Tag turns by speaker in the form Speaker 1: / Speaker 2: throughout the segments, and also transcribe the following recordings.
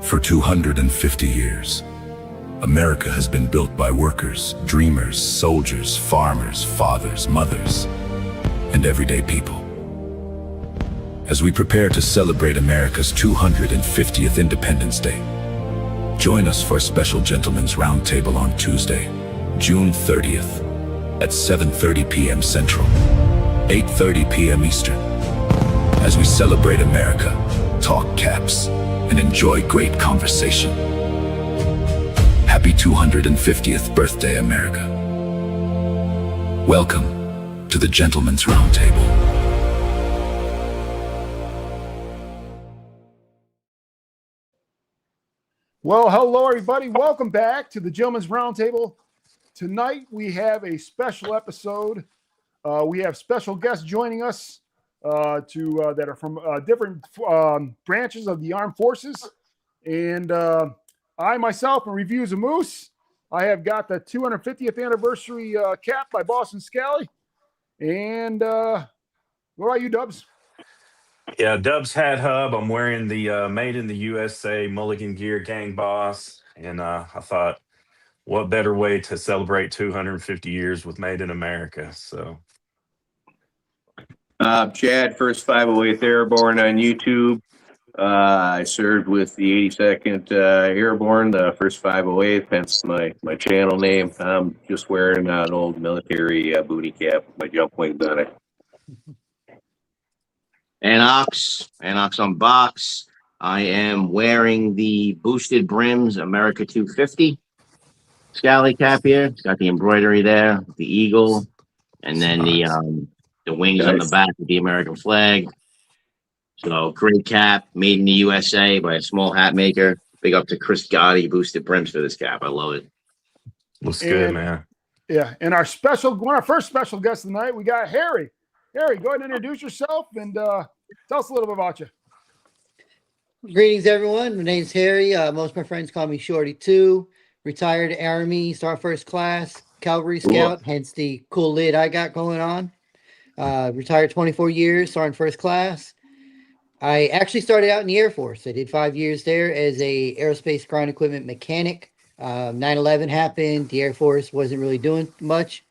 Speaker 1: For 250 years, America has been built by workers, dreamers, soldiers, farmers, fathers, mothers, and everyday people. As we prepare to celebrate America's 250th Independence Day, join us for a special Gentlemen's Roundtable on Tuesday, June 30th at 7:30 p.m. Central, 8:30 p.m. Eastern, as we celebrate America, talk caps, and enjoy great conversation. Happy 250th birthday, America. Welcome to the Gentlemen's Roundtable.
Speaker 2: Well, hello, everybody. Welcome back to the Gentlemen's Roundtable. Tonight, we have a special episode. We have special guests joining us that are from different branches of the armed forces. And I, myself, in Reviews of Moose, I have got the 250th anniversary cap by Boston Scally. And what about you, Dubs?
Speaker 3: Yeah, Dubs Hat Hub. I'm wearing the Made in the USA Mulligan Gear Gang Boss. And I thought, what better way to celebrate 250 years with Made in America? So,
Speaker 4: Chad, first 508th Airborne on YouTube. I served with the 82nd Airborne, the first 508th, hence my channel name. I'm just wearing an old military booty cap with my jump wings on it.
Speaker 5: Anox on box. I am wearing the boosted brims America 250 Scally cap here. It's got the embroidery there, the eagle, and then the wings on the back of the American flag. So great cap, made in the USA by a small hat maker. Big up to Chris Gotti, boosted brims for this cap. I love it.
Speaker 3: looks good, man.
Speaker 2: Yeah, and our first special guest tonight, we got Harry. Harry, go ahead and introduce yourself and tell us a little bit about you.
Speaker 6: Greetings, everyone. My name's Harry. Most of my friends call me Shorty too. Retired Army, Star First Class, Cavalry Scout, hence the cool lid I got going on. Retired 24 years, Sergeant First Class. I actually started out in the Air Force. I did 5 years there as a aerospace ground equipment mechanic. 9/11 happened. The Air Force wasn't really doing much,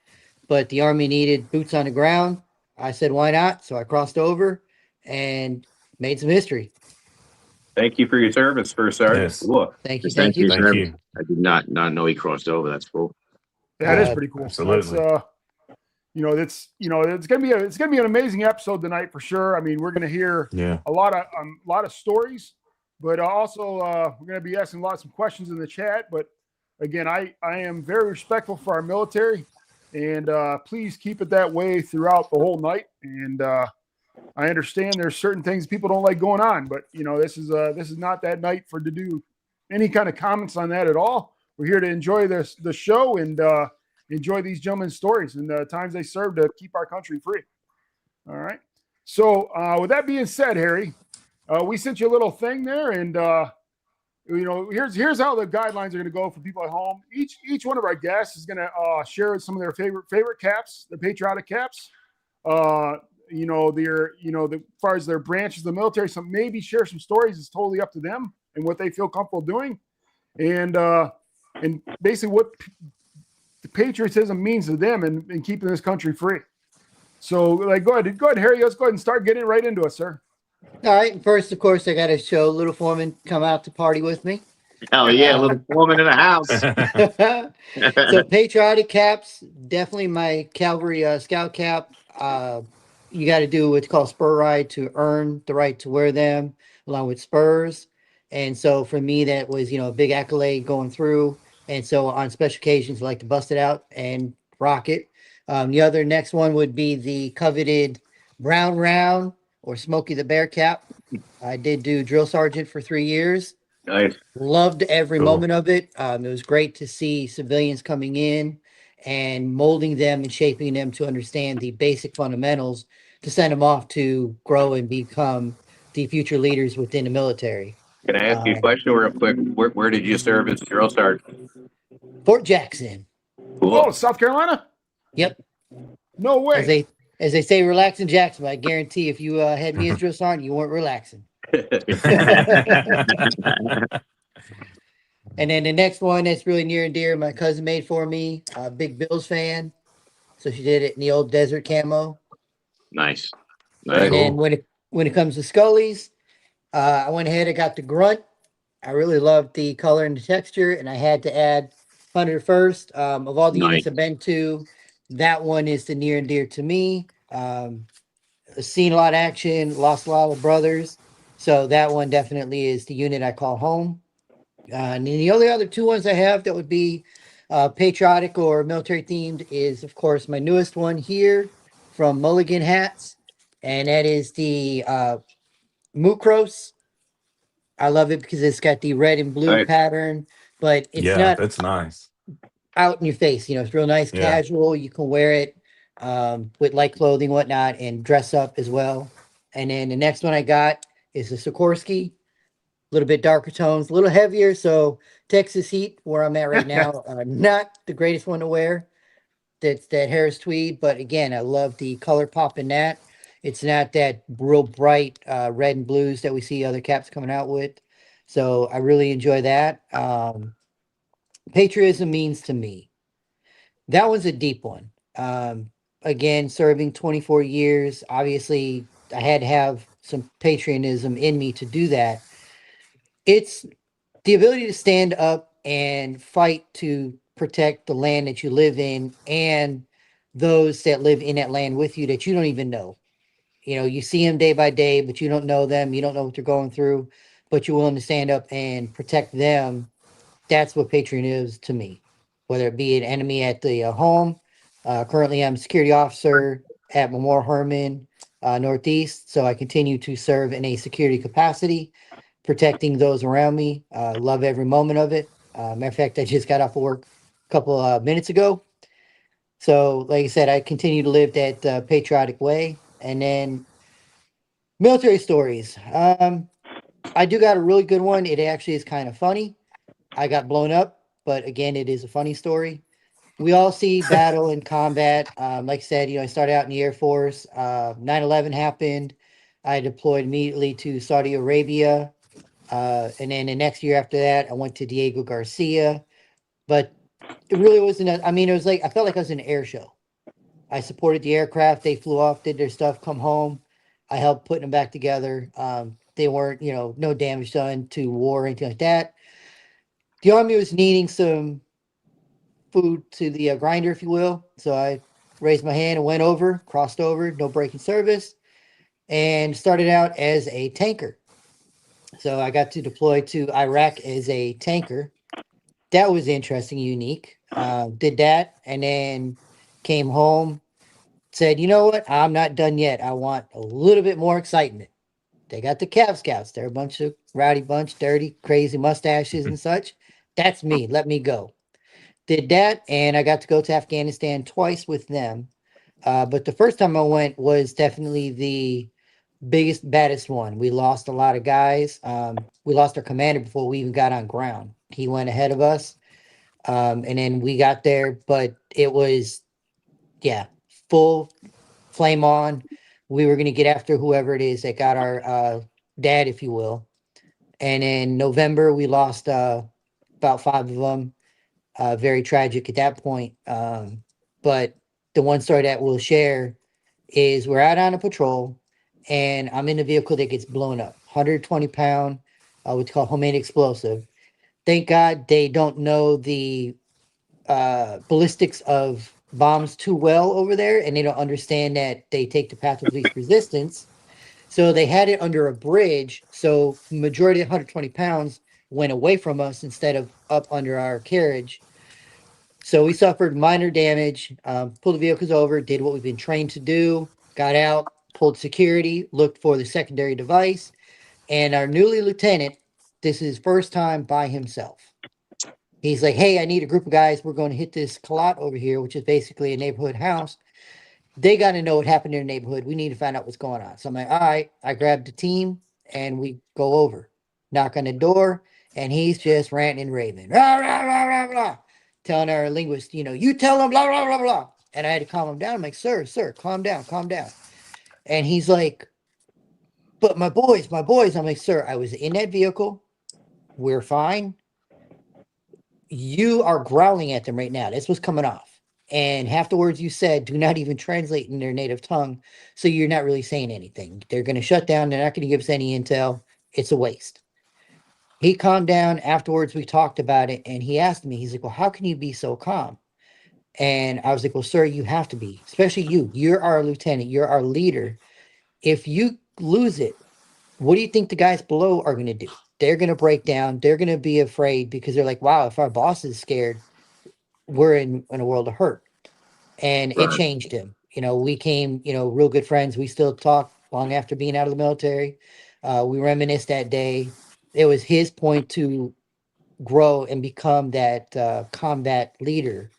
Speaker 6: but the Army needed boots on the ground. I said, why not? So I crossed over and made some history.
Speaker 4: Thank you for your service, First Sergeant.
Speaker 3: Yes.
Speaker 4: Cool.
Speaker 6: Thank you.
Speaker 5: Thank you.
Speaker 3: Thank you.
Speaker 5: I did not know he crossed over. That's cool.
Speaker 2: That is pretty cool.
Speaker 3: Absolutely.
Speaker 2: That's, it's gonna be an amazing episode tonight for sure. I mean, we're gonna hear a lot of stories, but also we're gonna be asking some questions in the chat. But again, I am very respectful for our military, and please keep it that way throughout the whole night. And I understand there's certain things people don't like going on, but this is not that night to do any kind of comments on that at all. We're here to enjoy the show and enjoy these gentlemen's stories and the times they served to keep our country free. All right. So with that being said, Harry, we sent you a little thing there, and here's how the guidelines are going to go for people at home. Each one of our guests is going to share some of their favorite caps, the patriotic caps. As far as their branches of the military, some maybe share some stories. It's totally up to them and what they feel comfortable doing, and basically what the patriotism means to them and keeping this country free. So, go ahead, Harry. Let's go ahead and start getting right into it, sir.
Speaker 6: All right. First, of course, I got to show Little Foreman come out to party with me.
Speaker 5: Hell yeah, little woman in the house.
Speaker 6: So patriotic caps, definitely my cavalry scout cap. You got to do what's called spur ride to earn the right to wear them along with spurs. And so for me, that was, a big accolade going through. And so on special occasions, I like to bust it out and rock it. The next one would be the coveted Brown Round or Smokey the Bear cap. I did do drill sergeant for 3 years.
Speaker 4: Nice.
Speaker 6: Loved every moment of it. It was great to see civilians coming in and molding them and shaping them to understand the basic fundamentals to send them off to grow and become the future leaders within the military.
Speaker 4: Can I ask you a question real quick? Where did you serve as drill sergeant?
Speaker 6: Fort Jackson.
Speaker 4: Cool.
Speaker 2: Oh, South Carolina?
Speaker 6: Yep.
Speaker 2: No way.
Speaker 6: As they say, relax in Jackson. But I guarantee if you had me as drill sergeant, you weren't relaxing. And then the next one that's really near and dear, my cousin made for me. Big Bills fan, so she did it in the old desert camo.
Speaker 5: Nice.
Speaker 6: And then
Speaker 3: Cool.
Speaker 6: when it comes to Scully's, I went ahead and got the grunt. I really loved the color and the texture, and I had to add 101st. Of all the
Speaker 5: Nice.
Speaker 6: units I've been to, that one is the near and dear to me. Seen a lot of action, lost a lot of brothers, so that one definitely is the unit I call home. And then the only other two ones I have that would be patriotic or military themed is, of course, my newest one here from Mulligan Hats, and that is the Mucros. I love it because it's got the red and blue
Speaker 4: Nice.
Speaker 6: pattern, but it's
Speaker 3: Yeah,
Speaker 6: not
Speaker 3: that's nice.
Speaker 6: out in your face. It's real nice,
Speaker 3: Yeah.
Speaker 6: casual. You can wear it with light clothing, whatnot, and dress up as well. And then the next one I got is the Sikorsky, a little bit darker tones, a little heavier. So Texas heat, where I'm at right now, not the greatest one to wear. That's that Harris tweed, but again, I love the color pop in that. It's not that real bright red and blues that we see other caps coming out with. So I really enjoy that. Patriotism means to me. That was a deep one. Again, serving 24 years, obviously I had to have some patriotism in me to do that. It's the ability to stand up and fight to protect the land that you live in and those that live in that land with you that you don't even know. You see them day by day, but you don't know them. You don't know what they're going through, but you're willing to stand up and protect them. That's what patriotism is to me, whether it be an enemy at the home. Currently, I'm a security officer at Memorial Herman Northeast, so I continue to serve in a security capacity, protecting those around me. Love every moment of it. Matter of fact, I just got off of work a couple minutes ago. So, like I said, I continue to live that patriotic way. And then military stories. I do got a really good one. It actually is kind of funny. I got blown up, but again, it is a funny story. We all see battle and combat. Like I said, I started out in the Air Force. 9/11 happened. I deployed immediately to Saudi Arabia. And then the next year after that, I went to Diego Garcia. But it really wasn't, it was like, I felt like I was in an air show. I supported the aircraft. They flew off, did their stuff, come home. I helped putting them back together. They weren't, no damage done to war or anything like that. The Army was needing some food to the grinder, if you will. So I raised my hand and went over, crossed over, no breaking service, and started out as a tanker. So I got to deploy to Iraq as a tanker. That was interesting, unique. Did that, and then came home, said, you know what? I'm not done yet. I want a little bit more excitement. They got the Cav Scouts. They're a bunch of rowdy bunch, dirty, crazy mustaches and such. That's me. Let me go. Did that, and I got to go to Afghanistan twice with them. But the first time I went was definitely the biggest, baddest one. We lost a lot of guys. We lost our commander before we even got on ground. He went ahead of us. And then we got there, but it was, full flame on. We were going to get after whoever it is that got our dad, if you will. And in November, we lost about 5 of them. Very tragic at that point. But the one story that we'll share is we're out on a patrol and I'm in a vehicle that gets blown up. 120-pound, what's called homemade explosive. Thank God they don't know the ballistics of bombs too well over there, and they don't understand that they take the path of least resistance. So they had it under a bridge. So majority of 120 pounds went away from us instead of up under our carriage. So we suffered minor damage, pulled the vehicles over, did what we've been trained to do, got out, pulled security, looked for the secondary device, and our newly lieutenant, this is his first time by himself. He's like, hey, I need a group of guys. We're going to hit this clot over here, which is basically a neighborhood house. They got to know what happened in their neighborhood. We need to find out what's going on. So I'm like, all right. I grabbed the team and we go over, knock on the door, and he's just ranting and raving, rah, rah, rah, rah, rah, telling our linguist, you tell him, blah, blah, blah, blah. And I had to calm him down. I'm like, sir, calm down, calm down. And he's like, but my boys. I'm like, sir, I was in that vehicle. we're fine. You are growling at them right now. That's what's coming off. And half the words you said do not even translate in their native tongue. So you're not really saying anything. They're going to shut down. They're not going to give us any intel. It's a waste. He calmed down. Afterwards, we talked about it. And he asked me, he's like, well, how can you be so calm? And I was like, well, sir, you have to be, especially you. You're our lieutenant. You're our leader. If you lose it, what do you think the guys below are going to do? They're going to break down. They're going to be afraid because they're like, wow, if our boss is scared, we're in a world of hurt. And it changed him. You know, we came, you know, real good friends. We still talk long after being out of the military. We reminisced that day. It was his point to grow and become that combat leader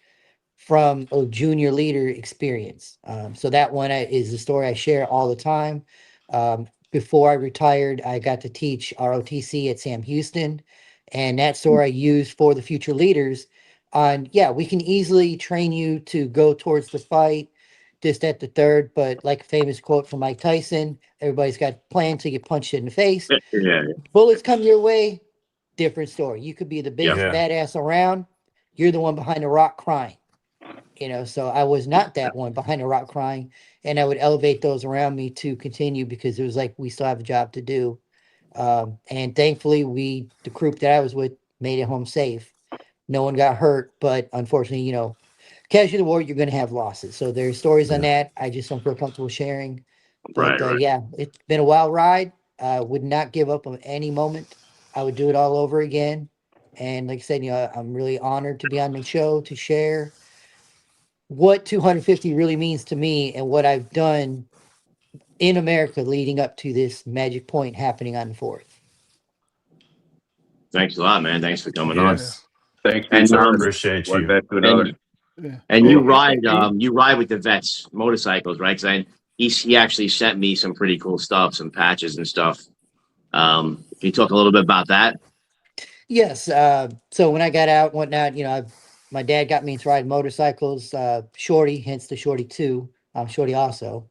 Speaker 6: from a junior leader experience. So that one is the story I share all the time. Before I retired, I got to teach ROTC at Sam Houston. And that story I used for the future leaders on, yeah, we can easily train you to go towards the fight, just at the third. But like a famous quote from Mike Tyson, everybody's got a plan till you punch it in the face.
Speaker 5: Yeah.
Speaker 6: Bullets come your way, different story. You could be the biggest badass around. You're the one behind the rock crying. You know, so I was not that one behind the rock crying, and I would elevate those around me to continue because it was like, we still have a job to do. And thankfully the group that I was with made it home safe. No one got hurt, but unfortunately, you know, casualty war, you're going to have losses. So there's stories on that. I just don't feel comfortable sharing. But yeah, it's been a wild ride. Would not give up on any moment. I would do it all over again. And like I said, you know, I'm really honored to be on the show to share what 250 really means to me and what I've done in America leading up to this magic point happening on the 4th.
Speaker 5: Thanks a lot, man. Thanks for coming on.
Speaker 4: Thanks.
Speaker 5: And
Speaker 3: appreciate you.
Speaker 5: And you ride with the vets motorcycles, right? Because he actually sent me some pretty cool stuff, some patches and stuff. Can you talk a little bit about that?
Speaker 6: Yes. So when I got out, whatnot, you know, my dad got me into riding motorcycles. Shorty, hence the Shorty 2. Shorty also.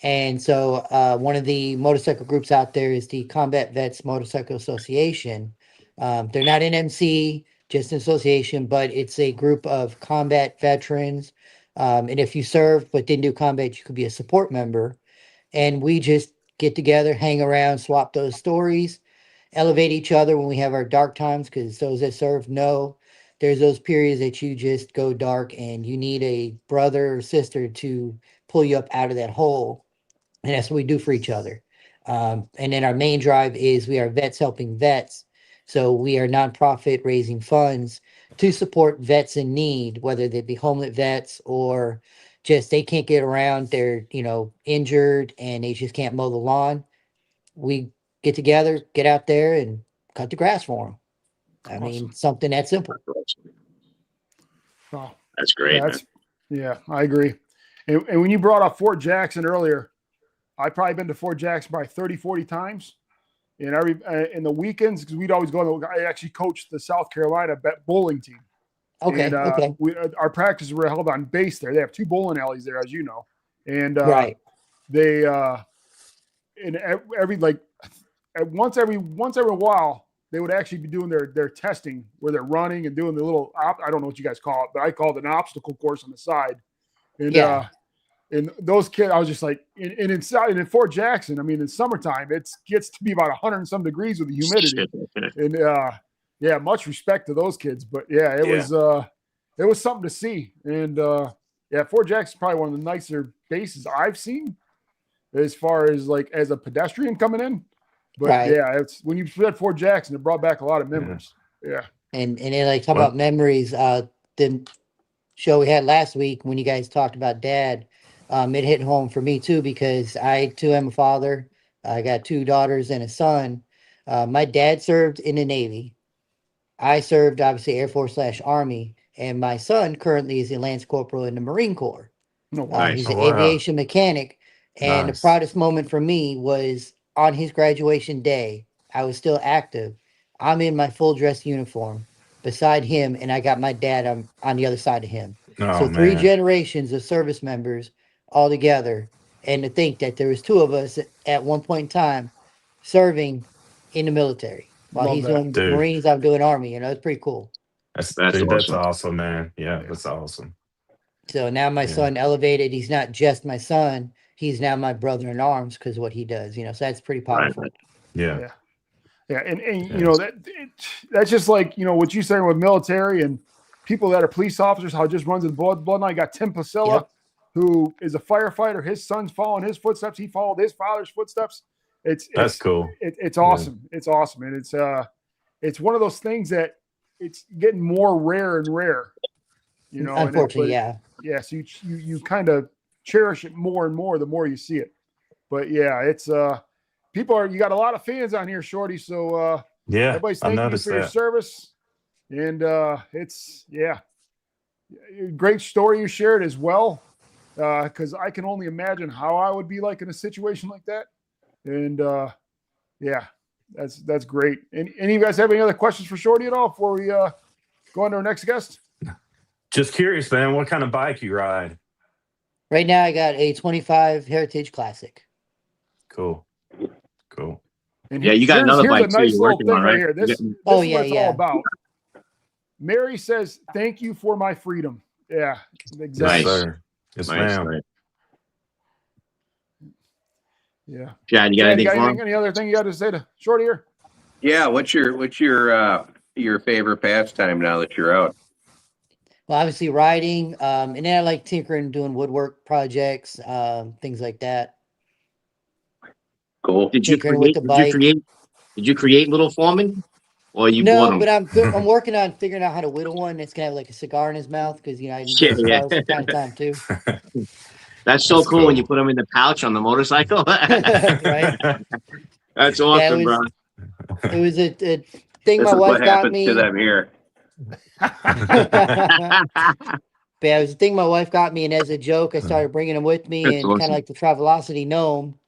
Speaker 6: And so one of the motorcycle groups out there is the Combat Vets Motorcycle Association. They're not an MC, just an association, but it's a group of combat veterans. And if you served but didn't do combat, you could be a support member. And we just get together, hang around, swap those stories, elevate each other when we have our dark times, because those that serve know there's those periods that you just go dark and you need a brother or sister to pull you up out of that hole. And that's what we do for each other. And then our main drive is we are vets helping vets. So we are nonprofit raising funds to support vets in need, whether they be homeless vets or just they can't get around, they're, you know, injured and they just can't mow the lawn. We get together, get out there and cut the grass for them. I mean, something that simple.
Speaker 2: Oh,
Speaker 5: that's great.
Speaker 2: Yeah, I agree. And when you brought up Fort Jackson earlier, I've probably been to Fort Jackson probably 30, 40 times. And in the weekends, because we'd always go, I actually coached the South Carolina bowling team.
Speaker 6: Okay.
Speaker 2: And our practices were held on base there. They have 2 bowling alleys there, as you know. And they and once every while, they would actually be doing their testing where they're running and doing the little I don't know what you guys call it, but I call it an obstacle course on the side. And and those kids, I was just like, in Fort Jackson, I mean, in summertime, it gets to be about 100 and some degrees with the humidity. And much respect to those kids, but it was something to see. And Fort Jackson's probably one of the nicer bases I've seen as far as like as a pedestrian coming in. But it's when you said Fort Jackson, it brought back a lot of memories. Yeah.
Speaker 6: And then like talk about memories, the show we had last week when you guys talked about dad, it hit home for me too, because I too am a father. I got 2 daughters and a son. My dad served in the Navy. I served obviously Air Force / Army, and my son currently is a Lance Corporal in the Marine Corps. He's an aviation mechanic. And the proudest moment for me was on his graduation day. I was still active. I'm in my full dress uniform beside him, and I got my dad on the other side of him. So 3 generations of service members all together. And to think that there was 2 of us at one point in time serving in the military. While
Speaker 2: Love
Speaker 6: he's
Speaker 2: that.
Speaker 6: doing
Speaker 3: Dude.
Speaker 6: Marines, I'm doing Army. It's pretty cool.
Speaker 3: That's
Speaker 5: awesome.
Speaker 3: awesome, man. Yeah, that's awesome.
Speaker 6: So now my son elevated. He's not just my son. He's now my brother in arms because of what he does. So that's pretty powerful.
Speaker 5: Right.
Speaker 3: Yeah.
Speaker 2: Yeah, and that's just like what you saying with military and people that are police officers, how it just runs in the bloodline. Got Tim Placilla, who is a firefighter. His son's following his footsteps. He followed his father's footsteps. That's
Speaker 3: cool.
Speaker 2: It's awesome. Yeah. It's awesome, and it's one of those things that it's getting more rare and rare.
Speaker 6: Unfortunately,
Speaker 2: yeah. So you kind of cherish it more and more the more you see it. But yeah, it's you got a lot of fans on here, Shorty. So everybody's thanking you for your service. And it's great story you shared as well. Because I can only imagine how I would be like in a situation like that. And that's great. And any of you guys have any other questions for Shorty at all before we go on to our next guest?
Speaker 3: Just curious, man, what kind of bike you ride?
Speaker 6: Right now I got a 25 Heritage Classic.
Speaker 3: Cool.
Speaker 2: And
Speaker 5: you got another bike too. You're working on, right?
Speaker 2: Here. This is what it's all about. Mary says, "Thank you for my freedom." Yeah, exactly.
Speaker 3: Nice, sir. Yes, ma'am.
Speaker 5: Right.
Speaker 2: Yeah.
Speaker 5: Chad, you got anything for him?
Speaker 2: Any other thing you got to say to Shorty here?
Speaker 4: Yeah. What's your favorite pastime now that you're out?
Speaker 6: Well, obviously riding, and then I like tinkering, doing woodwork projects, things like that.
Speaker 4: Cool.
Speaker 5: Did you create Little Foreman, or you bought them?
Speaker 6: But I'm working on figuring out how to whittle one that's gonna have like a cigar in his mouth because I do cigars from time to time too.
Speaker 5: That's so cool when you put them in the pouch on the motorcycle.
Speaker 6: Right?
Speaker 5: That's awesome, bro.
Speaker 6: It was a thing my wife got me.
Speaker 4: To them here.
Speaker 6: But it was a thing my wife got me, and as a joke, I started bringing them with me, and kind of like the Travelocity gnome,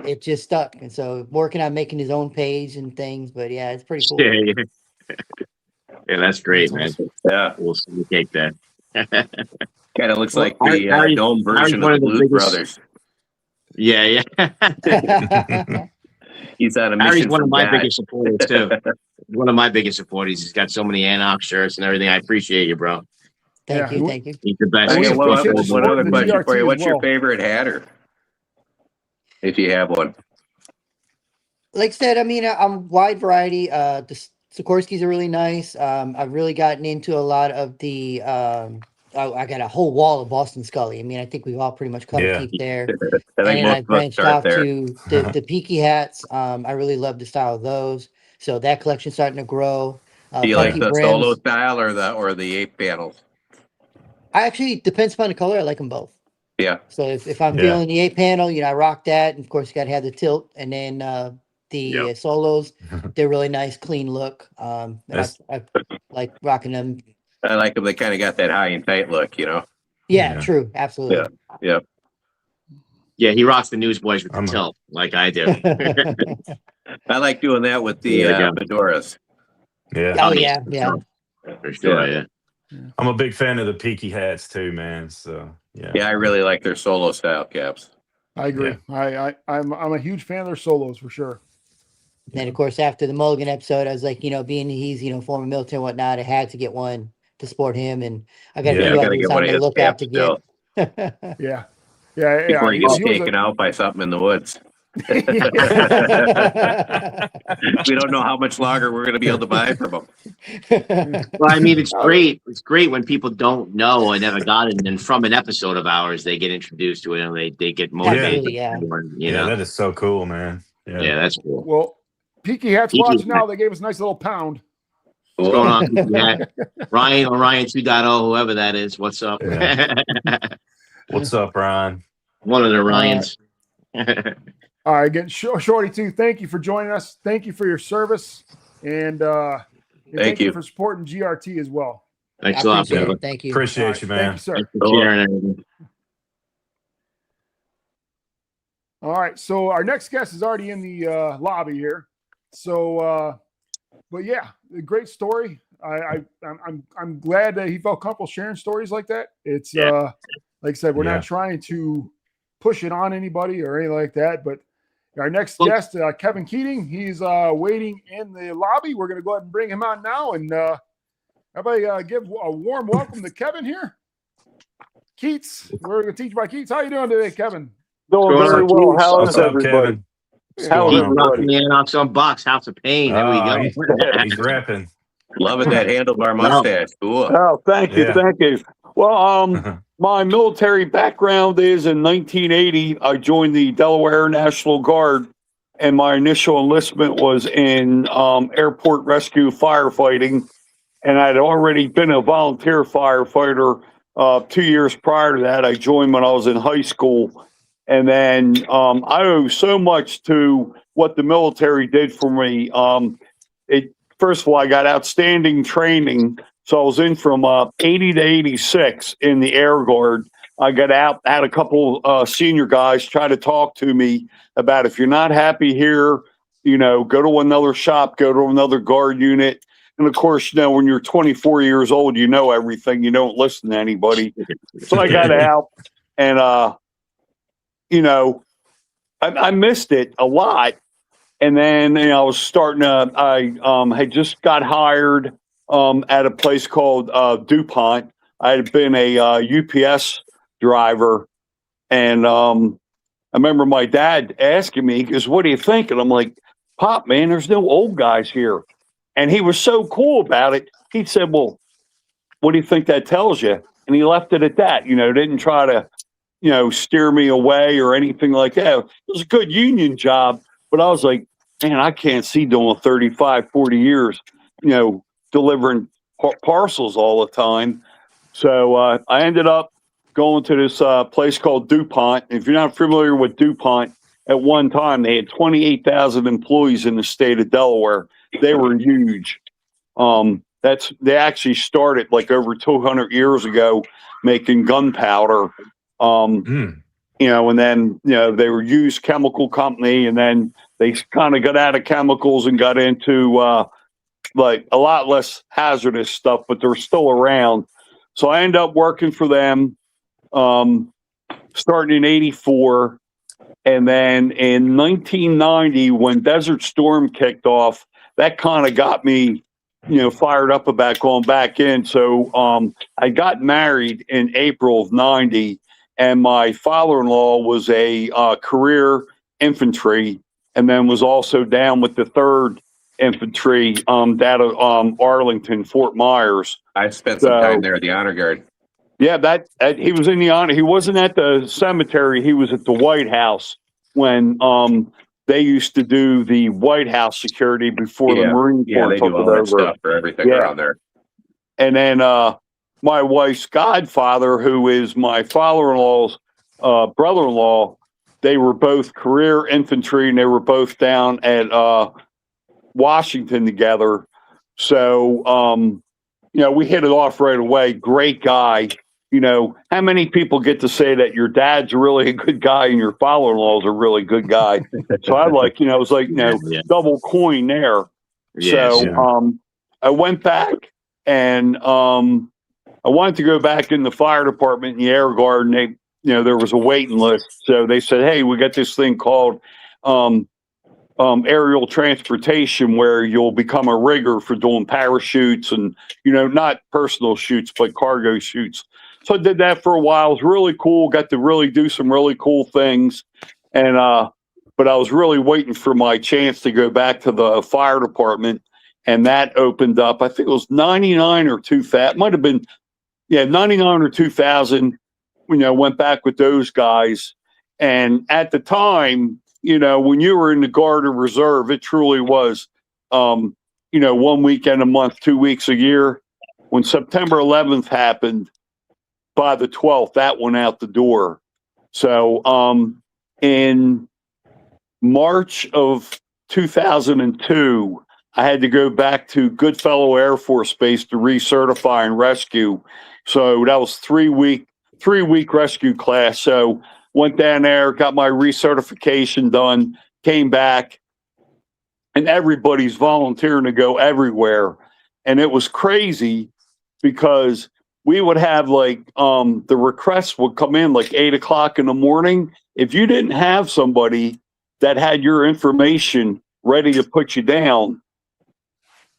Speaker 6: it just stuck. And so working on making his own page and things, but yeah, it's pretty cool.
Speaker 5: Yeah, that's great, man.
Speaker 4: Yeah,
Speaker 5: we'll see you take that.
Speaker 4: Kind of looks like the gnome version of the Blues Brothers.
Speaker 5: Yeah.
Speaker 4: He's on a mission.
Speaker 5: Harry's one of my biggest supporters too. One of my biggest supporters. He's got so many Anox shirts and everything. I appreciate you, bro.
Speaker 6: Thank you.
Speaker 5: He's the best.
Speaker 4: One other question for you. What's your favorite hatter? If you have one.
Speaker 6: Like I said, I mean, I'm wide variety. The Sikorsky's are really nice. I've really gotten into a lot of the. I got a whole wall of Boston Scully. I mean, I think we've all pretty much cut a peek there. And I branched off to the Peaky hats. I really love the style of those. So that collection's starting to grow.
Speaker 4: Do you like the solo style or the 8 panels?
Speaker 6: I actually depends upon the color. I like them both.
Speaker 4: Yeah.
Speaker 6: So if I'm feeling the 8 panel, I rock that. And of course, you got to have the tilt, and then the solos. They're really nice, clean look. I like rocking them.
Speaker 4: I like them. They kind of got that high and tight look,
Speaker 6: Yeah, true, absolutely.
Speaker 4: Yeah.
Speaker 5: Yeah, he rocks the Newsboys with the tilt, like I do.
Speaker 4: I like doing that with the fedoras.
Speaker 3: Yeah.
Speaker 6: Oh yeah.
Speaker 5: For sure. Yeah.
Speaker 3: I'm a big fan of the Peaky hats too, man. So
Speaker 4: yeah, I really like their solo style caps.
Speaker 2: I agree. Yeah. I'm a huge fan of their solos for sure.
Speaker 6: And then of course after the Mulligan episode, I was like, being he's former military and whatnot, I had to get one to support him, and I got to get one to look out to get.
Speaker 2: Yeah.
Speaker 4: Before he gets taken out by something in the woods. We don't know how much longer we're going to be able to buy from them.
Speaker 5: Well, I mean, it's great. It's great when people don't know or never got it, and then from an episode of ours, they get introduced to it and they get motivated.
Speaker 6: Yeah,
Speaker 3: that is so cool, man.
Speaker 5: Yeah, that's cool.
Speaker 2: Well, Peaky Hats watch now. They gave us a nice little pound.
Speaker 5: What's going on, Peaky Hat? Ryan or Ryan 2.0, whoever that is. What's up?
Speaker 3: Yeah. What's up, Ryan?
Speaker 5: One of the Ryans.
Speaker 2: All right, again, Shorty too. Thank you for joining us. Thank you for your service, and thank you for supporting GRT as well.
Speaker 5: Thanks a lot, man.
Speaker 6: Thank you.
Speaker 3: Appreciate you, man.
Speaker 2: Thank you, sir.
Speaker 5: Thanks for sharing everything.
Speaker 2: All right, so our next guest is already in the lobby here. So, but yeah, a great story. I'm glad that he felt comfortable sharing stories like that. It's like I said, we're not trying to push it on anybody or anything like that, but Our next guest, Kevin Keating, he's waiting in the lobby. We're going to go ahead and bring him on now. And everybody give a warm welcome to Kevin here. Keats, we're going to teach by Keats. How you doing today, Kevin?
Speaker 7: Doing very well. How
Speaker 3: What's
Speaker 7: is
Speaker 3: up,
Speaker 7: everybody?
Speaker 3: Kevin?
Speaker 7: How is
Speaker 5: Keating
Speaker 7: everybody?
Speaker 5: knocking me off some box, House of Pain. There we go.
Speaker 3: He's repping.
Speaker 4: Loving that handlebar mustache. Cool.
Speaker 7: Oh, thank you.
Speaker 3: Yeah.
Speaker 7: Thank you. Well, my military background is in 1980, I joined the Delaware National Guard, and my initial enlistment was in airport rescue firefighting. And I'd already been a volunteer firefighter 2 years prior to that. I joined when I was in high school. And then I owe so much to what the military did for me. First of all, I got outstanding training. So I was in from 80 to 86 in the Air Guard. I got out, had a couple senior guys try to talk to me about if you're not happy here, go to another shop, go to another guard unit. And of course, when you're 24 years old, you know everything. You don't listen to anybody. So I got out and, I missed it a lot. And then I was starting to, I had just got hired at a place called DuPont. I had been a UPS driver. And I remember my dad asking me, he goes, "What do you think?" And I'm like, "Pop, man, there's no old guys here." And he was so cool about it. He said, "Well, what do you think that tells you?" And he left it at that, didn't try to, steer me away or anything like that. It was a good union job, but I was like, man, I can't see doing 35, 40 years, delivering parcels all the time. So I ended up going to this place called DuPont. If you're not familiar with DuPont, at one time they had 28,000 employees in the state of Delaware. They were huge. They actually started like over 200 years ago making gunpowder. And then they were used chemical company, and then they kind of got out of chemicals and got into like a lot less hazardous stuff, but they're still around. So I ended up working for them starting in 84. And then in 1990, when Desert Storm kicked off, that kind of got me, fired up about going back in. So I got married in April of 90, and my father-in-law was a career infantry, and then was also down with the 3rd Infantry down at Arlington, Fort Myers.
Speaker 4: I've spent some time there at the Honor Guard.
Speaker 7: Yeah, that he was in the honor. He wasn't at the cemetery. He was at the White House when they used to do the White House security before the Marine Corps
Speaker 4: they
Speaker 7: took
Speaker 4: do
Speaker 7: it
Speaker 4: all that
Speaker 7: over.
Speaker 4: stuff for everything around there.
Speaker 7: And then my wife's godfather, who is my father-in-law's brother-in-law, they were both career infantry, and they were both down at Washington together. So, we hit it off right away. Great guy. How many people get to say that your dad's really a good guy and your father-in-law's a really good guy? So I like, it was like, double coin there. So I went back and I wanted to go back in the fire department in the Air Guard, and they, there was a waiting list. So they said, "Hey, we got this thing called aerial transportation, where you'll become a rigger for doing parachutes and, not personal shoots, but cargo shoots." So I did that for a while. It was really cool. Got to really do some really cool things. And, but I was really waiting for my chance to go back to the fire department. And that opened up, I think it was 99 or 2000. Might have been, 99 or 2000. Went back with those guys. And at the time, when you were in the Guard or Reserve, it truly was, 1 weekend a month, 2 weeks a year. When September 11th happened, by the 12th, that went out the door. So in March of 2002, I had to go back to Goodfellow Air Force Base to recertify and rescue. So that was 3-week rescue class. So went down there, got my recertification done, came back, and everybody's volunteering to go everywhere. And it was crazy because we would have like the requests would come in like 8 o'clock in the morning. If you didn't have somebody that had your information ready to put you down,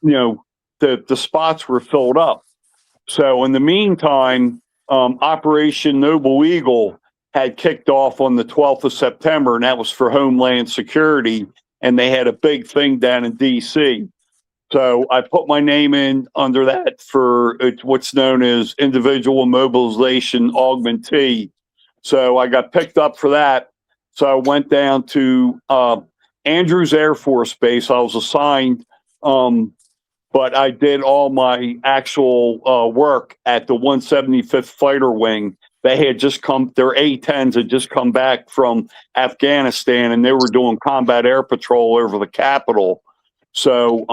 Speaker 7: the spots were filled up. So in the meantime, Operation Noble Eagle had kicked off on the 12th of September, and that was for Homeland Security. And they had a big thing down in D.C. So I put my name in under that for what's known as Individual Mobilization Augmentee. So I got picked up for that. So I went down to Andrews Air Force Base. I was assigned, but I did all my actual work at the 175th Fighter Wing. They had just their A-10s had just come back from Afghanistan, and they were doing combat air patrol over the capital. So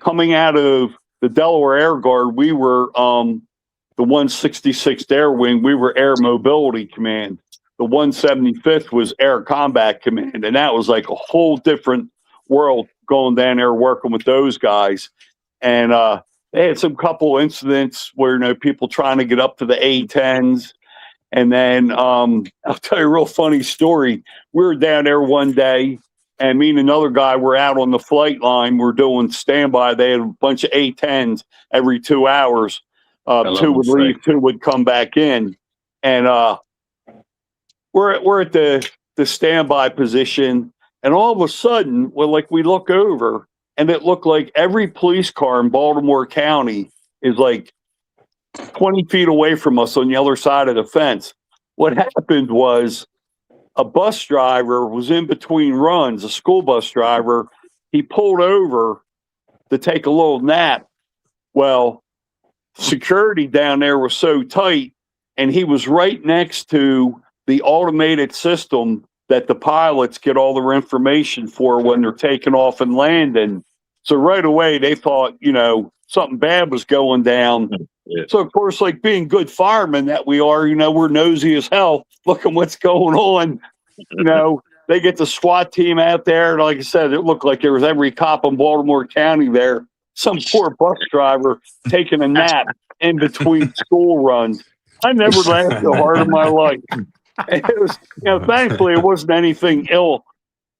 Speaker 7: coming out of the Delaware Air Guard, we were the 166th Air Wing. We were Air Mobility Command. The 175th was Air Combat Command, and that was like a whole different world going down there working with those guys. And they had some couple incidents where, people trying to get up to the A-10s. And then I'll tell you a real funny story. We were down there one day, and me and another guy were out on the flight line. We're doing standby. They had a bunch of A-10s every 2 hours. Two would leave, two would come back in. And we're at the standby position. And all of a sudden, we look over, and it looked like every police car in Baltimore County is like 20 feet away from us on the other side of the fence. What happened was a bus driver was in between runs, a school bus driver. He pulled over to take a little nap. Well, security down there was so tight, and he was right next to the automated system that the pilots get all their information for when they're taking off and landing. So right away, they thought, something bad was going down. Yeah. So, of course, like being good firemen that we are, we're nosy as hell, looking what's going on. They get the SWAT team out there. And like I said, it looked like there was every cop in Baltimore County there. Some poor bus driver taking a nap in between school runs. I never laughed so hard in my life. It was, thankfully, it wasn't anything ill.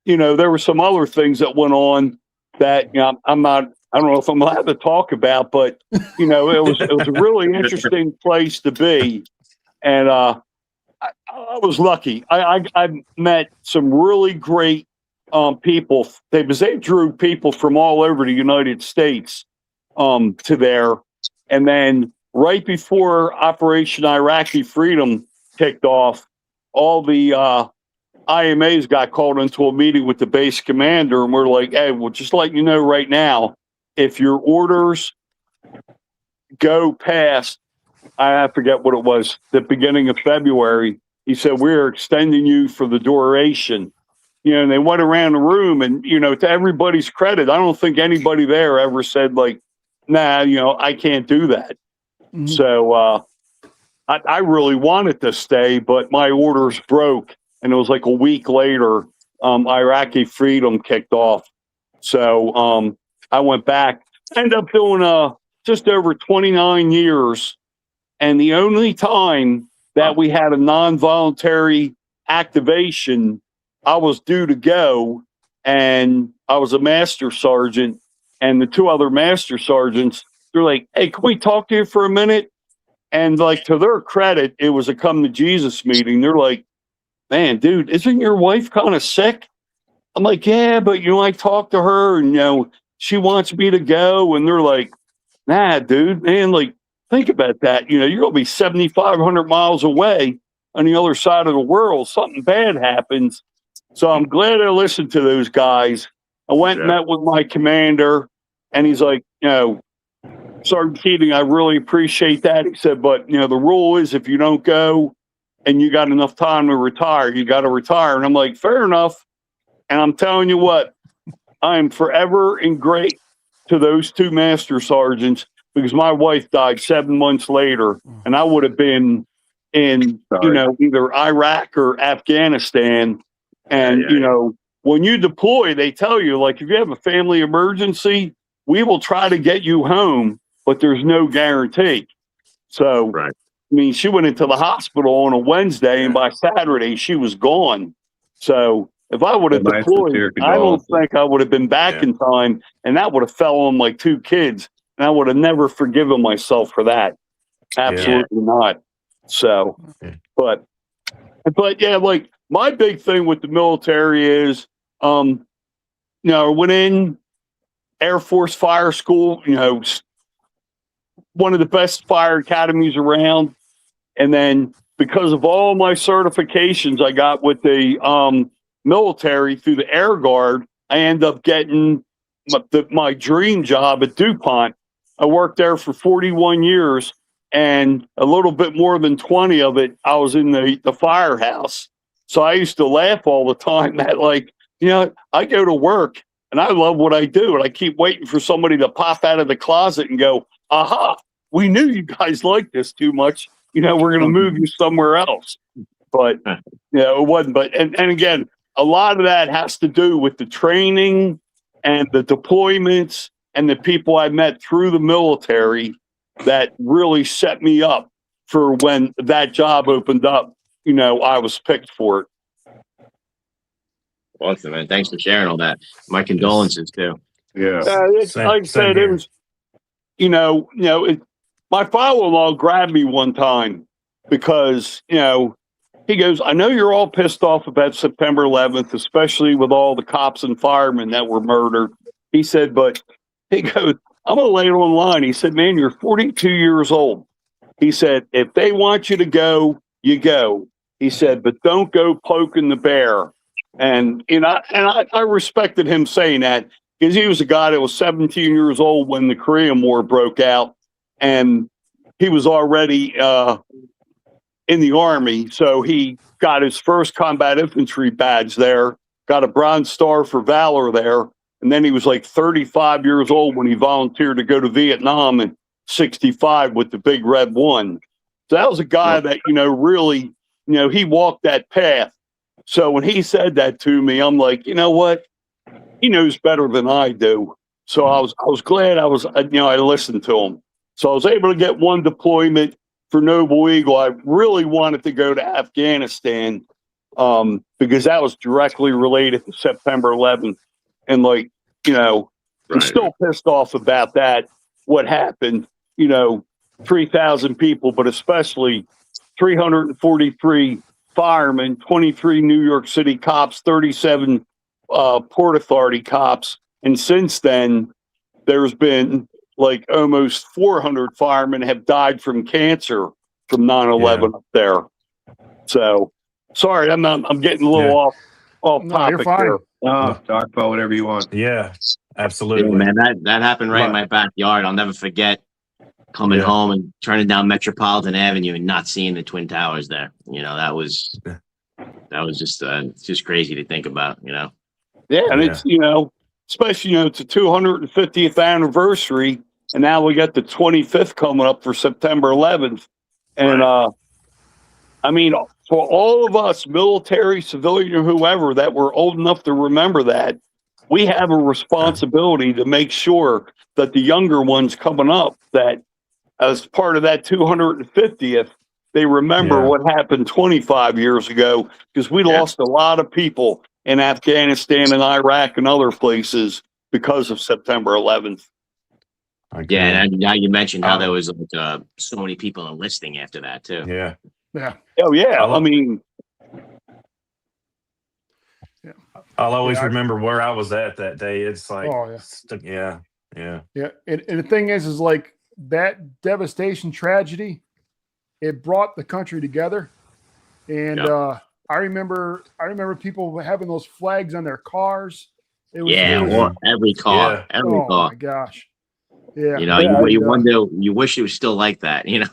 Speaker 7: There were some other things that went on that, I don't know if I'm allowed to talk about, but, it was a really interesting place to be. And I was lucky. I met some really great people. They drew people from all over the United States to there. And then right before Operation Iraqi Freedom kicked off, all the IMAs got called into a meeting with the base commander, and we're like, hey, well, just letting you know right now, if your orders go past, I forget what it was, the beginning of February, he said, we're extending you for the duration. And they went around the room, and, to everybody's credit, I don't think anybody there ever said, nah, I can't do that. Mm-hmm. So I really wanted to stay, but my orders broke. And it was like a week later, Iraqi Freedom kicked off. So I went back, ended up doing just over 29 years. And the only time that we had a non-voluntary activation, I was due to go, and I was a master sergeant. And the two other master sergeants, they're like, hey, can we talk to you for a minute? And to their credit, it was a come to Jesus meeting. They're like, man, dude, isn't your wife kind of sick? I'm like, yeah, but I talked to her, and she wants me to go. And they're like, nah, dude, man, think about that. You're gonna be 7,500 miles away on the other side of the world. Something bad happens. So I'm glad I listened to those guys. I went and met with my commander, and he's like, Sergeant Keating, I really appreciate that. He said, but the rule is if you don't go and you got enough time to retire, you got to retire. And I'm like, fair enough. And I'm telling you what, I am forever ingrateful to those two master sergeants, because my wife died 7 months later, and I would have been in, either Iraq or Afghanistan. And, when you deploy, they tell you, if you have a family emergency, we will try to get you home, but there's no guarantee. So, right. I mean, she went into the hospital on a Wednesday, and by Saturday she was gone. So If I would have
Speaker 4: My
Speaker 7: deployed,
Speaker 4: sincere
Speaker 7: I don't
Speaker 4: condolences.
Speaker 7: think I would have been back in time, and that would have fell on my two kids, and I would have never forgiven myself for that. Absolutely not. So, but yeah, like my big thing with the military is, I went in Air Force Fire School, one of the best fire academies around. And then because of all my certifications I got with the military through the Air Guard, I end up getting my dream job at DuPont. I worked there for 41 years, and a little bit more than 20 of it, I was in the firehouse. So I used to laugh all the time that, like, I go to work and I love what I do, and I keep waiting for somebody to pop out of the closet and go, aha, we knew you guys liked this too much. We're going to move you somewhere else. But, it wasn't. But, and again, a lot of that has to do with the training and the deployments and the people I met through the military that really set me up for when that job opened up. I was picked for it.
Speaker 5: Awesome, man. Thanks for sharing all that. My condolences too.
Speaker 4: Yeah.
Speaker 7: Like I said, it was, my father-in-law grabbed me one time because, he goes, I know you're all pissed off about September 11th, especially with all the cops and firemen that were murdered. He said, but he goes, I'm going to lay it on line. He said, man, you're 42 years old. He said, if they want you to go, you go. He said, but don't go poking the bear. And I respected him saying that because he was a guy that was 17 years old when the Korean War broke out, and he was already in the Army. So he got his first combat infantry badge there, got a Bronze Star for Valor there, and then he was like 35 years old when he volunteered to go to Vietnam in 65 with the Big Red One. So that was a guy that, really, he walked that path. So when he said that to me, I'm like, you know what? He knows better than I do. So I was glad I listened to him. So I was able to get one deployment for Noble Eagle. I really wanted to go to Afghanistan because that was directly related to September 11th. And I'm still pissed off about that, what happened, 3,000 people, but especially 343 firemen, 23 New York City cops, 37 Port Authority cops. And since then, there's been like almost 400 firemen have died from cancer from 9/11 up there. So sorry, I'm getting a little off topic.
Speaker 2: You're fine.
Speaker 7: Here.
Speaker 4: Talk about whatever you want.
Speaker 3: Yeah, absolutely.
Speaker 5: Yeah, man, that happened right in my backyard. I'll never forget coming home and turning down Metropolitan Avenue and not seeing the Twin Towers there. That was just crazy to think about.
Speaker 7: Yeah, and it's especially it's the 250th anniversary, and now we got the 25th coming up for September 11th, and I mean, for all of us, military, civilian, or whoever, that were old enough to remember that, we have a responsibility to make sure that the younger ones coming up, that as part of that 250th, they remember what happened 25 years ago, because we lost a lot of people in Afghanistan and Iraq and other places because of September 11th.
Speaker 5: Yeah, and now you mentioned how there was so many people enlisting after that too.
Speaker 3: Yeah.
Speaker 7: Oh yeah. I mean,
Speaker 3: I'll always remember where I was at that day. It's like, yeah.
Speaker 2: And the thing is like that devastation tragedy, it brought the country together. And I remember people having those flags on their cars. It was
Speaker 5: every car, every car.
Speaker 2: Oh my gosh. Yeah.
Speaker 5: You wish it was still like that, really.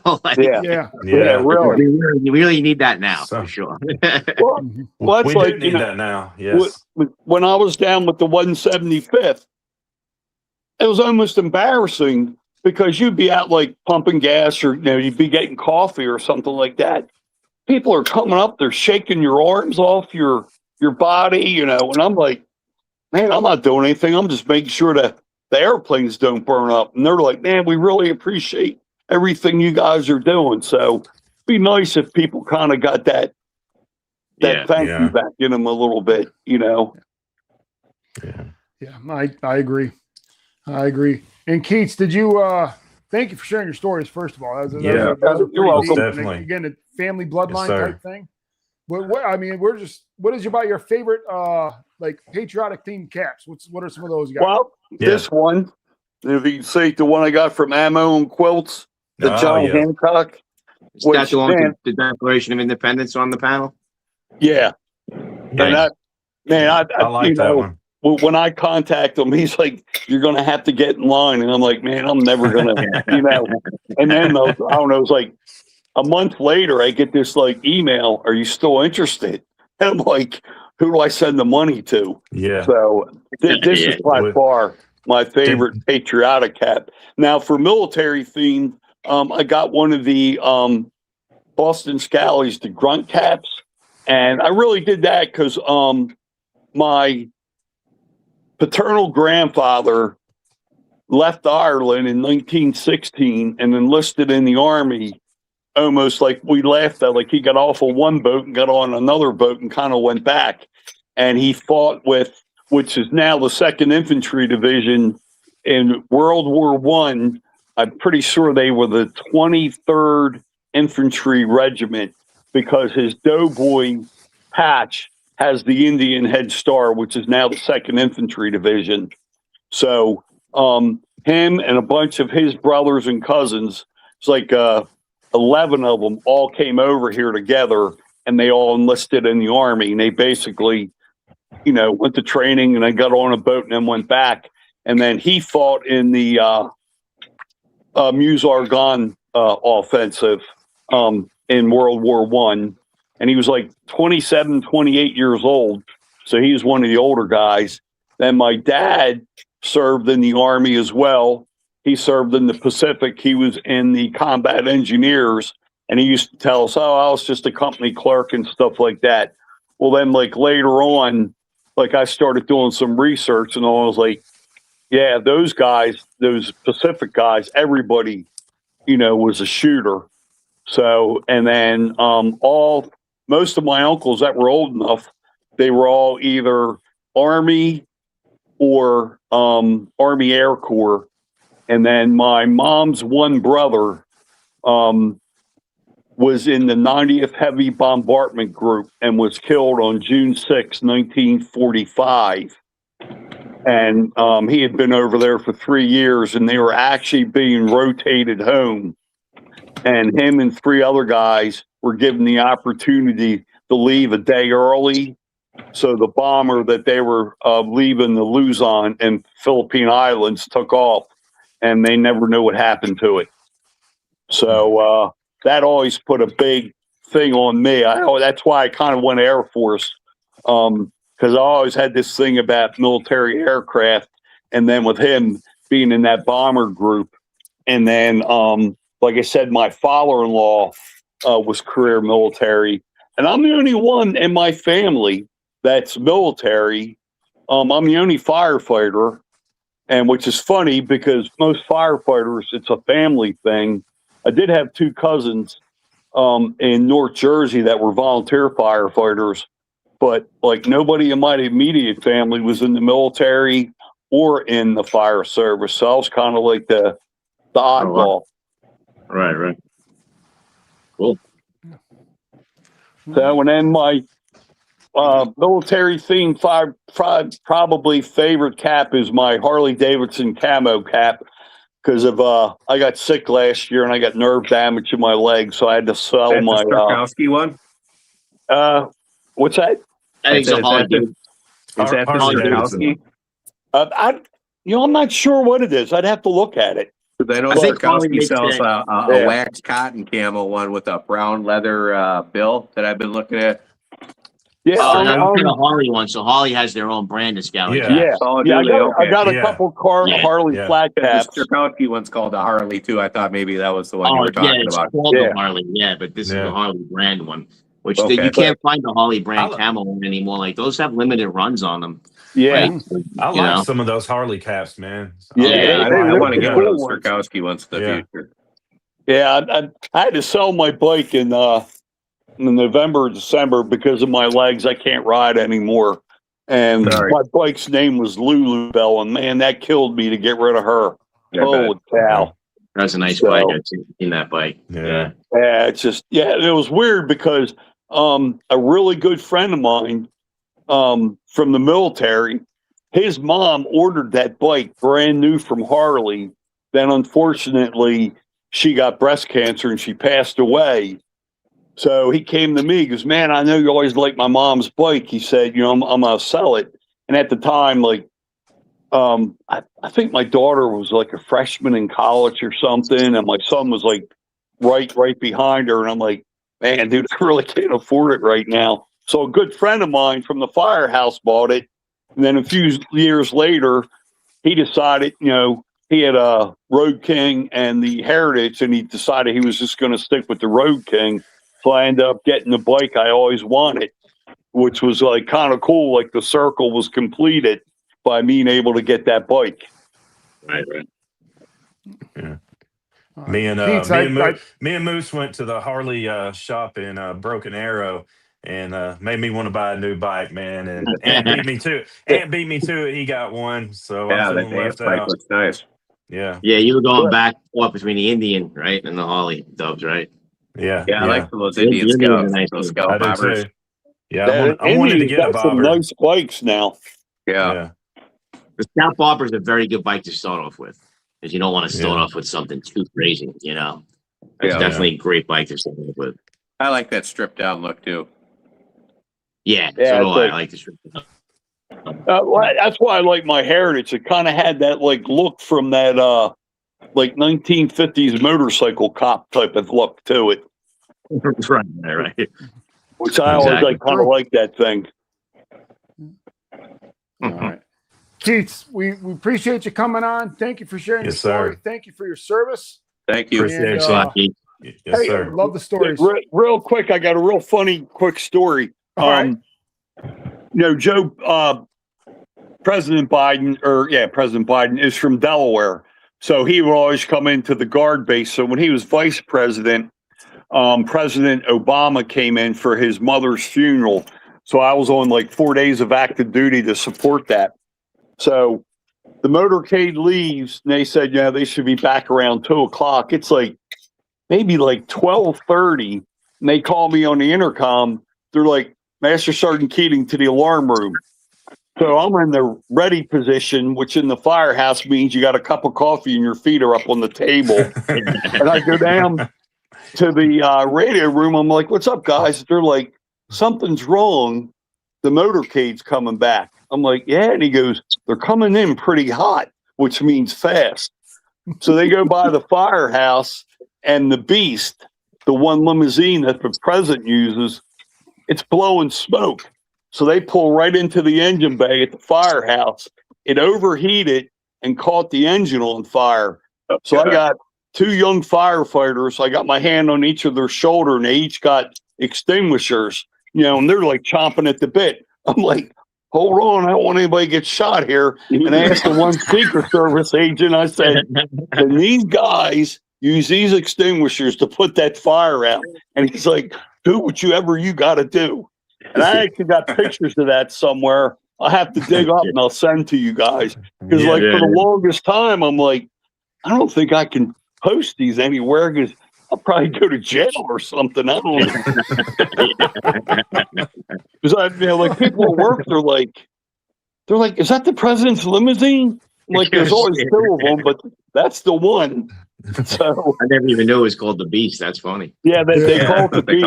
Speaker 5: You really need that now, for sure.
Speaker 7: well,
Speaker 3: we do need that now. Yes.
Speaker 7: When I was down with the 175th, it was almost embarrassing because you'd be out like pumping gas or you'd be getting coffee or something like that. People are coming up, they're shaking your arms off your body, and I'm like, man, I'm not doing anything. I'm just making sure that the airplanes don't burn up. And they're like, man, we really appreciate everything you guys are doing. So it'd be nice if people kind of got that thank you back in them a little bit, you know.
Speaker 2: Yeah, I agree. I agree. And Keats, did you thank you for sharing your stories, first of all. Those are
Speaker 7: you're welcome.
Speaker 2: Definitely. Again, a family bloodline type thing. But what is about your favorite like patriotic themed caps? What are some of those guys?
Speaker 7: Well, this one, if you see the one I got from Ammo and Quilts, the John Hancock.
Speaker 5: Is that the one with the Declaration of Independence on the panel?
Speaker 7: Yeah.
Speaker 3: Yeah.
Speaker 7: And
Speaker 3: I like that one.
Speaker 7: When I contact him, he's like, "You're going to have to get in line," and I'm like, "Man, I'm never going to," you know. And then I don't know, it was like a month later, I get this like email, "Are you still interested?" And I'm like, "Who do I send the money to?"
Speaker 3: Yeah.
Speaker 7: So this is by far my favorite patriotic cap. Now for military theme, I got one of the Boston Scallies, the grunt caps, and I really did that because my paternal grandfather left Ireland in 1916 and enlisted in the Army. Almost like we laughed at, like he got off of one boat and got on another boat and kind of went back. And he fought with, which is now the 2nd Infantry Division in World War I. I'm pretty sure they were the 23rd Infantry Regiment because his doughboy patch has the Indian Head Star, which is now the 2nd Infantry Division. So him and a bunch of his brothers and cousins, it's like 11 of them all came over here together, and they all enlisted in the Army. And they basically, you know, went to training and then got on a boat and then went back. And then he fought in the Meuse-Argonne offensive in World War I. And he was like 27, 28 years old. So he was one of the older guys. Then my dad served in the Army as well. He served in the Pacific. He was in the combat engineers. And he used to tell us, "Oh, I was just a company clerk and stuff like that." Well, then like later on, like I started doing some research and I was like, yeah, those guys, those Pacific guys, everybody, you know, was a shooter. So, and then most of my uncles that were old enough, they were all either Army or Army Air Corps. And then my mom's one brother was in the 90th Heavy Bombardment Group and was killed on June 6, 1945. And he had been over there for 3 years, and they were actually being rotated home. And him and 3 other guys were given the opportunity to leave a day early. So the bomber that they were leaving the Luzon and Philippine Islands took off, and they never knew what happened to it. So that always put a big thing on me. That's why I kind of went Air Force, because I always had this thing about military aircraft. And then with him being in that bomber group, and then, like I said, my father-in-law was career military, and I'm the only one in my family that's military. I'm the only firefighter, and which is funny because most firefighters, it's a family thing. I did have 2 cousins in North Jersey that were volunteer firefighters, but like nobody in my immediate family was in the military or in the fire service. So I was kind of like the oddball.
Speaker 5: Right. Cool.
Speaker 7: So, and then my military themed probably favorite cap is my Harley Davidson camo cap, because of I got sick last year and I got nerve damage in my leg, so I had to sell my
Speaker 4: Starkowski one.
Speaker 7: What's that?
Speaker 5: I think it's a Harley.
Speaker 4: Is that the Starkowski?
Speaker 7: I'm not sure what it is. I'd have to look at it.
Speaker 4: Because I know Starkowski sells a wax cotton camo one with a brown leather bill that I've been looking at.
Speaker 7: Yeah,
Speaker 5: I'm looking at a Harley one. So Harley has their own brand of Scally.
Speaker 7: Yeah. I got a couple Harley flat caps.
Speaker 4: The Starkowski one's called a Harley too. I thought maybe that was the one you were talking about.
Speaker 5: Called the Harley, but this is the Harley brand one, which you can't find the Harley brand camo one anymore. Like those have limited runs on them.
Speaker 3: Yeah, right? I like some of those Harley caps, man.
Speaker 4: I want to get one of those Starkowski ones in the future.
Speaker 7: Yeah, I had to sell my bike in in November or December because of my legs. I can't ride anymore. And my bike's name was Lulu Bell, and man, that killed me to get rid of her. Holy cow.
Speaker 5: That's a nice bike. I've seen that bike.
Speaker 7: Yeah, it's just, it was weird because a really good friend of mine from the military, his mom ordered that bike brand new from Harley. Then unfortunately, she got breast cancer and she passed away. So he came to me, he goes, man, I know you always liked my mom's bike. He said, I'm going to sell it. And at the time, like, I think my daughter was like a freshman in college or something. And my son was like right behind her. And I'm like, man, dude, I really can't afford it right now. So a good friend of mine from the firehouse bought it. And then a few years later, he decided, he had a Road King and the Heritage, and he decided he was just going to stick with the Road King. So I ended up getting the bike I always wanted, which was like kind of cool. Like the circle was completed by being able to get that bike.
Speaker 5: Right.
Speaker 3: Yeah. Me and Moose went to the Harley shop in Broken Arrow and made me want to buy a new bike, man. And Ant beat me to it. He got one, so I'm feeling left out.
Speaker 4: Bike looks nice.
Speaker 3: Yeah.
Speaker 5: Yeah, you were going back and forth between the Indian, right, and the Harley Dubs, right?
Speaker 3: Yeah.
Speaker 4: I like those Indian Scouts. Those Scout
Speaker 3: I do
Speaker 4: bombers.
Speaker 3: too. Yeah, I wanted to get a
Speaker 7: some
Speaker 3: bobber.
Speaker 7: nice bikes now.
Speaker 4: Yeah.
Speaker 5: The Scout Bobber is a very good bike to start off with, because you don't want to start off with something too crazy, It's definitely a great bike to start off with.
Speaker 4: I like that stripped down look too.
Speaker 5: Yeah, so do I. I like the stripped down.
Speaker 7: That's why I like my Heritage. It kind of had that like look from that like 1950s motorcycle cop type of look to it.
Speaker 5: right.
Speaker 7: Which I always like, kind of like that thing.
Speaker 2: All right. Keats, we appreciate you coming on. Thank you for sharing your story.
Speaker 3: Sir.
Speaker 2: Thank you for your service.
Speaker 4: Thank you.
Speaker 3: Appreciate
Speaker 2: And,
Speaker 3: you. Yes, sir.
Speaker 2: Love the stories.
Speaker 7: Real quick, I got a real funny quick story.
Speaker 2: All right.
Speaker 7: Joe, President Biden is from Delaware. So he would always come into the guard base. So when he was vice president, President Obama came in for his mother's funeral. So I was on like 4 days of active duty to support that. So the motorcade leaves and they said, they should be back around 2:00. It's like maybe like 12:30. And they call me on the intercom. They're like, Master Sergeant Keating to the alarm room. So I'm in the ready position, which in the firehouse means you got a cup of coffee and your feet are up on the table. And I go down to the radio room. I'm like, what's up, guys? They're like, something's wrong. The motorcade's coming back. I'm like, yeah. And he goes, they're coming in pretty hot, which means fast. So they go by the firehouse and the Beast, the one limousine that the president uses, it's blowing smoke. So they pull right into the engine bay at the firehouse. It overheated and caught the engine on fire. So I got two young firefighters. I got my hand on each of their shoulder, and they each got extinguishers, and they're like chomping at the bit. I'm like, hold on, I don't want anybody to get shot here. And I asked the one Secret Service agent, I said, can these guys use these extinguishers to put that fire out? And he's like, do whatever you got to do. And I actually got pictures of that somewhere. I'll have to dig up and I'll send to you guys. Because for the longest time, I'm like, I don't think I can post these anywhere because I'll probably go to jail or something. I don't know. Because like people at work, they're like, is that the president's limousine? I'm like, there's always two of them, but that's the one. So
Speaker 5: I never even knew it was called the Beast. That's funny.
Speaker 7: Yeah, they call it the Beast.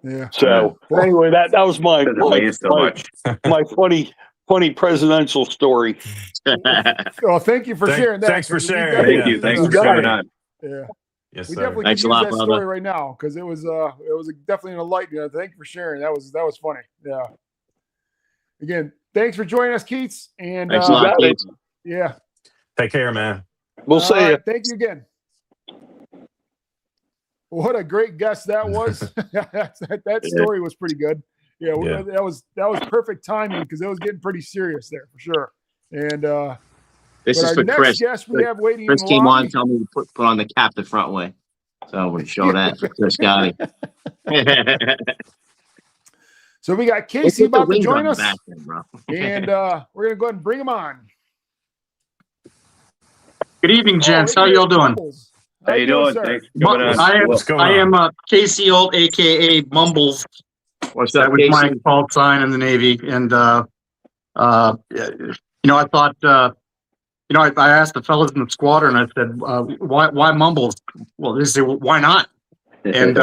Speaker 4: Yeah.
Speaker 7: So anyway, that was my funny presidential story.
Speaker 2: Well, thank you for sharing that.
Speaker 3: Thanks for sharing.
Speaker 4: Thank you. Thanks for coming on.
Speaker 2: Yeah.
Speaker 3: Yes,
Speaker 2: We
Speaker 3: sir.
Speaker 2: definitely
Speaker 5: Thanks
Speaker 2: can
Speaker 5: a
Speaker 2: use
Speaker 5: lot,
Speaker 2: that
Speaker 5: brother.
Speaker 2: story right now because it was definitely an enlightening. Thank you for sharing. That was funny. Yeah. Again, thanks for joining us, Keats. And
Speaker 5: Thanks a lot, Keats.
Speaker 2: yeah.
Speaker 3: Take care, man.
Speaker 7: We'll see you.
Speaker 2: Thank you again. What a great guest that was. that story was pretty good. Yeah, that was perfect timing because it was getting pretty serious there for sure. And
Speaker 5: This is
Speaker 2: our
Speaker 5: for
Speaker 2: next
Speaker 5: Chris.
Speaker 2: guest we have waiting
Speaker 5: Chris
Speaker 2: in the
Speaker 5: came
Speaker 2: lobby.
Speaker 5: on, told me to put on the cap the front way. So I'm going to show that to Scotty.
Speaker 2: So we got
Speaker 5: Let's
Speaker 2: Casey
Speaker 5: put the
Speaker 2: about to
Speaker 5: wings
Speaker 2: join
Speaker 5: on the
Speaker 2: us,
Speaker 5: back then, bro.
Speaker 2: and we're gonna go ahead and bring him on.
Speaker 8: Good evening, gents. How
Speaker 2: AKA
Speaker 8: y'all doing?
Speaker 2: Mumbles.
Speaker 4: How you doing?
Speaker 2: sir?
Speaker 4: Thanks for coming on.
Speaker 3: What's going
Speaker 8: I
Speaker 3: on?
Speaker 8: am Casey Old, aka Mumbles.
Speaker 5: What's
Speaker 8: That
Speaker 5: up,
Speaker 8: was my
Speaker 5: Casey?
Speaker 8: call sign in the Navy, and I thought, I asked the fellas in the squadron. I said, "Why Mumbles?" Well, they say, "Well, why not?" And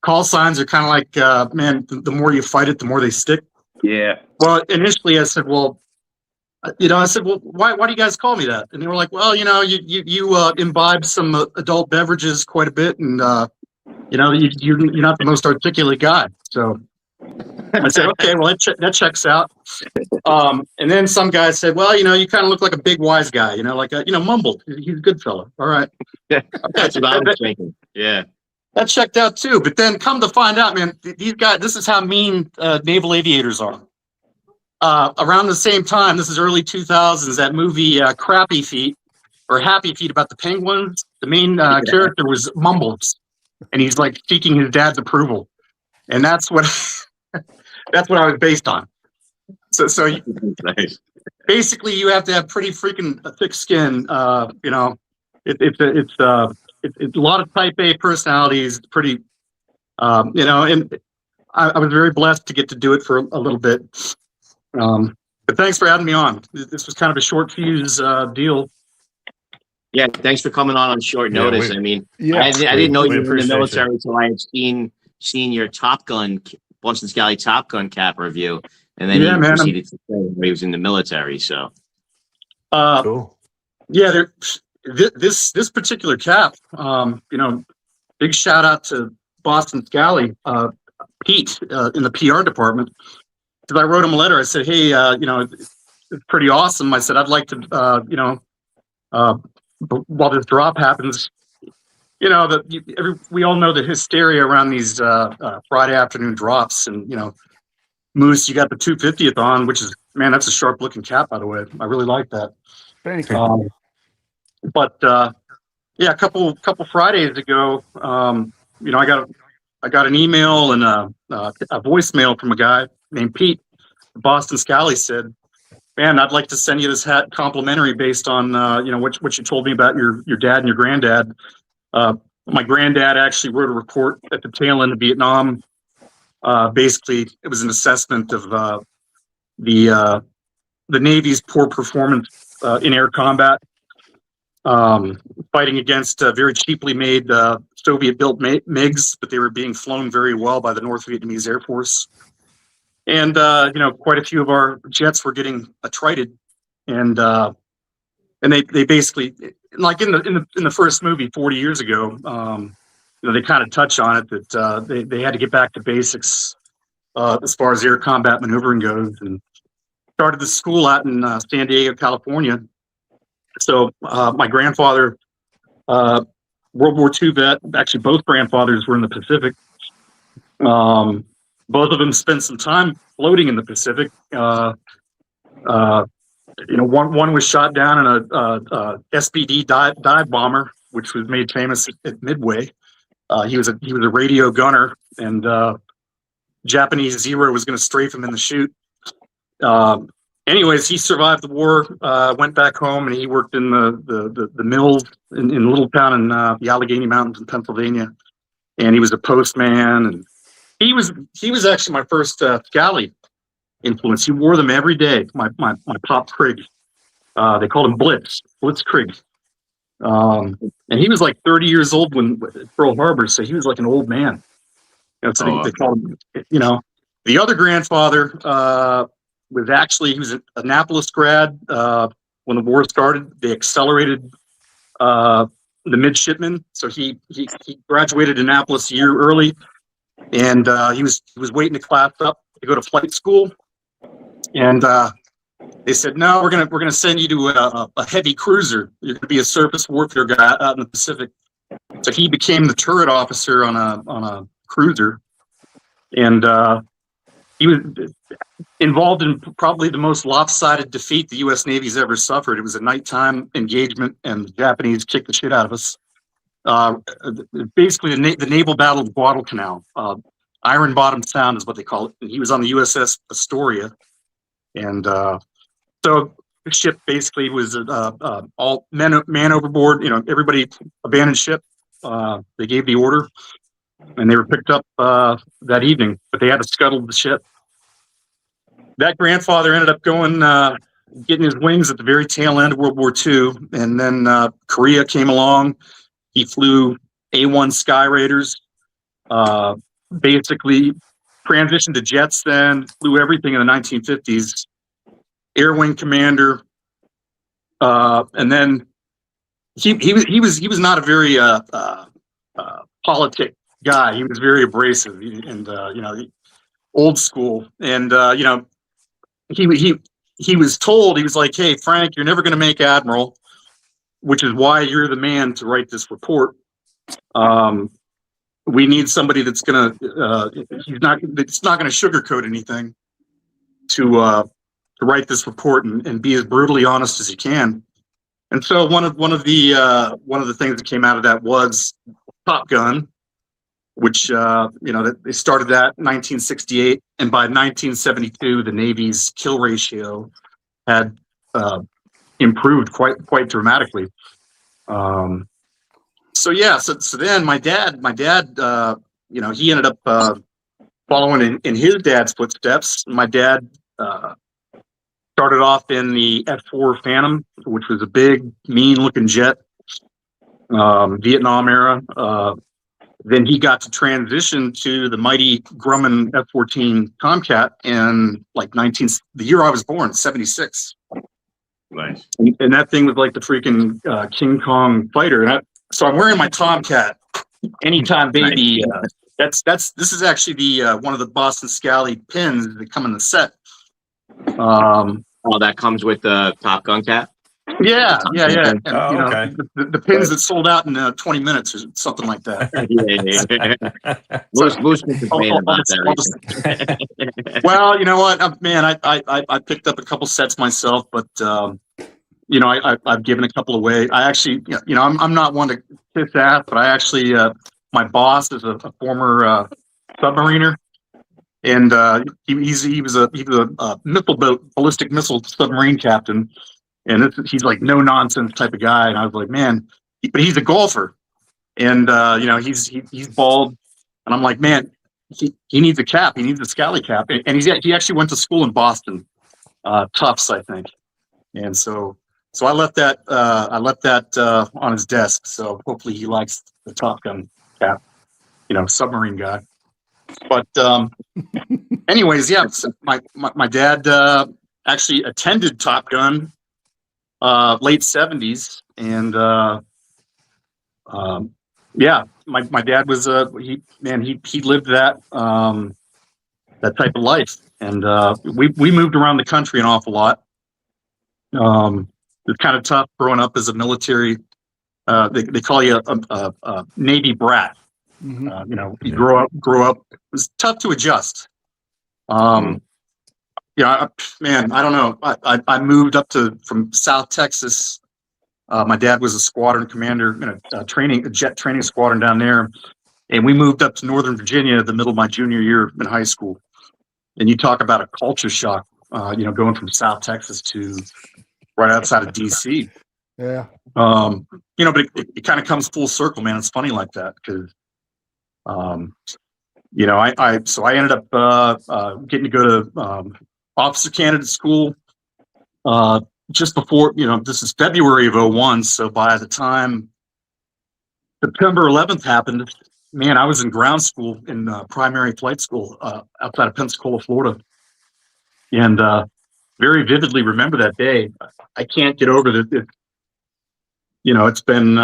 Speaker 8: call signs are kind of like, man, the more you fight it, the more they stick.
Speaker 4: Yeah.
Speaker 8: Well, initially I said, well, why do you guys call me that? And they were like, well, you imbibe some adult beverages quite a bit, and you're not the most articulate guy. So I said, okay, well that checks out. And then some guy said, well, you kind of look like a big wise guy, Mumble. He's a good fellow. All right.
Speaker 5: That's what I was thinking. Yeah.
Speaker 8: That checked out too. But then come to find out, man, these guys, this is how mean naval aviators are. Around the same time, this is early 2000s, that movie Crappy Feet or Happy Feet about the penguins. The main character was Mumbles, and he's like seeking his dad's approval. And that's what that's what I was based on. So
Speaker 5: Nice.
Speaker 8: basically you have to have pretty freaking thick skin. It's a lot of type A personalities, pretty, and I was very blessed to get to do it for a little bit. But thanks for having me on. This was kind of a short fuse deal.
Speaker 5: Yeah, thanks for coming on short notice. I didn't know you were in the military until I had seen your Top Gun, Boston Scally Top Gun cap review, and then he proceeded to say he was in the military. So,
Speaker 3: Cool.
Speaker 8: Yeah, this particular cap, big shout out to Boston Scally, Pete, in the PR department. Because I wrote him a letter. I said, hey, it's pretty awesome. I said, I'd like to, while this drop happens, we all know the hysteria around these Friday afternoon drops. And, Moose, you got the 250th on, which is, man, that's a sharp looking cap, by the way. I really like that.
Speaker 2: Thank you.
Speaker 8: But a couple Fridays ago, I got an email and a voicemail from a guy named Pete. Boston Scally said, "Man, I'd like to send you this hat complimentary based on what you told me about your dad and your granddad. My granddad actually wrote a report at the tail end of Vietnam. Basically, it was an assessment of the Navy's poor performance in air combat." Fighting against very cheaply made Soviet-built MiGs, but they were being flown very well by the North Vietnamese Air Force. And quite a few of our jets were getting attrited, and they basically, like in the first movie 40 years ago, they kind of touch on it that they had to get back to basics as far as air combat maneuvering goes, and started the school out in San Diego, California. So my grandfather, World War II vet, actually both grandfathers were in the Pacific. Both of them spent some time floating in the Pacific. One was shot down in a SPD dive bomber, which was made famous at Midway. He was a radio gunner, and Japanese Zero was going to strafe him in the chute. Anyways, he survived the war, went back home, and he worked in the mills in a little town in the Allegheny Mountains in Pennsylvania. And he was a postman, and he was actually my first Scally influence. He wore them every day. My Pop Krig. They called him Blitz Krig. And he was like 30 years old when Pearl Harbor, so he was like an old man. So they called him. The other grandfather he was an Annapolis grad. When the war started, they accelerated the midshipman, so he graduated Annapolis a year early, and he was waiting to class up to go to flight school, and they said, no, we're gonna send you to a heavy cruiser. You're gonna be a surface warfare guy out in the Pacific. So he became the turret officer on a cruiser, and he was involved in probably the most lopsided defeat the U.S. Navy's ever suffered. It was a nighttime engagement, and the Japanese kicked the shit out of us. basically the naval battle of Guadalcanal. Iron Bottom Sound is what they call it. And he was on the USS Astoria. And so the ship basically was all man overboard. You know, everybody abandoned ship. They gave the order, and they were picked up that evening. But they had to scuttle the ship. That grandfather ended up going, getting his wings at the very tail end of World War II, and then Korea came along. He flew A-1 Sky Raiders. Basically transitioned to jets, then flew everything in the 1950s. Air Wing Commander, and then he was not a very politic guy. He was very abrasive and you know, old school. And you know, he was told, he was like, "Hey Frank, you're never going to make admiral, which is why you're the man to write this report. We need somebody that's gonna it's not going to sugarcoat anything to write this report and be as brutally honest as you can." And so one of the things that came out of that was Top Gun, which you know, they started that in 1968, and by 1972 the Navy's kill ratio had improved quite dramatically. So yeah, so then my dad, you know, he ended up following in his dad's footsteps. My dad started off in the F-4 Phantom, which was a big, mean-looking jet, Vietnam era. Then he got to transition to the mighty Grumman F-14 Tomcat in like the year I was born, 76.
Speaker 5: Nice.
Speaker 8: And that thing was like the freaking King Kong fighter. And so I'm wearing my Tomcat Anytime Baby. This is actually the one of the Boston Scally pins that come in the set.
Speaker 5: Oh, that comes with the Top Gun cap?
Speaker 8: Yeah. And,
Speaker 3: Oh,
Speaker 8: you know,
Speaker 3: okay.
Speaker 8: the pins that sold out in 20 minutes or something like that.
Speaker 5: Yeah. Moose can complain about that.
Speaker 8: Well, you know what, man, I picked up a couple sets myself, but you know, I've given a couple away. I actually, you know, I'm not one to kiss ass, but I actually, my boss is a former submariner, and he was a missile boat, ballistic missile submarine captain, and he's like no nonsense type of guy. And I was like, man, but he's a golfer, and you know, he's bald, and I'm like, man, he needs a cap, he needs a Scally cap, and he actually went to school in Boston, Tufts, I think, and so I left that on his desk. So hopefully he likes the Top Gun cap, you know, submarine guy. But anyways, yeah, so my dad actually attended Top Gun late 70s, and yeah, my dad was he lived that type of life, and we moved around the country an awful lot. It's kind of tough growing up as a military. They call you a Navy brat. You know, you grow up. It was tough to adjust. Yeah, man, I don't know. I moved up from South Texas. My dad was a squadron commander in a jet training squadron down there, and we moved up to Northern Virginia the middle of my junior year in high school. And you talk about a culture shock. You know, going from South Texas to right outside of DC.
Speaker 2: Yeah.
Speaker 8: You know, but it kind of comes full circle, man. It's funny like that because, you know, I ended up getting to go to officer candidate school just before, you know, this is February of 01. So by the time September 11th happened, man, I was in ground school in primary flight school outside of Pensacola, Florida. And very vividly remember that day. I can't get over it. You know, it's been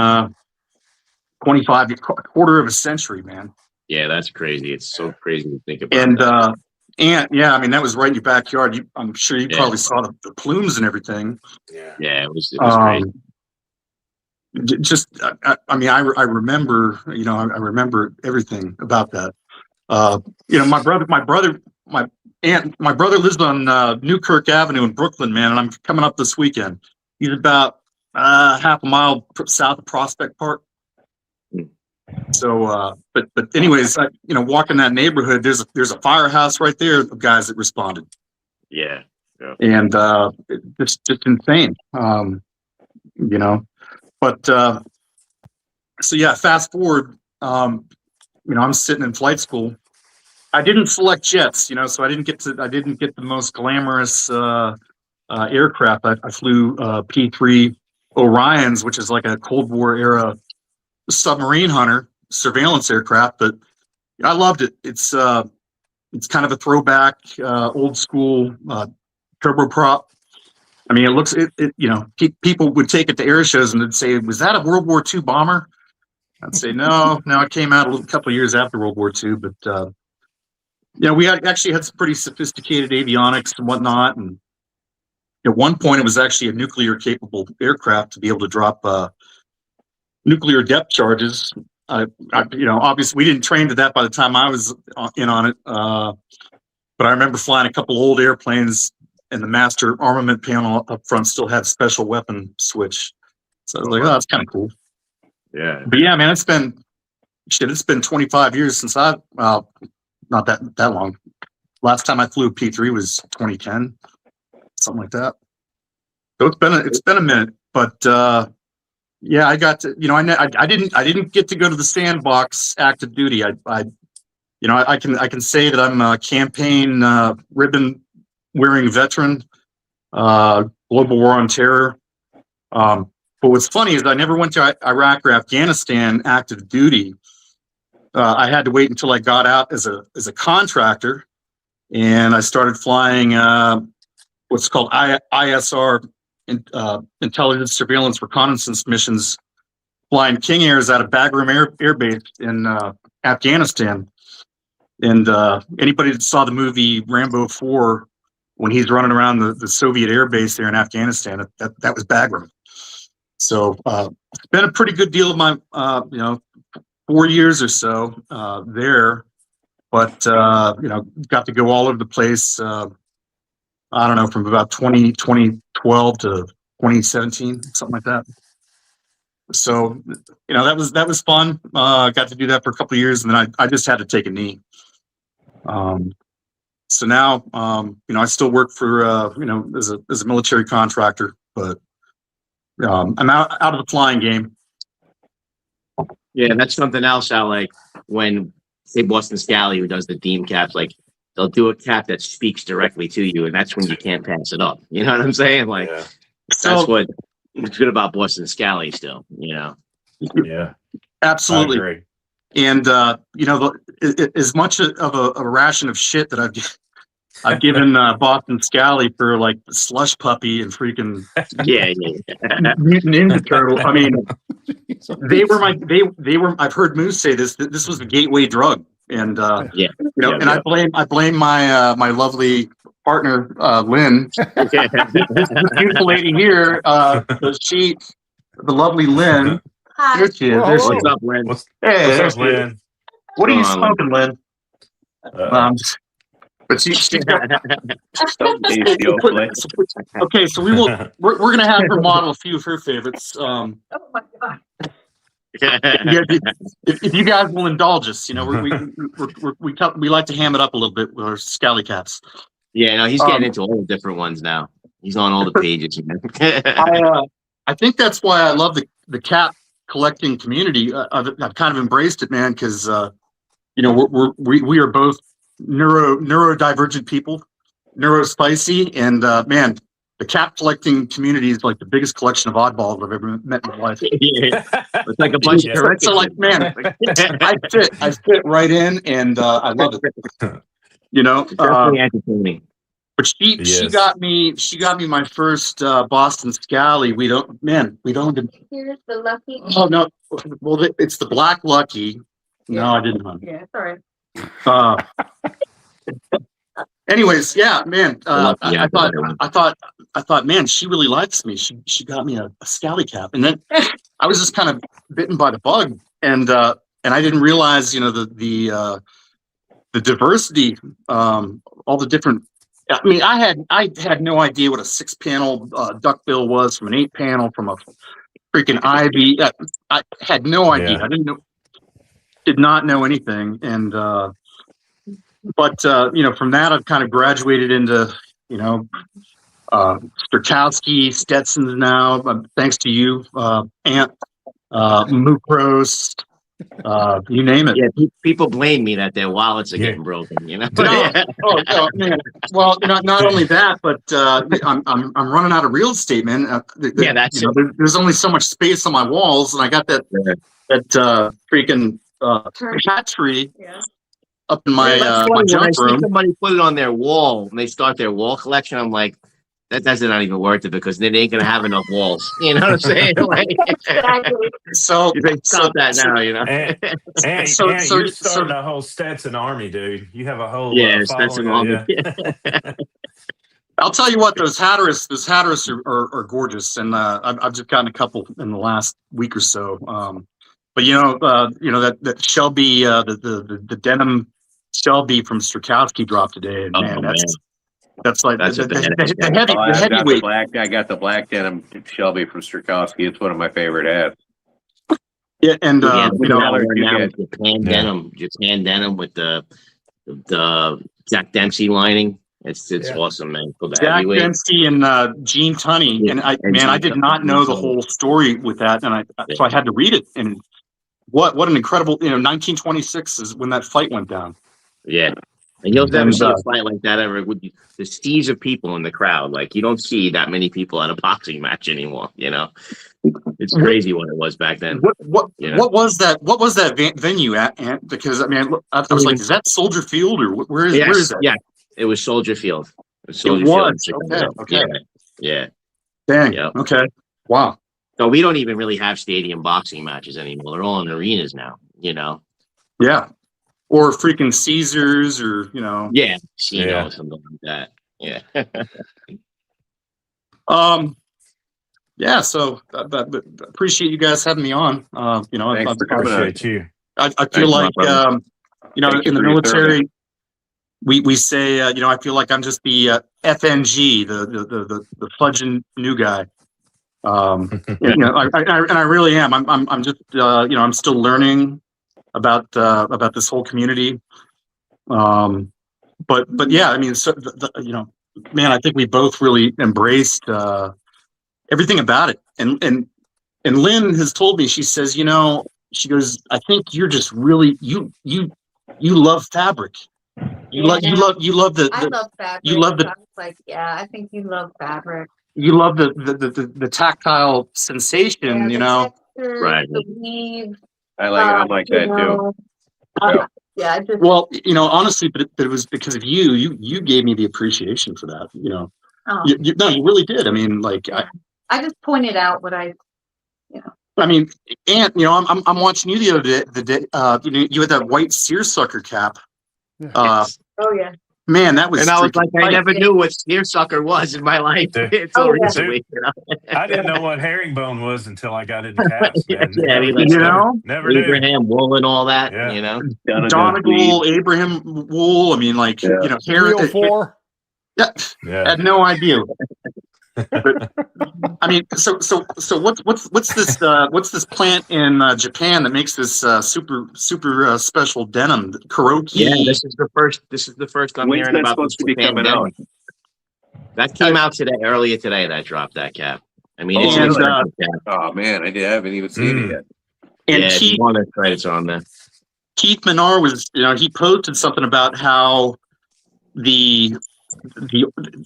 Speaker 8: 25, quarter of a century, man.
Speaker 5: Yeah, that's crazy. It's so crazy to think about.
Speaker 8: And yeah, I mean, that was right in your backyard. I'm sure you probably saw the plumes and everything.
Speaker 5: Yeah, it was crazy.
Speaker 8: Just, I mean, I remember, you know, I remember everything about that. You know, my brother lives on Newkirk Avenue in Brooklyn, man, and I'm coming up this weekend. He's about half a mile south of Prospect Park. So, but anyways, walking that neighborhood, there's a firehouse right there of guys that responded.
Speaker 5: Yeah.
Speaker 8: And it's just insane. But so yeah, fast forward. I'm sitting in flight school. I didn't select jets, so I didn't get the most glamorous aircraft. I flew P3 Orions, which is like a Cold War era submarine hunter surveillance aircraft, but I loved it. It's kind of a throwback, old school turboprop. I mean, people would take it to air shows and they'd say, "Was that a World War II bomber?" I'd say, "No, it came out a couple of years after World War II." But we actually had some pretty sophisticated avionics and whatnot. And at one point, it was actually a nuclear-capable aircraft to be able to drop nuclear depth charges. Obviously, we didn't train to that by the time I was in on it. But I remember flying a couple old airplanes, and the master armament panel up front still had special weapon switch. So I was like, "Oh, that's kind of cool."
Speaker 5: Yeah.
Speaker 8: But yeah, man, it's been 25 years since not that long. Last time I flew a P3 was 2010, something like that. So it's been a minute, but yeah, I got to, I didn't get to go to the sandbox active duty. I can say that I'm a campaign ribbon wearing veteran, global war on terror. But what's funny is I never went to Iraq or Afghanistan active duty. I had to wait until I got out as a contractor, and I started flying what's called ISR, intelligence, surveillance, reconnaissance missions, flying King Airs out of Bagram Air Base in Afghanistan. And anybody that saw the movie Rambo 4, when he's running around the Soviet air base there in Afghanistan, that was Bagram. So it's been a pretty good deal of my 4 years or so there, but got to go all over the place. I don't know, from about 2012 to 2017, something like that. So that was fun. Got to do that for a couple of years, and then I just had to take a knee. So now I still work for as a military contractor, but I'm out of the flying game.
Speaker 5: Yeah, that's something else I like when, say, Boston Scally, who does the Deem caps, like they'll do a cap that speaks directly to you, and that's when you can't pass it up. You know what I'm saying? Like, that's what it's good about Boston Scally still,
Speaker 3: Yeah,
Speaker 8: absolutely.
Speaker 3: I agree.
Speaker 8: And as much of a ration of shit that I've given Boston Scally for like the slush puppy and freaking Mutant Ninja Turtle. I mean, they were. I've heard Moose say this. This was the gateway drug, and and I blame my lovely partner Lynn, this beautiful lady here. The lovely Lynn.
Speaker 9: Hi.
Speaker 8: Here she is.
Speaker 5: What's up, Lynn?
Speaker 3: What's
Speaker 8: Hey,
Speaker 3: up, Lynn?
Speaker 8: what are you smoking, Lynn? But she got, okay, so we're gonna have her model a few of her favorites.
Speaker 9: Oh my God.
Speaker 8: If you guys will indulge us, we like to ham it up a little bit with our scally caps.
Speaker 5: Yeah, no, he's getting into all the different ones now. He's on all the pages.
Speaker 8: I think that's why I love the cap collecting community. I've kind of embraced it, man, because we are both neurodivergent people, neurospicy, and man, the cap collecting community is like the biggest collection of oddballs I've ever met in my life.
Speaker 5: It's like a bunch of
Speaker 8: Right? So like, man, I fit right in, and I love it.
Speaker 5: Definitely entertaining.
Speaker 8: But she got me my first Boston Scally. We don't even.
Speaker 9: Here's the lucky.
Speaker 8: Oh no, well it's the Black Lucky. No, I didn't hunt.
Speaker 9: Yeah, sorry.
Speaker 8: Anyways, yeah, man. I thought, man, she really likes me. She got me a scally cap, and then I was just kind of bitten by the bug, and I didn't realize, the diversity, all the different. I mean, I had no idea what a 6-panel duckbill was from an 8-panel from a freaking Ivy. I had no idea. I didn't know. did not know anything, and but you know, from that I've kind of graduated into, you know, Strakowski, Stetson's now, thanks to you, Ant, Mukros, you name it.
Speaker 5: Yeah, people blame me that their wallets are getting broken. You know.
Speaker 8: Oh man. Well, not only that, but I'm running out of real estate, man.
Speaker 5: Yeah, that's it.
Speaker 8: There's only so much space on my walls, and I got that freaking hat tree up in my my junk room.
Speaker 5: Somebody put it on their wall and they start their wall collection. I'm like, that's not even worth it because then they ain't gonna have enough walls. You know what I'm saying? Like,
Speaker 8: so
Speaker 5: they stop that now. You know.
Speaker 3: And you're starting a whole Stetson army, dude. You have a whole
Speaker 5: Stetson army.
Speaker 8: I'll tell you what, those Hatteras are gorgeous, and I've just gotten a couple in the last week or so. But you know that Shelby, the denim Shelby from Strakowski dropped today, and that's like the heavyweight.
Speaker 4: I got the black denim Shelby from Strakowski. It's one of my favorite hats.
Speaker 8: Yeah, and you know,
Speaker 5: Japan denim with the Jack Dempsey lining. It's awesome, man. For the
Speaker 8: Jack Dempsey and Gene Tunney, and I did not know the whole story with that, and so I had to read it. And what an incredible, 1926 is when that fight went down.
Speaker 5: Yeah. And you'll never see a fight like that ever. With the seas of people in the crowd, like you don't see that many people at a boxing match anymore. You know, it's crazy what it was back then.
Speaker 8: What was that? What was that venue at? Ant? Because I mean, I was like, is that Soldier Field or where is that?
Speaker 5: Yeah, it was Soldier Field.
Speaker 8: Okay.
Speaker 5: Yeah.
Speaker 8: Dang.
Speaker 5: Yep.
Speaker 8: Okay. Wow.
Speaker 5: So we don't even really have stadium boxing matches anymore. They're all in arenas now. You know.
Speaker 8: Yeah. Or freaking Caesars, or
Speaker 5: something like that. Yeah.
Speaker 8: Yeah. So appreciate you guys having me on.
Speaker 4: Thanks for coming on.
Speaker 8: I feel like in the military, we say I feel like I'm just the FNG, the fudging new guy. I really am. I'm just I'm still learning about this whole community, but yeah, I mean, so man, I think we both really embraced everything about it. And Lynn has told me, she says, she goes, I think you're just really you love fabric. You love the.
Speaker 9: I love fabric.
Speaker 8: You love the.
Speaker 9: I think you love fabric.
Speaker 8: You love the tactile sensation,
Speaker 9: Texture,
Speaker 5: right?
Speaker 9: The weave.
Speaker 4: I like that too.
Speaker 9: Yeah.
Speaker 8: Well, honestly, but it was because of you. You gave me the appreciation for that. You really did. I mean, like
Speaker 9: I just pointed out what I.
Speaker 8: I mean, Ant, I'm watching you the other day. You had that white seersucker cap.
Speaker 9: Oh yeah.
Speaker 8: Man, that was.
Speaker 5: And I was like, I never knew what seersucker was in my life. It's so recently,
Speaker 3: I didn't know what herringbone was until I got into caps.
Speaker 5: Never knew. Abraham wool and all that.
Speaker 8: Donegal, Abraham wool. I mean, like hair.
Speaker 2: 304.
Speaker 8: I had no idea. But, I mean, so what's this plant in Japan that makes this super special denim? Kuroki.
Speaker 5: Yeah, this is the first I'm hearing about.
Speaker 4: Supposed to be coming out.
Speaker 5: That came out earlier today. That dropped that cap. I mean,
Speaker 4: oh man, I haven't even seen it yet.
Speaker 8: And Keith,
Speaker 5: one of the credits are on there.
Speaker 8: Keith Minar was, he posted something about how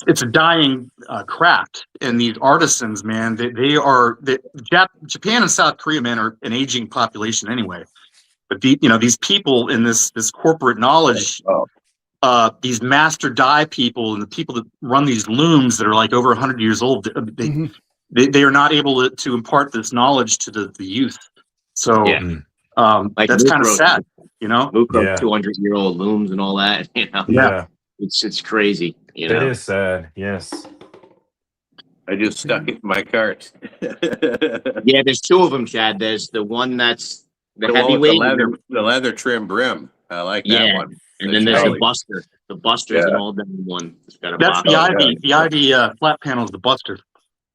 Speaker 8: it's a dying craft, and these artisans, man, Japan and South Korea, man, are an aging population anyway. But these people in this corporate knowledge, these master dye people and the people that run these looms that are like over 100 years old, they are not able to impart this knowledge to the youth. So that's kind of sad,
Speaker 5: 200-year-old looms and all that.
Speaker 8: Yeah.
Speaker 5: It's crazy.
Speaker 3: It is sad. Yes.
Speaker 4: I just stuck it in my cart.
Speaker 5: Yeah, there's two of them, Chad. There's the one that's the heavyweight,
Speaker 4: the leather trim brim. I like that one.
Speaker 5: And then there's the Buster. The Buster is an old one.
Speaker 8: That's the Ivy flat panel is the Buster.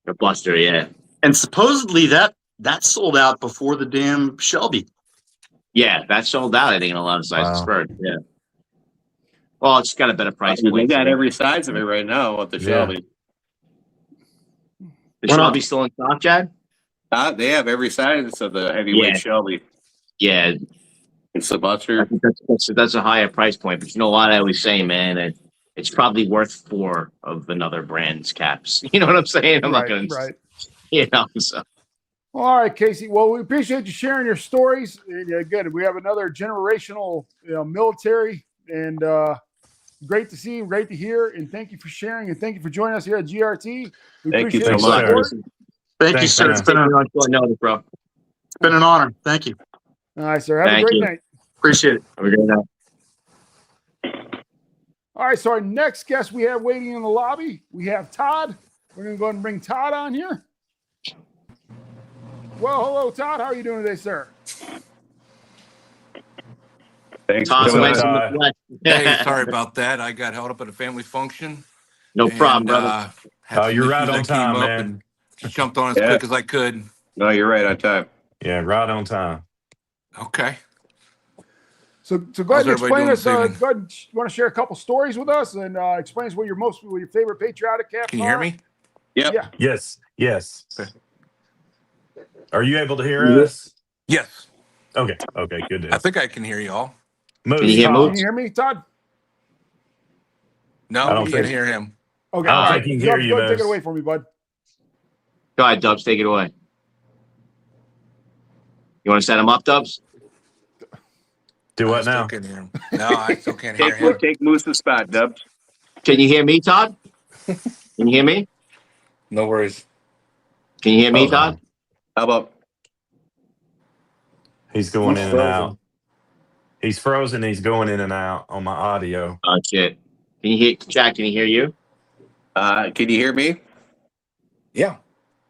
Speaker 5: The Buster, yeah.
Speaker 8: And supposedly that sold out before the damn Shelby.
Speaker 5: Yeah, that sold out, I think, in a lot of sizes
Speaker 3: Wow.
Speaker 5: first. Yeah. Well, it's got a better price
Speaker 4: They
Speaker 5: point.
Speaker 4: got every size of it right now at the
Speaker 3: Yeah.
Speaker 4: Shelby.
Speaker 5: The Shelby still in stock, Chad?
Speaker 4: They have every size of the heavyweight
Speaker 5: Yeah.
Speaker 4: Shelby.
Speaker 5: Yeah.
Speaker 4: It's the
Speaker 5: I
Speaker 4: Buster.
Speaker 5: think that's a higher price point. But you know what I always say, man? It's probably worth 4 of another brand's caps. You know what I'm saying? I'm not going to, you know, so.
Speaker 2: All right, Casey. Well, we appreciate you sharing your stories. And again, we have another generational, military, and great to see you, great to hear, and thank you for sharing, and thank you for joining us here at GRT. We
Speaker 4: Thank you
Speaker 2: appreciate
Speaker 4: so
Speaker 2: the
Speaker 4: much.
Speaker 2: support.
Speaker 8: Thank you, sir. It's been an honor. Thank you.
Speaker 2: All right, sir. Have a great night.
Speaker 8: Appreciate it.
Speaker 5: Have a great night.
Speaker 2: All right, so our next guest we have waiting in the lobby, we have Todd. We're going to go ahead and bring Todd on here. Well, hello, Todd. How are you doing today, sir?
Speaker 4: Thanks.
Speaker 5: Todd,
Speaker 10: Hey, sorry about that. I got held up at a family function.
Speaker 5: No problem, brother.
Speaker 3: Oh, you're right on time, man.
Speaker 10: And just jumped on as quick as I could.
Speaker 4: No, you're right on time.
Speaker 3: Yeah, right on time.
Speaker 10: Okay.
Speaker 2: So go ahead and explain us. Go ahead. You want to share a couple stories with us and explain us what your favorite patriotic caps are?
Speaker 10: Can you hear me?
Speaker 4: Yep.
Speaker 2: Yeah.
Speaker 3: Yes.
Speaker 10: Okay.
Speaker 3: Are you able to hear us?
Speaker 10: Yes.
Speaker 3: Okay. Good deal.
Speaker 10: I think I can hear you all.
Speaker 3: Moose,
Speaker 5: Can you hear
Speaker 3: Todd.
Speaker 5: Moose?
Speaker 2: Can you hear me, Todd?
Speaker 10: No,
Speaker 3: I don't
Speaker 10: you can't
Speaker 3: think-
Speaker 10: hear him.
Speaker 2: Okay.
Speaker 3: I don't
Speaker 2: all
Speaker 3: think he can hear
Speaker 2: Dubs,
Speaker 3: you,
Speaker 2: go ahead and take it
Speaker 3: Moose.
Speaker 2: away from me, bud.
Speaker 5: Go ahead, Dubs. Take it away. You want to set him up, Dubs?
Speaker 3: Do
Speaker 10: I
Speaker 3: what
Speaker 10: still
Speaker 3: now?
Speaker 10: can't hear him. No, I still can't hear him.
Speaker 4: Take Moose's spot, Dubs.
Speaker 5: Can you hear me, Todd? Can you hear me?
Speaker 10: No worries.
Speaker 5: Can you hear me,
Speaker 3: Hold
Speaker 5: Todd?
Speaker 3: on.
Speaker 4: How about?
Speaker 3: He's going
Speaker 10: He's
Speaker 3: in and
Speaker 10: frozen.
Speaker 3: out. He's frozen. He's going in and out on my audio.
Speaker 5: Oh, shit. Can you hear, Jack, can you hear you?
Speaker 4: Can you hear me?
Speaker 10: Yeah.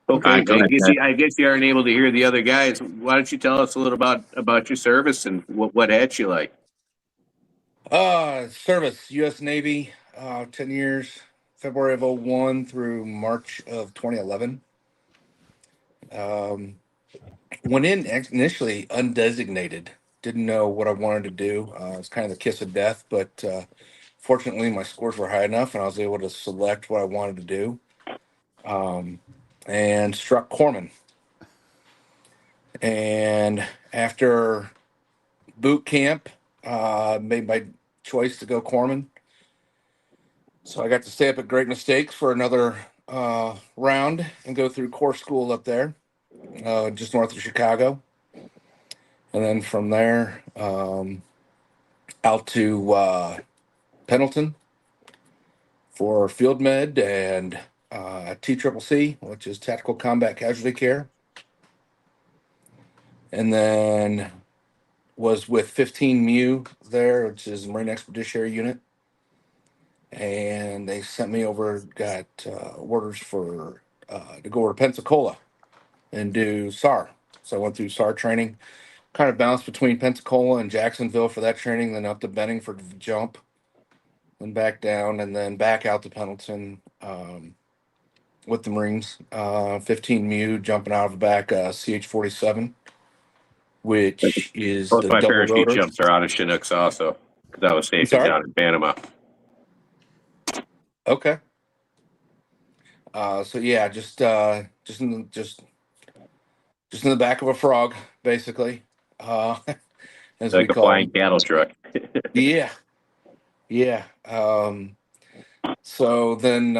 Speaker 4: Okay.
Speaker 5: All right, go ahead,
Speaker 4: I guess you aren't able to hear the other guys. Why don't you tell us a little about your service and what hats you like?
Speaker 10: Service, U.S. Navy, 10 years, February of 01 through March of 2011. Went in initially undesignated. Didn't know what I wanted to do. It's kind of the kiss of death, but fortunately my scores were high enough and I was able to select what I wanted to do. And struck corpsman. And after boot camp, made my choice to go corpsman. So I got to stay up at Great Mistakes for another round and go through Corps School up there, just north of Chicago. And then from there, out to Pendleton for field med and TCCC, which is Tactical Combat Casualty Care. And then was with 15 MU there, which is Marine Expeditionary Unit. And they sent me over, got orders for to go over to Pensacola and do SAR. So I went through SAR training, kind of bounced between Pensacola and Jacksonville for that training, then up to Benning for the jump, and back down, and then back out to Pendleton with the Marines. 15 MU jumping out of the back CH-47, which is
Speaker 4: Both
Speaker 10: the
Speaker 4: my
Speaker 10: double
Speaker 4: parachute
Speaker 10: rotor.
Speaker 4: jumps are out of Chinooks also, because I was stationed
Speaker 10: Sorry?
Speaker 4: down in Panama.
Speaker 10: Okay. So yeah, just in the back of a frog, basically. As
Speaker 4: Like
Speaker 10: we
Speaker 4: a
Speaker 10: call
Speaker 4: flying
Speaker 10: them.
Speaker 4: cattle truck.
Speaker 10: Yeah. So then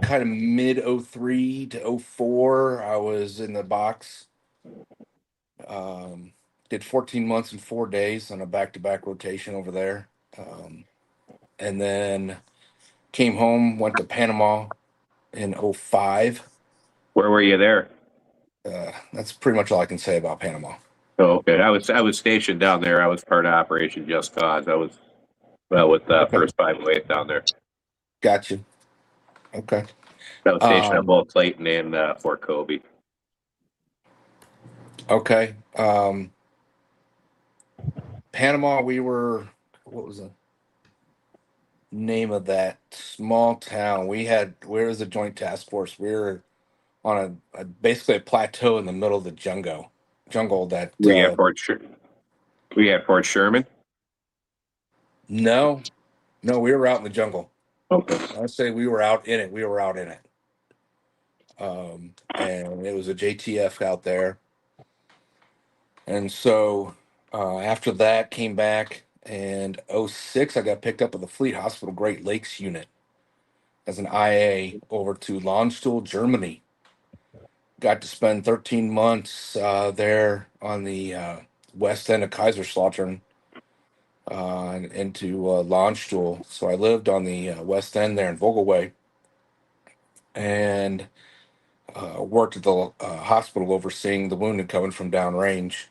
Speaker 10: kind of mid 03 to 04, I was in the box. Did 14 months and 4 days on a back-to-back rotation over there. And then came home, went to Panama in 05.
Speaker 4: Where were you there?
Speaker 10: That's pretty much all I can say about Panama.
Speaker 4: Oh, okay. I was stationed down there. I was part of Operation Just Cause. I was with First 508 down there.
Speaker 10: Gotcha. Okay.
Speaker 4: I was stationed at both Clayton and Fort Kobe.
Speaker 10: Okay. Panama, we were, what was the name of that small town? Where was the joint task force? We were on basically a plateau in the middle of the jungle. jungle that.
Speaker 4: We at Fort Sherman.
Speaker 10: No, we were out in the jungle.
Speaker 4: Okay.
Speaker 10: I say we were out in it. And it was a JTF out there. And so after that, came back, and 06, I got picked up with the Fleet Hospital Great Lakes unit as an IA over to Landstuhl, Germany. Got to spend 13 months there on the west end of Kaiserslautern into Landstuhl. So I lived on the west end there in Vogelway, and worked at the hospital overseeing the wounded coming from downrange.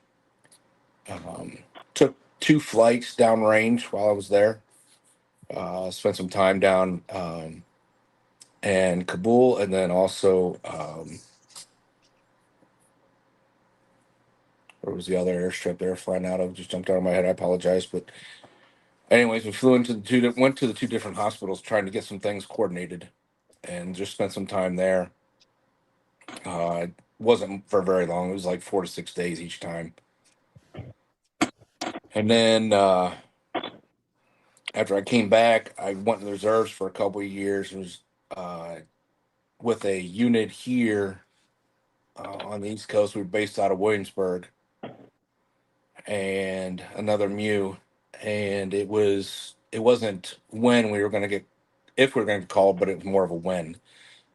Speaker 10: Took 2 flights downrange while I was there. Spent some time down in Kabul, and then also where was the other airstrip there flying out of? Just jumped out of my head. I apologize, but anyways, we flew into went to the 2 different hospitals trying to get some things coordinated, and just spent some time there. It wasn't for very long. It was like 4 to 6 days each time. And then after I came back, I went in the reserves for a couple of years and was with a unit here on the East Coast. We were based out of Williamsburg, and another MEU. And it wasn't when we were going to get, if we were going to get called, but it was more of a when.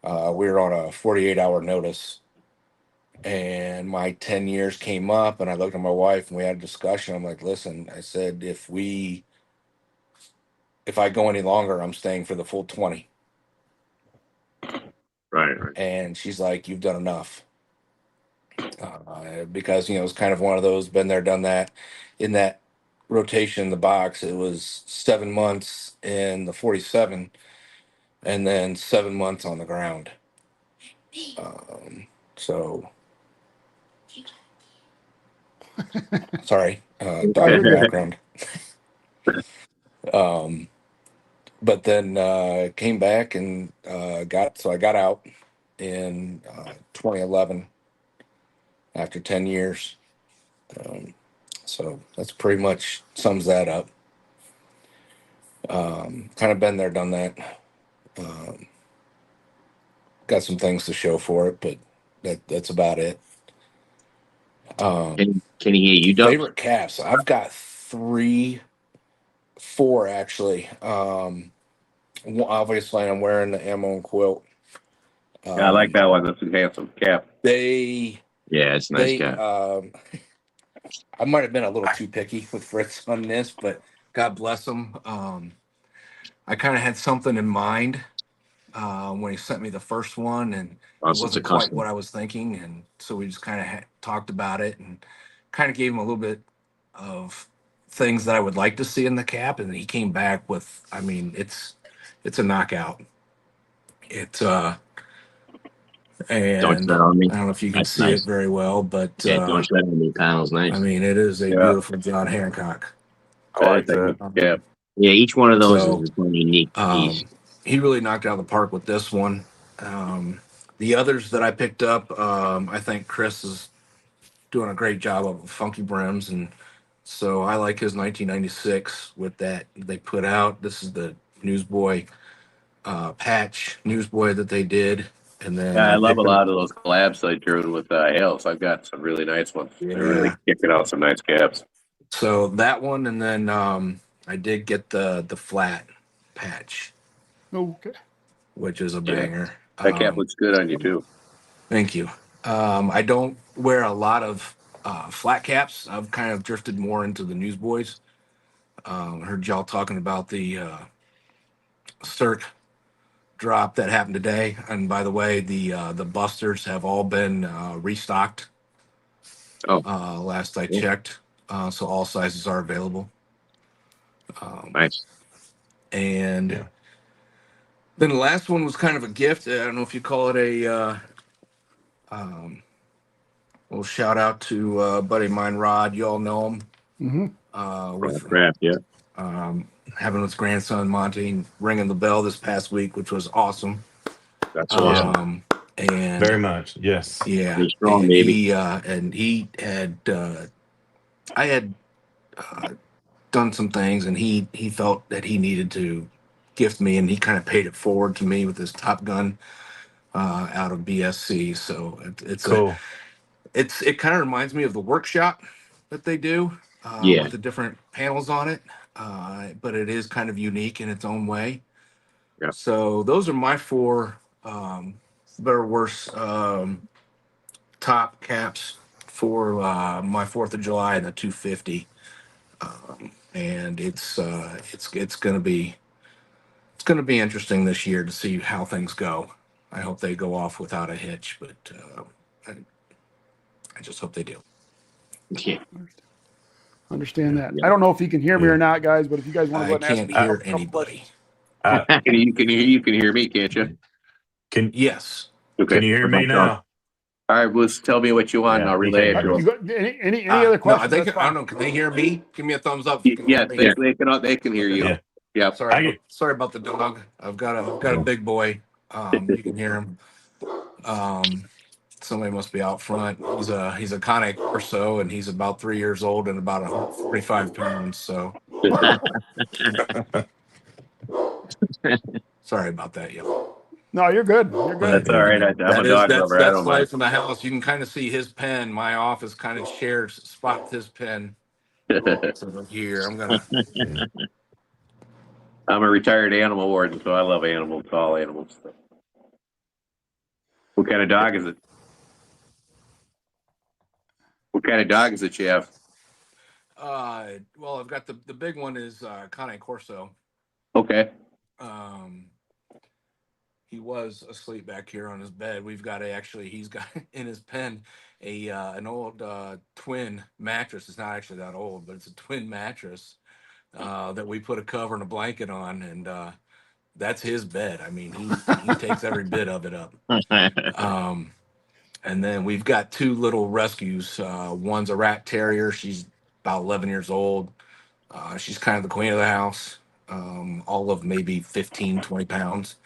Speaker 10: We were on a 48-hour notice, and my 10 years came up, and I looked at my wife and we had a discussion. I'm like, listen, I said, if I go any longer, I'm staying for the full 20.
Speaker 4: Right.
Speaker 10: And she's like, you've done enough. Because, it's kind of one of those, been there, done that. In that rotation in the box, it was 7 months in the 47 and then 7 months on the ground. So sorry, dog in the background. But then came back and I got out in 2011 after 10 years. So that's pretty much sums that up. Kind of been there, done that. Got some things to show for it, but that's about it.
Speaker 5: Can he hear you, Doug?
Speaker 10: Favorite caps? I've got 4 actually. Obviously, I'm wearing the ammo and quilt.
Speaker 4: Yeah, I like that one. That's a handsome cap.
Speaker 10: Yeah,
Speaker 5: it's a nice cap.
Speaker 10: I might have been a little too picky with Fritz on this, but God bless him. I kind of had something in mind when he sent me the first one, and it wasn't quite what I was thinking, and so we just kind of talked about it and kind of gave him a little bit of things that I would like to see in the cap, and he came back with, I mean, it's a knockout. And
Speaker 5: Don't tread on me.
Speaker 10: I don't know if you can
Speaker 5: That's
Speaker 10: see
Speaker 5: nice.
Speaker 10: it very well, but
Speaker 5: Don't tread on me. Panel's nice.
Speaker 10: I mean, it is a beautiful John Hancock.
Speaker 3: I like that.
Speaker 4: Yeah.
Speaker 5: Each one of those is a unique piece.
Speaker 10: He really knocked it out of the park with this one. The others that I picked up, I think Chris is doing a great job of funky brims, and so I like his 1996 with that they put out. This is the Newsboy patch Newsboy that they did. And then
Speaker 4: I love a lot of those collabs I drew with Hales. I've got some really nice ones. They're really kicking out some nice caps.
Speaker 10: So that one, and then I did get the flat patch.
Speaker 2: Okay.
Speaker 10: Which is a banger.
Speaker 4: That cap looks good on you too.
Speaker 10: Thank you. I don't wear a lot of flat caps. I've kind of drifted more into the Newsboys. Heard y'all talking about the Cirque drop that happened today, and by the way, the busters have all been restocked. Last I checked, so all sizes are available.
Speaker 5: Nice.
Speaker 10: And then the last one was kind of a gift. I don't know if you call it a little shout out to a buddy of mine, Rod. You all know him.
Speaker 2: Mm-hmm.
Speaker 10: With
Speaker 5: Craft, yeah.
Speaker 10: Having his grandson Monty ringing the bell this past week, which was awesome.
Speaker 5: That's awesome.
Speaker 7: and
Speaker 3: Very much. Yes.
Speaker 7: yeah,
Speaker 5: Be strong,
Speaker 7: and
Speaker 5: baby.
Speaker 7: he had I had done some things, and he felt that he needed to gift me, and he kind of paid it forward to me with his Top Gun out of BSC. So
Speaker 3: Cool.
Speaker 7: it kind of reminds me of the workshop that they do
Speaker 5: Yeah.
Speaker 7: with the different panels on it, but it is kind of unique in its own way.
Speaker 5: Yeah.
Speaker 7: So those are my four better or worse top caps for my 4th of July and the 250. And it's gonna be interesting this year to see how things go. I hope they go off without a hitch, but I just hope they do.
Speaker 5: Yeah.
Speaker 2: Understand that.
Speaker 5: Yeah.
Speaker 2: I don't know if you can hear me
Speaker 3: Yeah.
Speaker 2: or not, guys, but if you guys want to go
Speaker 7: I
Speaker 2: ahead and ask
Speaker 7: can't
Speaker 2: me a
Speaker 7: hear
Speaker 2: couple
Speaker 7: anybody.
Speaker 4: You can hear me, can't you?
Speaker 3: Can
Speaker 7: Yes.
Speaker 4: Okay.
Speaker 3: Can you hear me now?
Speaker 4: All right, well, tell me what you want, and
Speaker 3: Yeah,
Speaker 4: I'll
Speaker 3: he
Speaker 4: relay
Speaker 3: can
Speaker 4: it
Speaker 3: hear
Speaker 4: to
Speaker 3: me.
Speaker 2: You
Speaker 4: them.
Speaker 2: got any other questions?
Speaker 7: No,
Speaker 2: That's
Speaker 7: I
Speaker 2: fine.
Speaker 7: don't know. Can they hear me? Give me a thumbs up. If you can
Speaker 4: Yes,
Speaker 7: hear me.
Speaker 4: they can hear you.
Speaker 3: Yeah.
Speaker 4: Yeah.
Speaker 7: Sorry about the dog. I've got a big boy. You can hear him. Somebody must be out front. He's a Connick Corso, and he's about 3 years old and about 145 pounds. So sorry about that, yo.
Speaker 2: No, you're good. You're good.
Speaker 4: That's all right. I'm a dog lover. I
Speaker 7: That's
Speaker 4: don't mind.
Speaker 7: life in the house. You can kind of see his pen. My office kind of shares spot with his pen. So here, I'm gonna.
Speaker 4: I'm a retired animal warden, so I love animals, all animals. What kind of dog is it? What kind of dog is it you have?
Speaker 7: Well, I've got the big one is Connick Corso.
Speaker 4: Okay.
Speaker 7: He was asleep back here on his bed. He's got in his pen an old twin mattress. It's not actually that old, but it's a twin mattress that we put a cover and a blanket on, and that's his bed. I mean, he takes every bit of it up. And then we've got two little rescues. One's a rat terrier. She's about 11 years old. She's kind of the queen of the house. All of maybe 15, 20 pounds.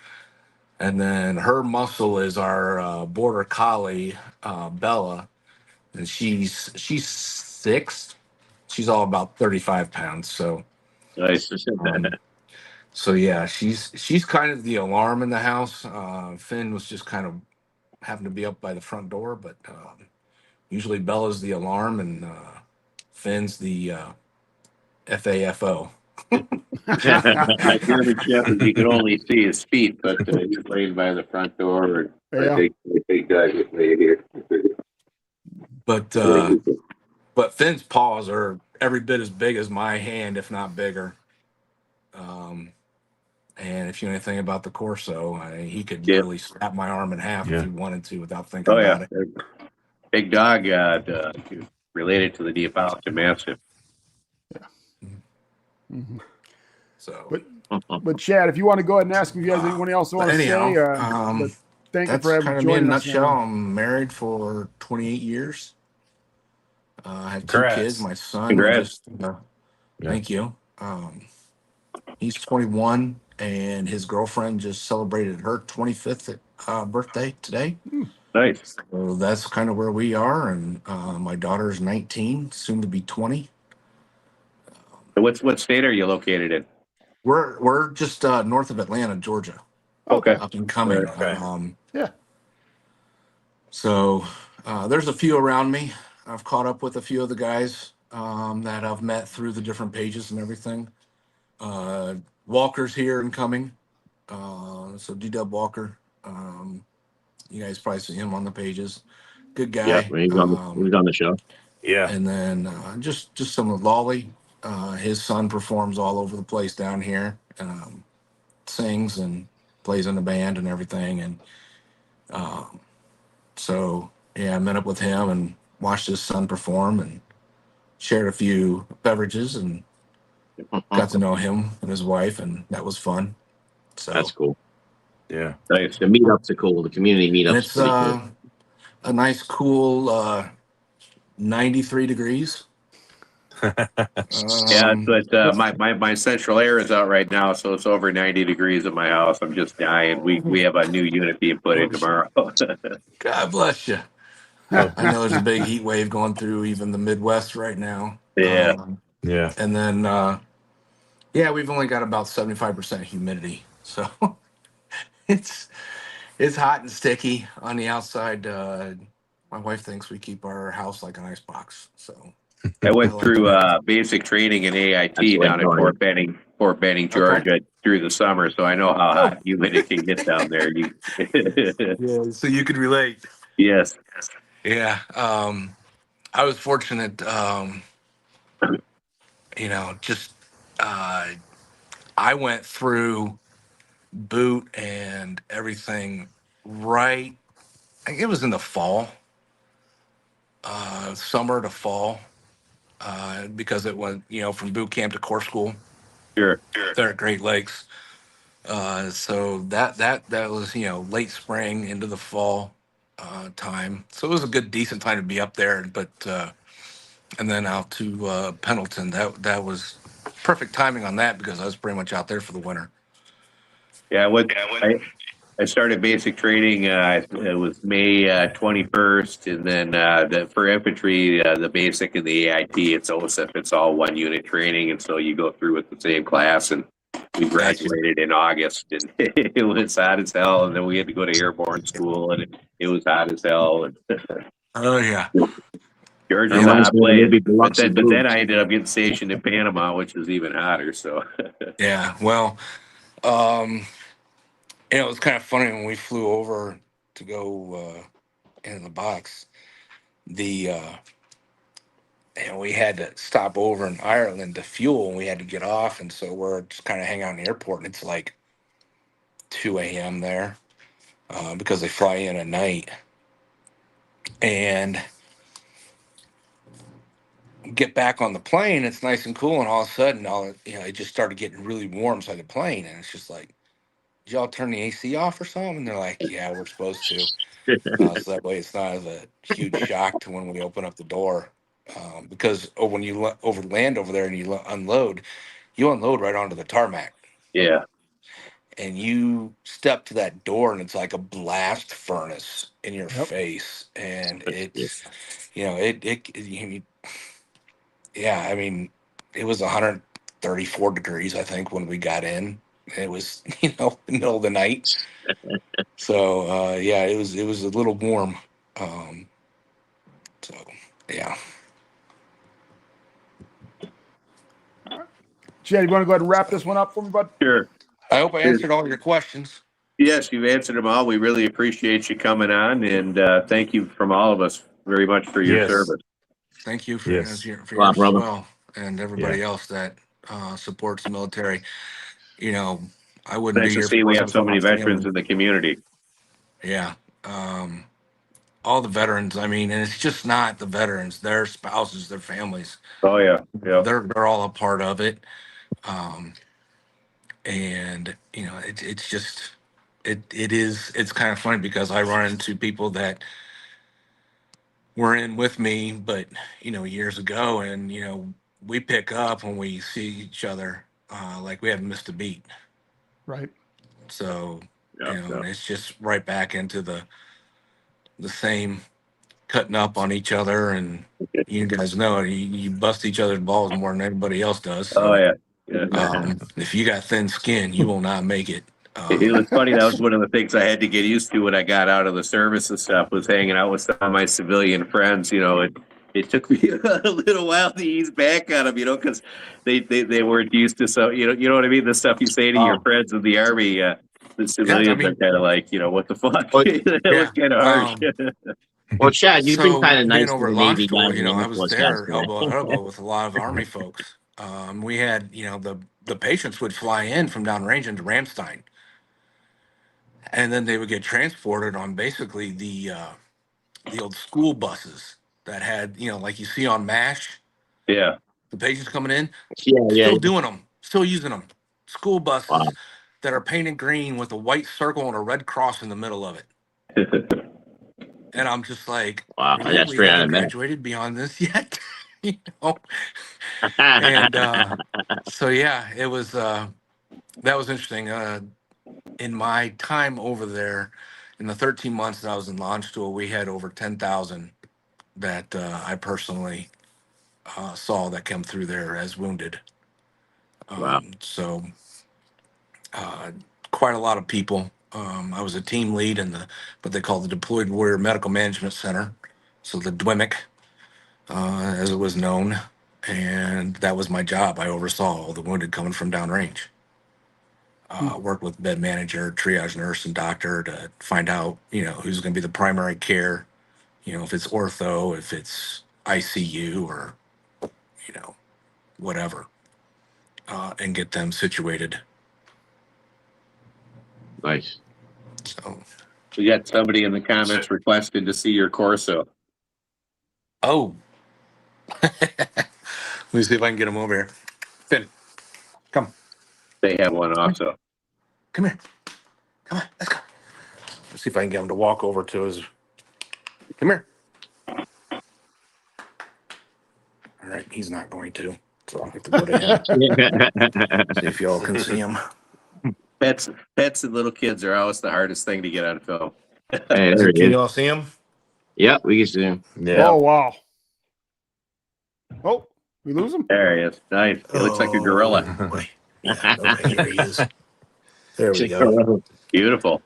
Speaker 7: And then her muscle is our border collie, Bella, and she's 6. She's all about 35 pounds. So
Speaker 4: Nice.
Speaker 7: so yeah, she's kind of the alarm in the house. Finn was just kind of happened to be up by the front door, but usually Bella's the alarm and Finn's the FAFO.
Speaker 4: My German Shepherd, you can only see his feet, but he's laying by the front door. And
Speaker 2: Yeah.
Speaker 4: I think dog is made here.
Speaker 7: But Finn's paws are every bit as big as my hand, if not bigger. And if you know anything about the Corso, he could literally snap my arm in half if he wanted to without thinking about it.
Speaker 4: Big dog related to the Neapolitan Mastiff.
Speaker 2: Mm-hmm.
Speaker 7: So,
Speaker 2: but Chad, if you want to go ahead and ask if you guys anyone else want to say, but thank you for
Speaker 7: kind of me in a nutshell. I'm married for 28 years. I have 2 kids. My son,
Speaker 4: Congrats.
Speaker 7: Thank you. He's 21, and his girlfriend just celebrated her 25th birthday today.
Speaker 4: Nice.
Speaker 7: So that's kind of where we are, and my daughter's 19, soon to be 20.
Speaker 4: What state are you located in?
Speaker 7: We're just north of Atlanta, Georgia.
Speaker 4: Okay.
Speaker 7: Up and coming.
Speaker 3: Okay.
Speaker 2: Yeah.
Speaker 7: So there's a few around me. I've caught up with a few of the guys that I've met through the different pages and everything. Walker's here and coming. So D-Dub Walker. You guys probably see him on the pages. Good guy.
Speaker 5: Yeah, he's on the show.
Speaker 3: Yeah.
Speaker 7: And then just some of Lolly. His son performs all over the place down here. Sings and plays in the band and everything. And so, yeah, I met up with him and watched his son perform and shared a few beverages and got to know him and his wife, and that was fun. So
Speaker 5: That's cool.
Speaker 3: Yeah.
Speaker 5: Nice. The meetups are cool. The community meetups.
Speaker 7: And it's a nice, cool 93 degrees.
Speaker 4: Yeah,
Speaker 10: Um,
Speaker 4: but my central air is out right now, so it's over 90 degrees in my house. I'm just dying. We have a new unit being put in tomorrow.
Speaker 10: God bless you. I know there's a big heat wave going through even the Midwest right now.
Speaker 4: Yeah.
Speaker 3: Yeah.
Speaker 10: And then, yeah, we've only got about 75% humidity. So it's hot and sticky on the outside. My wife thinks we keep our house like an ice box. So
Speaker 4: I
Speaker 10: I
Speaker 4: went
Speaker 10: like
Speaker 4: through
Speaker 10: to
Speaker 4: basic training in AIT
Speaker 5: That's what
Speaker 4: down
Speaker 5: I'm
Speaker 4: in
Speaker 5: doing.
Speaker 4: Fort Benning, Georgia, through the summer, so I know how hot humid it can get down there.
Speaker 10: yeah, so you could relate.
Speaker 4: Yes.
Speaker 10: Yeah. I was fortunate, just I went through boot and everything right. I think it was in the fall, summer to fall, because it went, from boot camp to corps school
Speaker 4: Sure.
Speaker 10: there at Great Lakes. So that was, late spring into the fall time. So it was a good, decent time to be up there. But and then out to Pendleton, that was perfect timing on that because I was pretty much out there for the winter.
Speaker 4: Yeah, I started basic training. It was May 21st, and then for infantry, the basic and the AIT, it's OSIP. It's all one unit training, and so you go through with the same class. And we graduated in August, and it was hot as hell. And then we had to go to Airborne school, and it was hot as hell. And
Speaker 10: Oh yeah.
Speaker 4: Georgia's a
Speaker 5: Reminds
Speaker 4: hot
Speaker 5: me of the
Speaker 4: place,
Speaker 5: movie
Speaker 4: but
Speaker 5: Biloxi
Speaker 4: then
Speaker 5: Blues.
Speaker 4: I ended up getting stationed in Panama, which is even hotter. So
Speaker 10: Yeah. Well, um, it was kind of funny when we flew over to go in the box. The and we had to stop over in Ireland to fuel, and we had to get off, and so we're just kind of hang out in the airport, and it's like 2 a.m. there because they fly in at night, and get back on the plane. It's nice and cool, and all of a sudden, it just started getting really warm inside the plane, and it's just like, did y'all turn the AC off or something? And they're like, yeah, we're supposed to. So that way it's not as a huge shock to when we open up the door. Because when you land over there and unload, you unload right onto the tarmac.
Speaker 4: yeah,
Speaker 10: And you step to that door and it's like a blast furnace in your
Speaker 2: Yep.
Speaker 10: face. And it's, yeah, I mean, it was 134 degrees, I think, when we got in. It was, the middle of the night. So yeah, it was a little warm. So yeah.
Speaker 2: Chad, you want to go ahead and wrap this one up for me, bud?
Speaker 4: sure.
Speaker 10: I hope I answered all your questions.
Speaker 4: Yes, you've answered them all. We really appreciate you coming on, and thank you from all of us very much for your
Speaker 3: Yes.
Speaker 4: service.
Speaker 10: Thank you for
Speaker 3: Yes.
Speaker 10: yours
Speaker 5: Wow,
Speaker 10: as
Speaker 5: brother.
Speaker 10: well, and everybody else that supports the military. I wouldn't
Speaker 4: Nice
Speaker 10: be
Speaker 4: to
Speaker 10: here if
Speaker 4: see
Speaker 10: it
Speaker 4: we
Speaker 10: wasn't
Speaker 4: have so
Speaker 10: for my
Speaker 4: many veterans
Speaker 10: family.
Speaker 4: in the community.
Speaker 10: Yeah. All the veterans, I mean, and it's just not the veterans, their spouses, their families.
Speaker 4: Oh yeah, yeah.
Speaker 10: They're all a part of it. And it's just it's kind of funny because I run into people that were in with me, but years ago, and we pick up when we see each other like we haven't missed a beat.
Speaker 2: Right.
Speaker 10: So
Speaker 4: Yeah,
Speaker 10: and it's just right back into the same cutting up on each other, and you guys know it. You bust each other's balls more than everybody else does.
Speaker 4: Oh
Speaker 10: So
Speaker 4: yeah. Yeah.
Speaker 10: if you got thin skin, you will not make it.
Speaker 4: It was funny. That was one of the things I had to get used to when I got out of the service and stuff. Was hanging out with some of my civilian friends. It took me a little while to ease back on them. Because they weren't used to you know what I mean. The stuff you say to your friends in the army. The civilians are kind of like, what the fuck?
Speaker 5: Well,
Speaker 4: That was kind of harsh.
Speaker 5: Well, Chad, you've been
Speaker 10: So
Speaker 5: kind of
Speaker 10: being
Speaker 5: nice to
Speaker 10: over
Speaker 5: the
Speaker 10: at launch
Speaker 5: Navy
Speaker 10: school,
Speaker 5: guys and the
Speaker 10: I
Speaker 5: Air
Speaker 10: was
Speaker 5: Force guys
Speaker 10: there
Speaker 5: today.
Speaker 10: elbow to elbow with a lot of Army folks. We had, the patients would fly in from downrange into Ramstein, and then they would get transported on basically the old school buses that had, like you see on MASH.
Speaker 4: Yeah.
Speaker 10: The patients coming in,
Speaker 5: Yeah.
Speaker 10: still doing them, still using them. School buses
Speaker 5: Wow.
Speaker 10: that are painted green with a white circle and a red cross in the middle of it. And I'm just like,
Speaker 5: Wow.
Speaker 10: really?
Speaker 5: That's
Speaker 10: We
Speaker 5: straight out
Speaker 10: haven't
Speaker 5: of Mac.
Speaker 10: graduated beyond this yet? you know. And so yeah, it was that was interesting. In my time over there, in the 13 months that I was in launch school, we had over 10,000 that I personally saw that come through there as wounded.
Speaker 5: Wow.
Speaker 10: So quite a lot of people. I was a team lead in what they call the Deployed Warrior Medical Management Center, so the DWMIC, as it was known, and that was my job. I oversaw all the wounded coming from downrange. Worked with bed manager, triage nurse, and doctor to find out, who's going to be the primary care. If it's ortho, if it's ICU, or whatever, and get them situated.
Speaker 5: Nice.
Speaker 10: So,
Speaker 4: We got somebody in the comments requested to see your Corso.
Speaker 10: oh, let me see if I can get him over here. Finn, come.
Speaker 4: They have one also.
Speaker 10: Come here. Come on, let's go. Let's see if I can get him to walk over to his. Come here. All right, he's not going to, so I'll have to go to him. See if y'all can see him.
Speaker 4: Pets and little kids are always the hardest thing to get on film.
Speaker 5: Hey, there he
Speaker 10: Can
Speaker 5: is.
Speaker 10: y'all see him?
Speaker 5: Yep, we can see him.
Speaker 3: Yeah.
Speaker 2: Oh, wow. Oh, we lose him?
Speaker 4: There he is. Nice. He looks like a gorilla.
Speaker 10: Boy. Yeah, okay, here he is. There we go.
Speaker 4: Beautiful.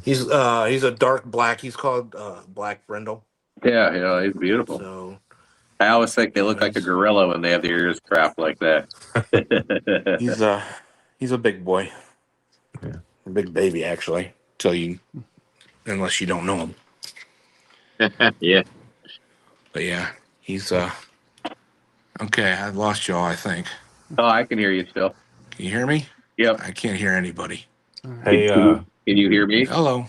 Speaker 10: He's a dark black. He's called Black Brindle.
Speaker 4: Yeah, he's beautiful.
Speaker 10: So
Speaker 4: I always think they look like a gorilla when they have their ears cropped like that.
Speaker 10: he's a big boy.
Speaker 3: Yeah.
Speaker 10: A big baby, actually. Unless you don't know him.
Speaker 5: Yeah.
Speaker 10: But yeah, he's okay. I lost y'all, I think.
Speaker 4: Oh, I can hear you still.
Speaker 10: Can you hear me?
Speaker 4: Yep.
Speaker 10: I can't hear anybody.
Speaker 3: Hey,
Speaker 4: Can you hear me?
Speaker 10: Hello.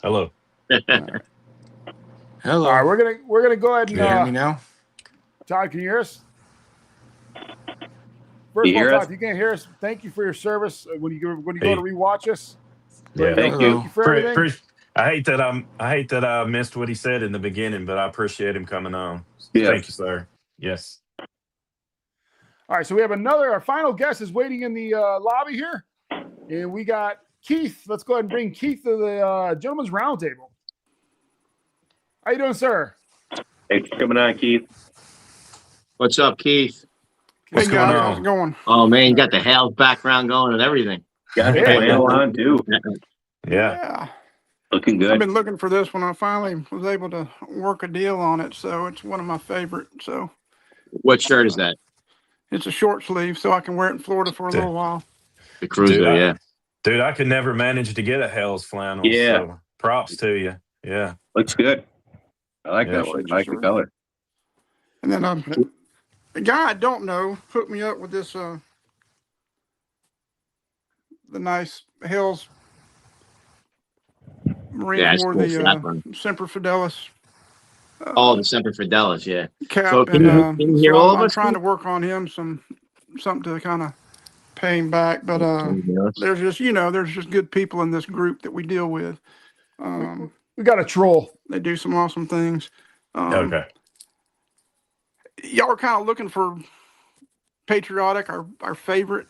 Speaker 3: hello.
Speaker 10: Hello.
Speaker 2: All right, we're gonna go ahead
Speaker 10: Can you hear me
Speaker 2: and
Speaker 10: now?
Speaker 2: Todd, can you hear us?
Speaker 4: You
Speaker 2: First of all,
Speaker 4: hear
Speaker 2: Todd,
Speaker 4: us?
Speaker 2: if you can't hear us, thank you for your service when you go
Speaker 3: Hey.
Speaker 2: to rewatch us.
Speaker 3: Yeah.
Speaker 4: Thank
Speaker 10: Hello.
Speaker 2: Thank you for everything.
Speaker 3: I hate that I missed what he said in the beginning, but I appreciate him coming on.
Speaker 4: Yeah.
Speaker 3: Thank you, sir. Yes.
Speaker 2: All right, so we have our final guest is waiting in the lobby here, and we got Keith. Let's go ahead and bring Keith to the gentleman's roundtable. How you doing, sir?
Speaker 4: Thanks for coming on, Keith.
Speaker 5: What's up, Keith?
Speaker 3: What's
Speaker 11: Hey
Speaker 3: going
Speaker 11: guys,
Speaker 3: on?
Speaker 11: how's it going?
Speaker 5: Oh man, you got the Hales background going and everything.
Speaker 4: Got the
Speaker 2: Yeah.
Speaker 4: flannel on too.
Speaker 3: Yeah.
Speaker 4: Looking
Speaker 11: I've
Speaker 4: good.
Speaker 11: been looking for this one. I finally was able to work a deal on it, so it's one of my favorite. So
Speaker 5: What shirt is that?
Speaker 11: it's a short sleeve, so I can wear it in Florida for a little while.
Speaker 5: The Cruiser, yeah.
Speaker 3: Dude, I could never manage to get a Hell's flannel.
Speaker 4: Yeah.
Speaker 3: So props to you. Yeah.
Speaker 4: Looks good. I like
Speaker 3: Yeah.
Speaker 4: that one. I like the color.
Speaker 11: And then a guy I don't know hooked me up with this the nice Hell's Marine
Speaker 5: Yeah, it's
Speaker 11: Corps,
Speaker 5: cool.
Speaker 11: the
Speaker 5: That one.
Speaker 11: Semper Fidelis
Speaker 5: Oh, the Semper Fidelis, yeah.
Speaker 11: cap.
Speaker 5: So can you hear all of
Speaker 11: I'm
Speaker 5: us?
Speaker 11: trying to work on him something to kind of pay him back, but there's just good people in this group that we deal with.
Speaker 2: We got a troll.
Speaker 11: They do some awesome things.
Speaker 3: Okay.
Speaker 11: Y'all are kind of looking for Patriotic, our favorite,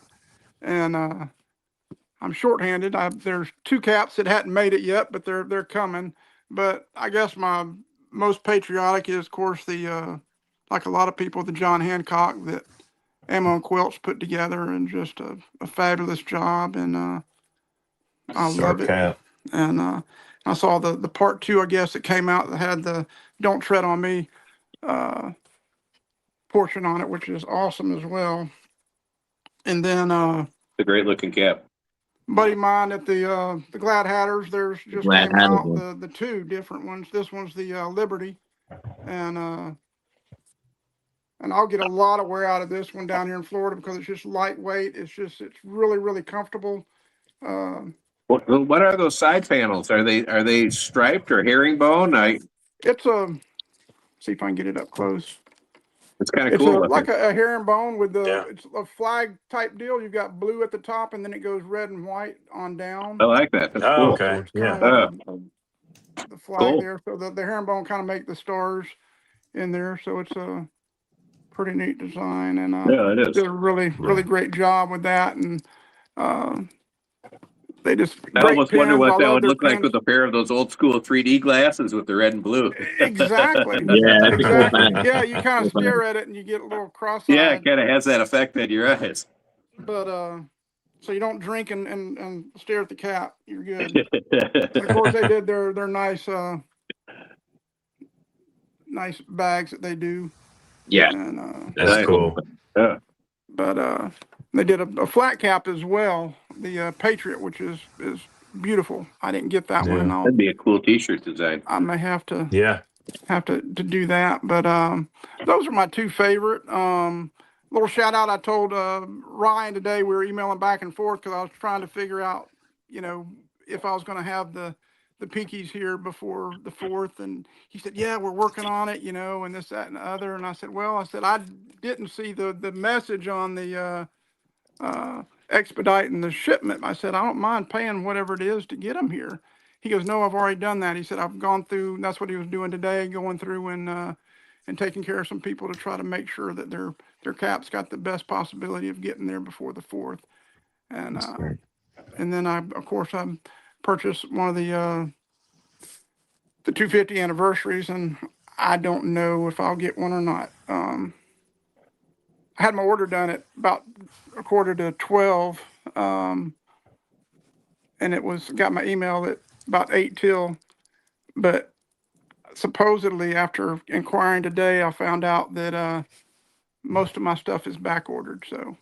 Speaker 11: and I'm shorthanded. There's two caps that hadn't made it yet, but they're coming. But I guess my most patriotic is, of course, the like a lot of people, the John Hancock that Ammo and Quelch put together, and just a fabulous job, and I love it.
Speaker 3: Cap.
Speaker 11: And I saw the part 2, I guess, that came out that had the "Don't Tread on Me" portion on it, which is awesome as well. And then
Speaker 4: It's a great looking cap.
Speaker 11: buddy of mine at the Glad Hatters, there's just
Speaker 5: Glad
Speaker 11: came out
Speaker 5: Hatters,
Speaker 11: the two different ones. This one's the Liberty, and I'll get a lot of wear out of this one down here in Florida because it's just lightweight. It's really, really comfortable.
Speaker 4: What are those side panels? Are they striped or herringbone?
Speaker 11: It's see if I can get it up close.
Speaker 4: It's kind of
Speaker 11: It's
Speaker 4: cool.
Speaker 11: like a herringbone with
Speaker 3: Yeah.
Speaker 11: it's a flag type deal. You've got blue at the top, and then it goes red and white on down.
Speaker 4: I like that. That's
Speaker 3: Oh,
Speaker 4: cool.
Speaker 3: okay.
Speaker 11: It's
Speaker 3: Yeah.
Speaker 11: kind of the flag
Speaker 4: Cool.
Speaker 11: there. So the herringbone kind of make the stars in there. So it's pretty neat design, and
Speaker 4: Yeah, it is.
Speaker 11: did a really great job with that. And they just
Speaker 4: I
Speaker 11: great
Speaker 4: almost wonder
Speaker 11: pins. I
Speaker 4: what that
Speaker 11: love
Speaker 4: would
Speaker 11: their
Speaker 4: look like
Speaker 11: pins.
Speaker 4: with a pair of those old school 3D glasses with the red and blue.
Speaker 11: Exactly.
Speaker 5: Yeah, that's a cool
Speaker 11: Exactly.
Speaker 5: bag.
Speaker 11: Yeah, you kind of
Speaker 5: Cool bag.
Speaker 11: stare at it and you get a little cross-eyed.
Speaker 4: Yeah, it kind of has that effect on your eyes.
Speaker 11: But so you don't drink and stare at the cap. You're good. And of course, they did their nice nice bags that they do.
Speaker 5: Yeah.
Speaker 11: And
Speaker 3: That's
Speaker 4: Nice.
Speaker 3: cool.
Speaker 4: Yeah.
Speaker 11: but they did a flat cap as well, the Patriot, which is beautiful. I didn't get that one, and
Speaker 4: That'd be a cool T-shirt design.
Speaker 11: I may have to
Speaker 3: Yeah.
Speaker 11: do that. But those are my two favorite. Little shout out, I told Ryan today, we were emailing back and forth because I was trying to figure out, if I was going to have the pinkies here before the 4th. And he said, yeah, we're working on it, and this, that, and the other. And I said, well, I didn't see the message on the expediting the shipment. I said, I don't mind paying whatever it is to get them here. He goes, no, I've already done that. He said, I've gone through, that's what he was doing today, going through and taking care of some people to try to make sure that their cap's got the best possibility of getting there before the 4th. And and then I purchased one of the 250 anniversaries, and I don't know if I'll get one or not. I had my order done at about 11:45, and got my email at about 8 till, but supposedly after inquiring today, I found out that most of my stuff is back ordered. So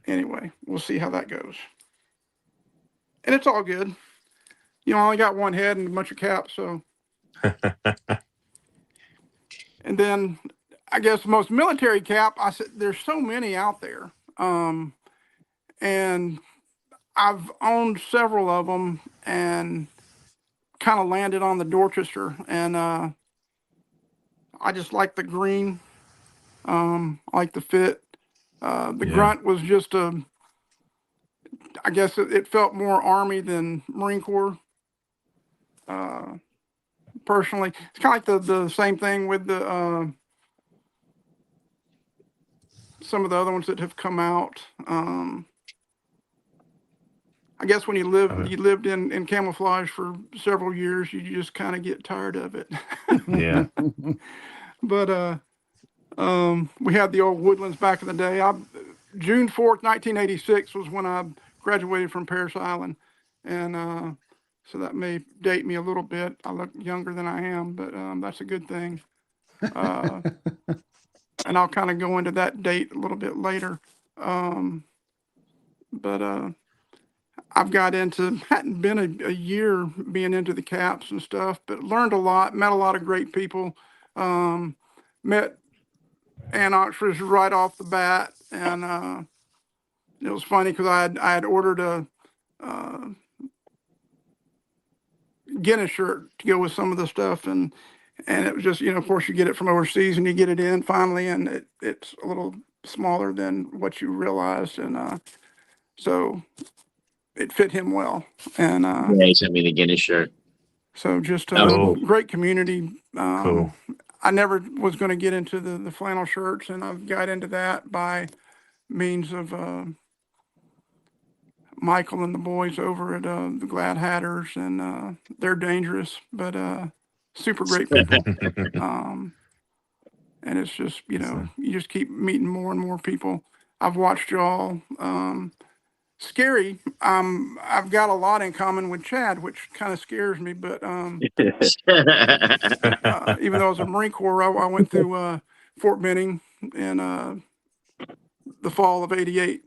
Speaker 11: anyway, we'll see how that goes. And it's all good. I only got one head and a bunch of caps, so. And then I guess the most military cap, I said, there's so many out there. And I've owned several of them and kind of landed on the Dorchester. And I just like the green. I like the fit. The grunt was just I guess it felt more Army than Marine Corps. Personally, it's kind of like the same thing with the some of the other ones that have come out. I guess when you lived in camouflage for several years, you just kind of get tired of it.
Speaker 3: Yeah.
Speaker 11: But we had the old Woodlands back in the day. June 4th, 1986 was when I graduated from Parris Island. And so that may date me a little bit. I look younger than I am, but that's a good thing. And I'll kind of go into that date a little bit later. But I've got hadn't been a year being into the caps and stuff, but learned a lot, met a lot of great people. Met Ann Oxford right off the bat. And it was funny because I had ordered a Guinness shirt to go with some of the stuff, and it was just, of course you get it from overseas and you get it in finally, and it's a little smaller than what you realized, and so it fit him well. And
Speaker 5: Yeah, he sent me the Guinness shirt.
Speaker 11: so just
Speaker 3: Oh.
Speaker 11: great community.
Speaker 3: Cool.
Speaker 11: I never was going to get into the flannel shirts, and I've got into that by means of Michael and the boys over at the Glad Hatters, and they're dangerous, but super great people. And it's just, you just keep meeting more and more people. I've watched y'all. Scary. I've got a lot in common with Chad, which kind of scares me, but even though I was a Marine Corps, I went through Fort Benning in the fall of '88.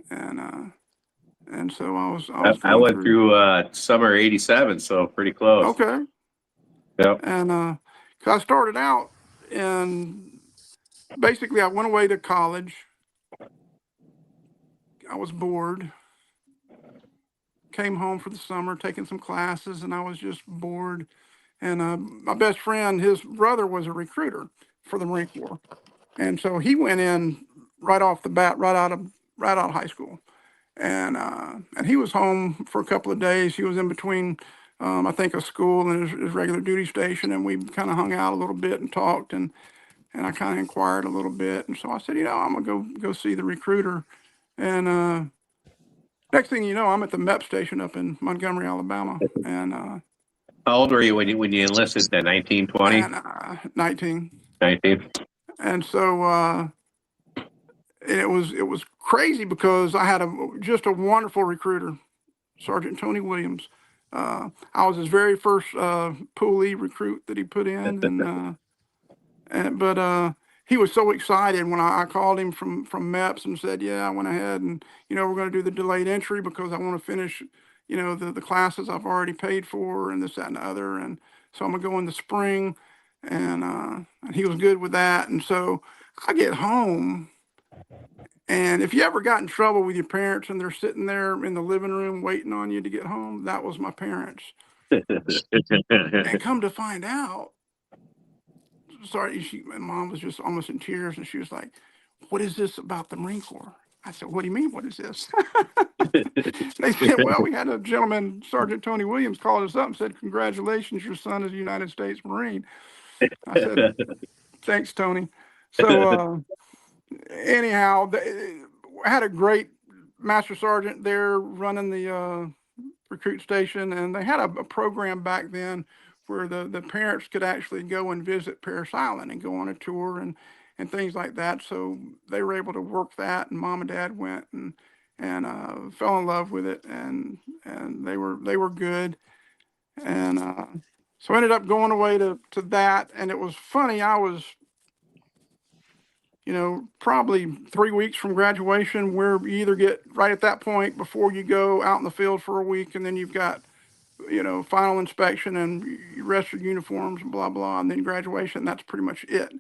Speaker 11: And so I
Speaker 4: went through summer '87, so pretty close.
Speaker 11: Okay.
Speaker 4: Yep.
Speaker 11: And cause I started out, and basically I went away to college. I was bored. Came home for the summer, taking some classes, and I was just bored. And my best friend, his brother was a recruiter for the Marine Corps, and so he went in right off the bat, right out of high school. And he was home for a couple of days. He was in between, I think, a school and his regular duty station, and we kind of hung out a little bit and talked. And and I kind of inquired a little bit. And so I said, I'm gonna go see the recruiter. And next thing you know, I'm at the MEP station up in Montgomery, Alabama. And
Speaker 4: How old were you when you enlisted? Then 19, 20?
Speaker 11: and 19.
Speaker 4: 19.
Speaker 11: And so it was crazy because I had just a wonderful recruiter, Sergeant Tony Williams. I was his very first Pool E recruit that he put in, but he was so excited when I called him from MEPS and said, I went ahead and we're going to do the delayed entry because I want to finish the classes I've already paid for and this, that, and the other, and so I'm gonna go in the spring, and he was good with that. And so I get home, and if you ever got in trouble with your parents and they're sitting there in the living room waiting on you to get home, that was my parents. And come to find out, my mom was just almost in tears, and she was like, "What is this about the Marine Corps?" I said, "What do you mean, what is this?" They said, "Well, we had a gentleman, Sergeant Tony Williams, called us up and said, 'Congratulations, your son is a United States Marine.'" I said, "Thanks, Tony." So anyhow, I had a great master sergeant there running the recruit station, and they had a program back then where the parents could actually go and visit Parris Island and go on a tour and things like that. So they were able to work that, and Mom and Dad went and fell in love with it, and they were good. And so I ended up going away to that, and it was funny. I was probably 3 weeks from graduation, where you either get right at that point before you go out in the field for a week, and then you've got, final inspection and you rest your uniforms and blah, blah, and then graduation. That's pretty much it.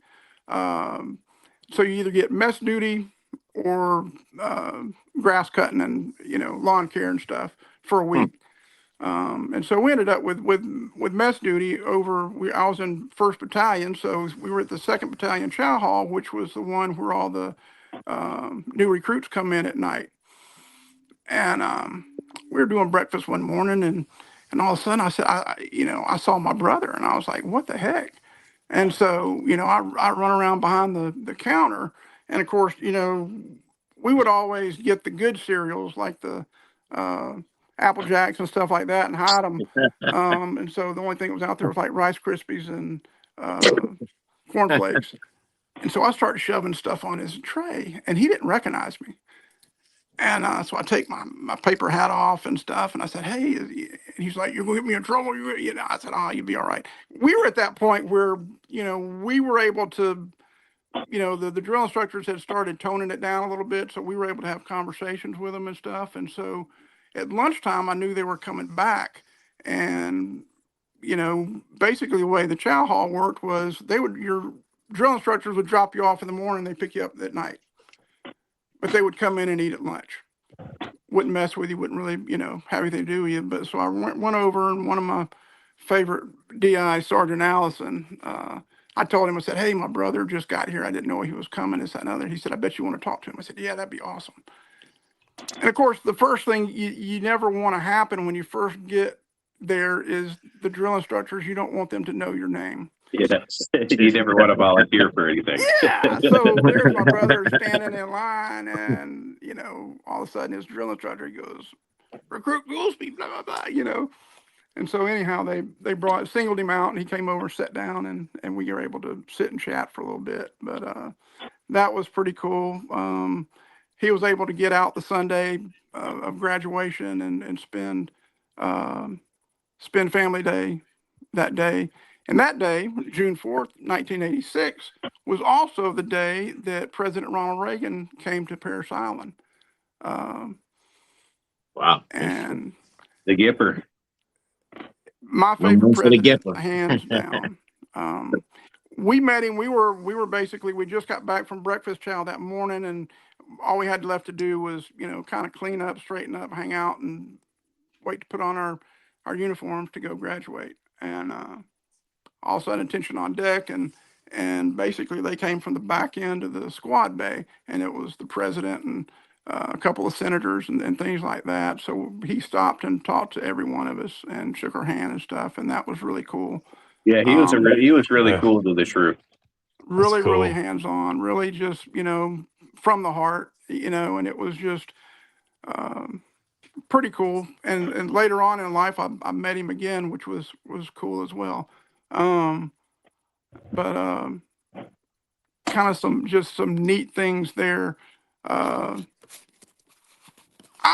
Speaker 11: So you either get mess duty or grass cutting and, lawn care and stuff for a week. And so we ended up with mess duty I was in 1st Battalion, so we were at the 2nd Battalion Chow Hall, which was the one where all the new recruits come in at night. And we were doing breakfast one morning, and all of a sudden I said, I saw my brother, and I was like, "What the heck?" And so, I run around behind the counter, and of course, we would always get the good cereals like the Apple Jacks and stuff like that and hide them. And so the only thing that was out there was like Rice Krispies and cornflakes. And so I started shoving stuff on his tray, and he didn't recognize me. And so I take my paper hat off and stuff, and I said, "Hey," and he's like, "You're gonna get me in trouble." I said, "Oh, you'll be all right." We were at that point where, we were able to, the drill instructors had started toning it down a little bit, so we were able to have conversations with them and stuff. And so at lunchtime, I knew they were coming back, and, basically the way the chow hall worked was your drill instructors would drop you off in the morning, they pick you up at night. But they would come in and eat at lunch. Wouldn't mess with you, wouldn't really, have anything to do with you. But so I went over, and one of my favorite DI, Sergeant Allison, I told him, I said, "Hey, my brother just got here. I didn't know he was coming, this, that, and other." He said, "I bet you want to talk to him." I said, "Yeah, that'd be awesome." And of course, the first thing you never want to happen when you first get there is the drill instructors, you don't want them to know your name.
Speaker 4: Yes. You never want to volunteer for anything.
Speaker 11: Yeah. So there's my brother standing in line, and, all of a sudden his drill instructor goes, "Recruit Goolsby, blah, blah, blah," And so anyhow, they singled him out, and he came over, sat down, and we were able to sit and chat for a little bit. But that was pretty cool. He was able to get out the Sunday of graduation and spend family day that day. And that day, June 4th, 1986, was also the day that President Ronald Reagan came to Parris Island.
Speaker 5: Wow.
Speaker 11: And
Speaker 4: the Gipper.
Speaker 11: My favorite president, hands down. We met him. We were basically, we just got back from breakfast chow that morning, and all we had left to do was, kind of clean up, straighten up, hang out, and wait to put on our uniforms to go graduate. And all of a sudden, attention on deck, and basically they came from the back end of the squad bay, and it was the president and a couple of senators and things like that. So he stopped and talked to every one of us and shook our hand and stuff, and that was really cool.
Speaker 4: Yeah, he was really cool to the troop.
Speaker 11: really, really
Speaker 3: cool.
Speaker 11: hands-on, really just, from the heart, and it was just pretty cool. And later on in life, I met him again, which was cool as well. But kind of some neat things there. I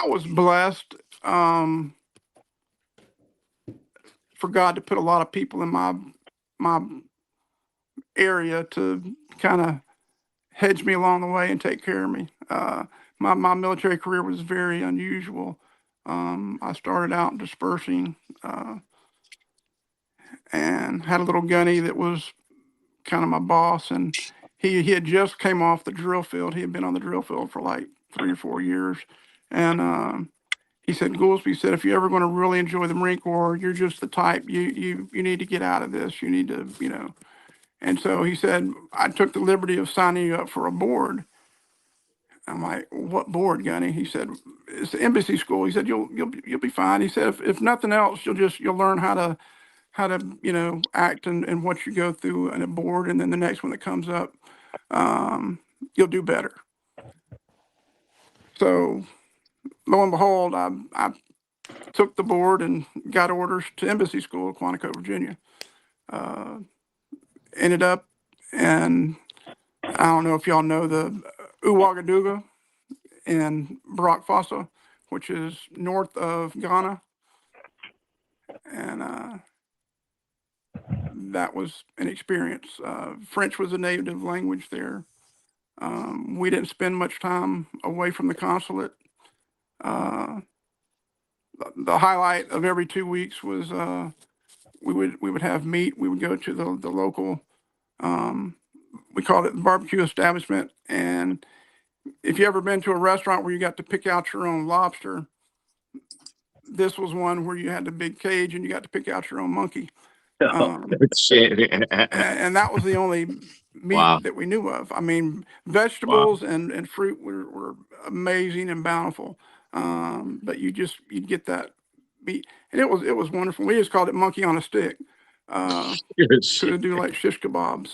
Speaker 11: was blessed for God to put a lot of people in my area to kind of hedge me along the way and take care of me. My military career was very unusual. I started out dispersing and had a little gunny that was kind of my boss, and he had just came off the drill field. He had been on the drill field for like 3 or 4 years, and he said, Goolsby said, if you're ever going to really enjoy the Marine Corps, you're just the type you need to get out of this. You need to, And so he said, I took the liberty of signing you up for a board. I'm like, what board, Gunny? He said, it's the embassy school. He said, you'll be fine. He said, if nothing else, you'll learn how to act and what you go through in a board, and then the next one that comes up, you'll do better. So lo and behold, I took the board and got orders to embassy school in Quantico, Virginia. Ended up, and I don't know if y'all know the Ouagadougou in Burkina Faso, which is north of Ghana. And that was an experience. French was a native language there. We didn't spend much time away from the consulate. The highlight of every 2 weeks was we would have meat. We would go to the local, we called it the barbecue establishment. And if you ever been to a restaurant where you got to pick out your own lobster, this was one where you had the big cage and you got to pick out your own monkey.
Speaker 5: Shit.
Speaker 11: And that was the only meat
Speaker 5: Wow.
Speaker 11: that we knew of. I mean, vegetables and fruit were amazing and bountiful. But you'd get that meat, and it was wonderful. We just called it monkey on a stick. To do like shish kebabs.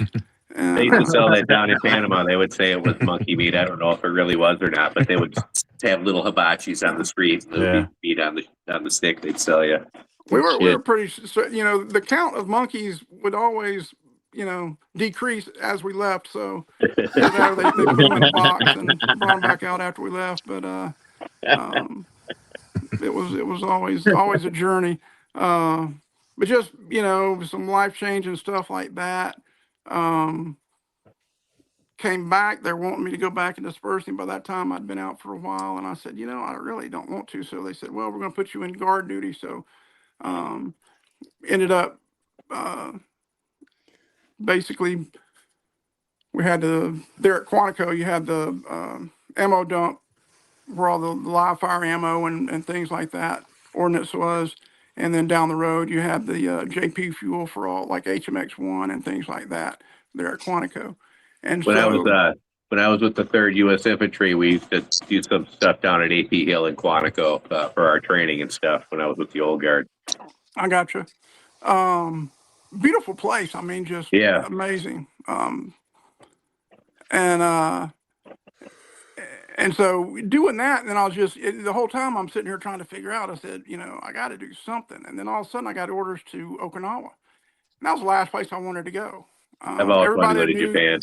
Speaker 4: They used to sell that down in Panama. They would say it was monkey meat. I don't know if it really was or not, but they would have little hibachis on the street. And there would be meat on the stick they'd sell you.
Speaker 11: We were pretty, the count of monkeys would always, decrease as we left. So they put them in a box and brought them back out after we left. But it was always a journey. But just, some life changing stuff like that. Came back, they're wanting me to go back and dispersing. By that time I'd been out for a while, and I said, I really don't want to. So they said, well, we're going to put you in guard duty. So ended up basically we had there at Quantico, you had the ammo dump where all the live fire ammo and things like that ordnance was. And then down the road, you had the JP fuel for all like HMX1 and things like that there at Quantico. And
Speaker 4: when I was with the 3rd U.S. Infantry, we used to do some stuff down at AP Hill in Quantico for our training and stuff when I was with the old guard.
Speaker 11: I gotcha. Beautiful place. I mean, just amazing. And so doing that, and then I was the whole time I'm sitting here trying to figure out, I said, I got to do something. And then all of a sudden I got orders to Okinawa. And that was the last place I wanted to go.
Speaker 4: I've always wanted to go to Japan.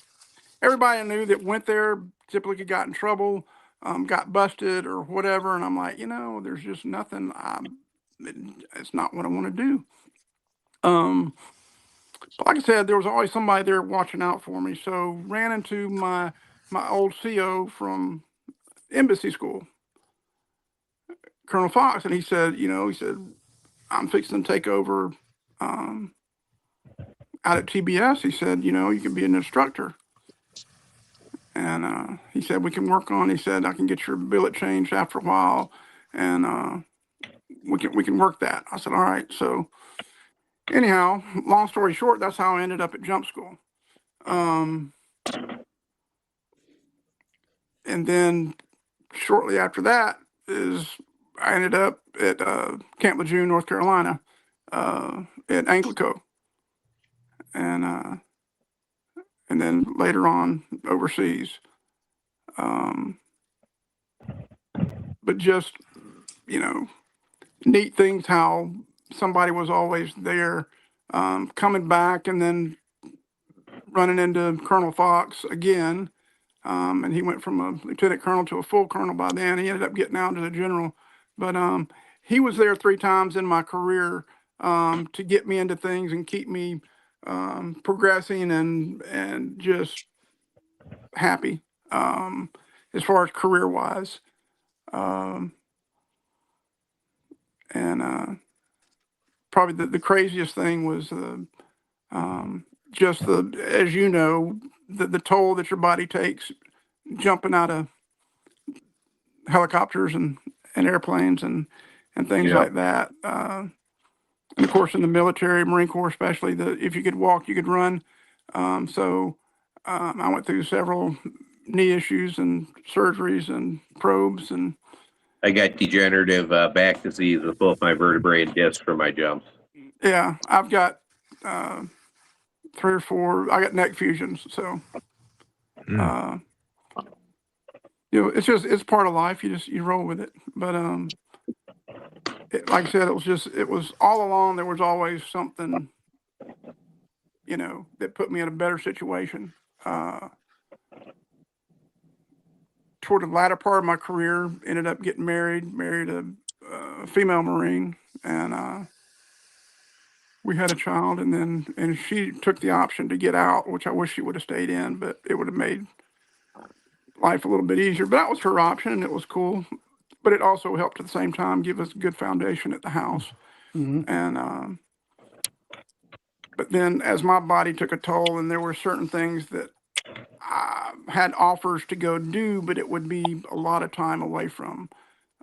Speaker 11: Everybody I knew that went there typically got in trouble, got busted or whatever. And I'm like, there's just nothing. It's not what I want to do. But like I said, there was always somebody there watching out for me. So ran into my old CO from embassy school, Colonel Fox, and he said, I'm fixing to take over out at TBS. He said, you can be an instructor. And he said, we can work on, he said, I can get your billet changed after a while, and we can work that. I said, all right. So anyhow, long story short, that's how I ended up at jump school. And then shortly after that I ended up at Camp Lejeune, North Carolina, at Anglico. And and then later on overseas. But just, you know, neat things how somebody was always there, coming back and then running into Colonel Fox again. And he went from a lieutenant colonel to a full colonel by then. He ended up getting out to the general. But he was there 3 times in my career to get me into things and keep me progressing and just happy as far as career wise. And probably the craziest thing was just as you know, the toll that your body takes jumping out of helicopters and airplanes and things
Speaker 4: Yeah.
Speaker 11: like that. And of course, in the military, Marine Corps especially, if you could walk, you could run. So I went through several knee issues and surgeries and probes, and
Speaker 4: I got degenerative back disease with both my vertebrae and discs from my jumps.
Speaker 11: yeah, I've got 3 or 4. I got neck fusions, so you know, it's part of life. You roll with it. But like I said, it was all along. There was always something, you know, that put me in a better situation. Toward the latter part of my career, ended up getting married a female Marine, and we had a child, and she took the option to get out, which I wish she would have stayed in, but it would have made life a little bit easier. But that was her option, and it was cool. But it also helped at the same time give us a good foundation at the house. And but then as my body took a toll, and there were certain things that I had offers to go do, but it would be a lot of time away from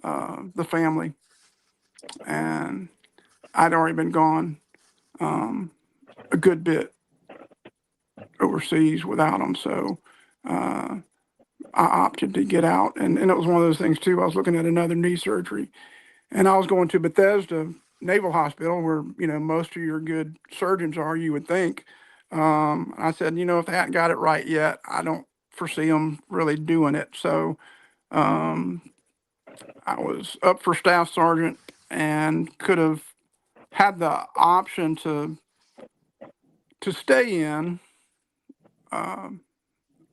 Speaker 11: the family. And I'd already been gone a good bit overseas without them. So I opted to get out. And it was one of those things, too. I was looking at another knee surgery, and I was going to Bethesda Naval Hospital, where, you know, most of your good surgeons are, you would think. I said, you know, if they hadn't got it right yet, I don't foresee them really doing it. So I was up for staff sergeant and could have had the option to stay in,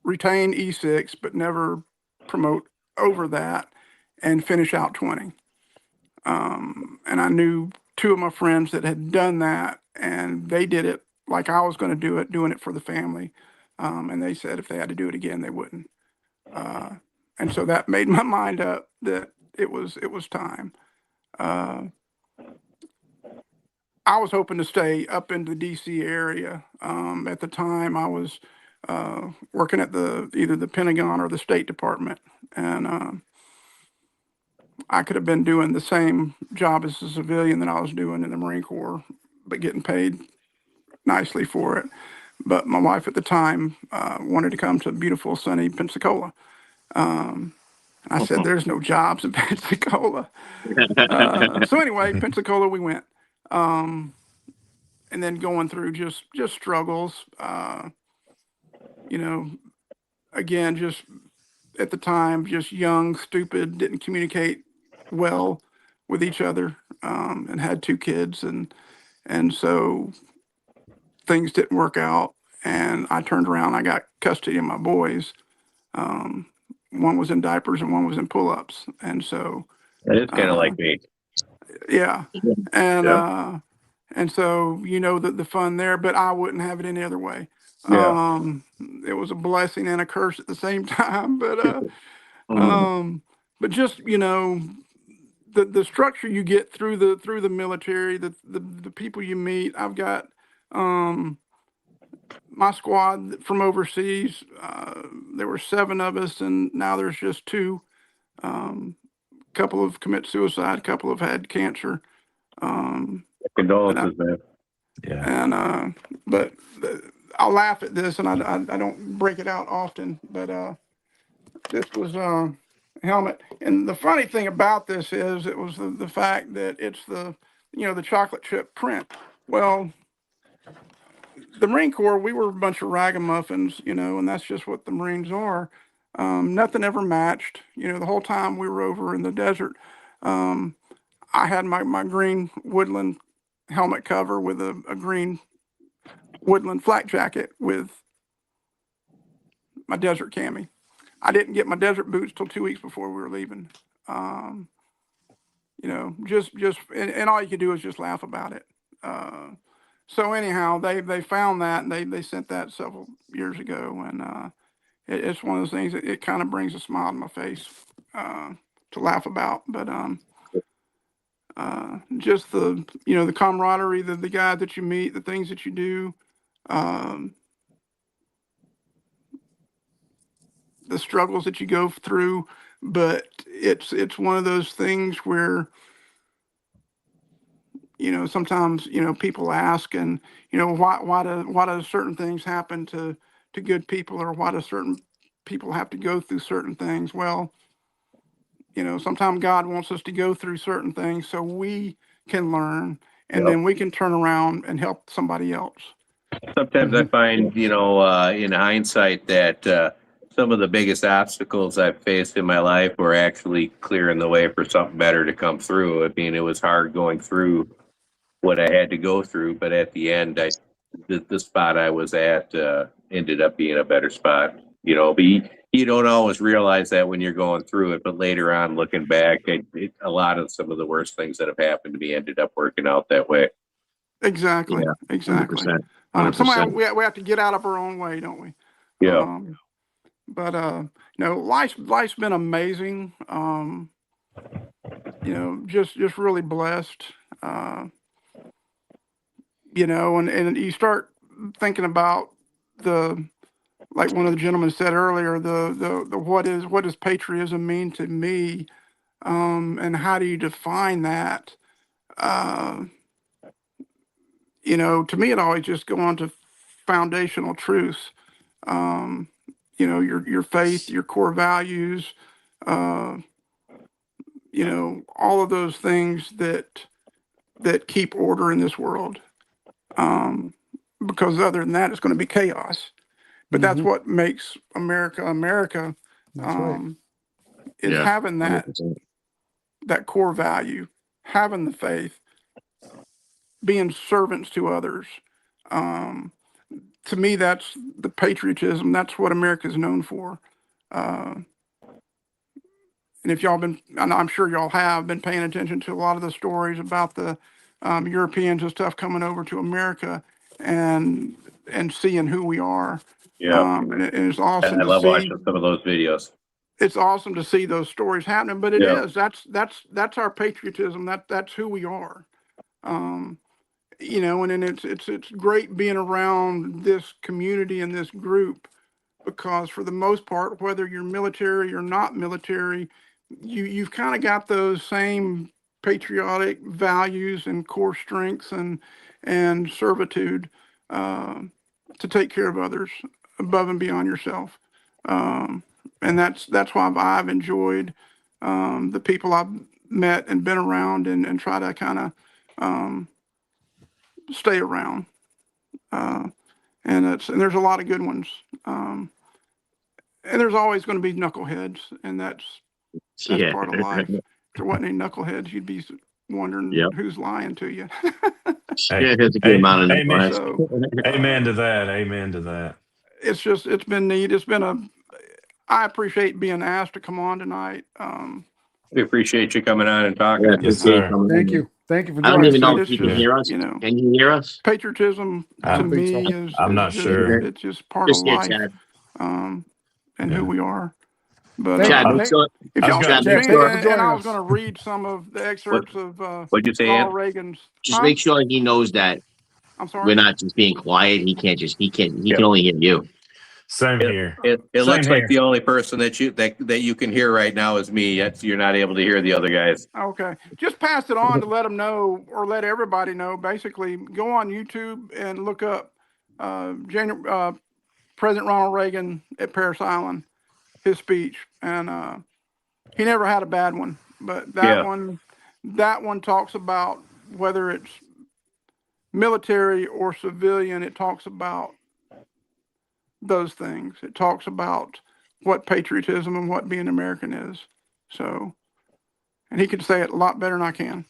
Speaker 11: retain E6, but never promote over that and finish out 20. And I knew 2 of my friends that had done that, and they did it like I was going to do it, doing it for the family. And they said if they had to do it again, they wouldn't. And so that made my mind up that it was time. I was hoping to stay up in the DC area. At the time, I was working at either the Pentagon or the State Department, and I could have been doing the same job as a civilian that I was doing in the Marine Corps, but getting paid nicely for it. But my wife at the time wanted to come to beautiful, sunny Pensacola. I said, there's no jobs in Pensacola. So anyway, Pensacola we went. And then going through just struggles, you know, again, just at the time, just young, stupid, didn't communicate well with each other, and had 2 kids. And so things didn't work out. And I turned around, I got custody of my boys. One was in diapers and one was in pull-ups. And so
Speaker 4: That is kind of like me.
Speaker 11: yeah. And
Speaker 4: Yeah.
Speaker 11: and so, you know, the fun there, but I wouldn't have it any other way.
Speaker 4: Yeah.
Speaker 11: It was a blessing and a curse at the same time, but but just, you know, the structure you get through the military, the people you meet. I've got my squad from overseas. There were 7 of us, and now there's just 2. Couple have committed suicide, couple have had cancer.
Speaker 4: Condolences, man.
Speaker 3: Yeah.
Speaker 11: And but I'll laugh at this, and I don't break it out often, but this was a helmet. And the funny thing about this is it was the fact that it's the chocolate chip print. Well, the Marine Corps, we were a bunch of ragamuffins, you know, and that's just what the Marines are. Nothing ever matched, you know, the whole time we were over in the desert. I had my green woodland helmet cover with a green woodland flak jacket with my desert cami. I didn't get my desert boots till 2 weeks before we were leaving. You know, and all you could do is just laugh about it. So anyhow, they found that, and they sent that several years ago, and it's one of those things that it kind of brings a smile to my face to laugh about. But just the, you know, the camaraderie, the guy that you meet, the things that you do, the struggles that you go through. But it's one of those things where, you know, sometimes, you know, people ask, and, you know, why do certain things happen to good people, or why do certain people have to go through certain things? Well, you know, sometimes God wants us to go through certain things so we can learn, and then we can turn around and help somebody else.
Speaker 4: Sometimes I find, you know, in hindsight that some of the biggest obstacles I've faced in my life were actually clearing the way for something better to come through. I mean, it was hard going through what I had to go through, but at the end, the spot I was at ended up being a better spot. You know, but you don't always realize that when you're going through it, but later on, looking back, a lot of some of the worst things that have happened to me ended up working out that way.
Speaker 11: Exactly.
Speaker 5: Yeah,
Speaker 11: Exactly.
Speaker 5: 100%.
Speaker 11: Somehow we have to get out of our own way, don't we?
Speaker 4: Yeah.
Speaker 11: But you know, life's been amazing. You know, just really blessed. You know, and you start thinking about like one of the gentlemen said earlier, the what does patriotism mean to me, and how do you define that? You know, to me, it always just go on to foundational truths. You know, your faith, your core values, you know, all of those things that keep order in this world. Because other than that, it's going to be chaos. But that's what makes America America.
Speaker 2: That's right.
Speaker 11: Is having
Speaker 5: 100%.
Speaker 11: that core value, having the faith, being servants to others. To me, that's the patriotism. That's what America is known for. And if y'all been, and I'm sure y'all have been paying attention to a lot of the stories about the Europeans and stuff coming over to America and seeing who we are.
Speaker 4: Yeah.
Speaker 11: And it's awesome
Speaker 4: I
Speaker 11: to
Speaker 4: love
Speaker 11: see.
Speaker 4: watching some of those videos.
Speaker 11: It's awesome to see those stories happening, but
Speaker 4: Yeah.
Speaker 11: that's our patriotism. That's who we are. You know, and then it's great being around this community and this group, because for the most part, whether you're military or not military, you've kind of got those same patriotic values and core strengths and servitude to take care of others above and beyond yourself. And that's why I've enjoyed the people I've met and been around, and try to kind of stay around. And there's a lot of good ones. And there's always going to be knuckleheads, and that's part of life. If there wasn't any knuckleheads, you'd be wondering who's lying to you.
Speaker 5: Yeah, there's a good amount of
Speaker 3: amen.
Speaker 11: So,
Speaker 3: Amen to that. Amen to that.
Speaker 11: it's been neat. I appreciate being asked to come on tonight.
Speaker 4: We appreciate you coming on and talking.
Speaker 5: Yeah,
Speaker 3: Yes, sir.
Speaker 2: Thank you. Thank you for
Speaker 5: I don't
Speaker 2: joining
Speaker 5: even
Speaker 2: us.
Speaker 5: know
Speaker 11: It's
Speaker 5: if you can
Speaker 11: just,
Speaker 5: hear us.
Speaker 11: you know,
Speaker 5: Can you hear us?
Speaker 11: patriotism
Speaker 2: I
Speaker 11: to
Speaker 2: don't think
Speaker 11: me
Speaker 2: so.
Speaker 11: is
Speaker 3: I'm not
Speaker 11: just,
Speaker 3: sure.
Speaker 11: it's just part
Speaker 5: Just
Speaker 11: of
Speaker 5: here,
Speaker 11: life,
Speaker 5: Chad.
Speaker 11: and
Speaker 3: Yeah.
Speaker 11: who we are. But
Speaker 2: Thank
Speaker 5: Chad,
Speaker 2: you.
Speaker 5: make sure.
Speaker 11: if
Speaker 3: I was
Speaker 11: y'all
Speaker 3: gonna-
Speaker 11: can
Speaker 5: Chad, make
Speaker 11: see,
Speaker 5: sure.
Speaker 2: Thank you for joining
Speaker 11: and I was
Speaker 2: us.
Speaker 11: going to read some of the excerpts of
Speaker 4: What'd you say,
Speaker 11: Ronald
Speaker 4: Ed?
Speaker 11: Reagan's.
Speaker 5: Just make sure he knows that
Speaker 11: I'm sorry.
Speaker 5: we're not just being quiet. He can
Speaker 4: Yeah.
Speaker 5: only hear you.
Speaker 3: Same here.
Speaker 4: It
Speaker 3: Same
Speaker 4: looks
Speaker 3: here.
Speaker 4: like the only person that you can hear right now is me. You're not able to hear the other guys.
Speaker 11: Okay. Just pass it on to let them know, or let everybody know. Basically, go on YouTube and look up President Ronald Reagan at Parris Island, his speech. And he never had a bad one. But that
Speaker 4: Yeah.
Speaker 11: one talks about whether it's military or civilian, it talks about those things. It talks about what patriotism and what being American is. So, and he could say it a lot better than I can.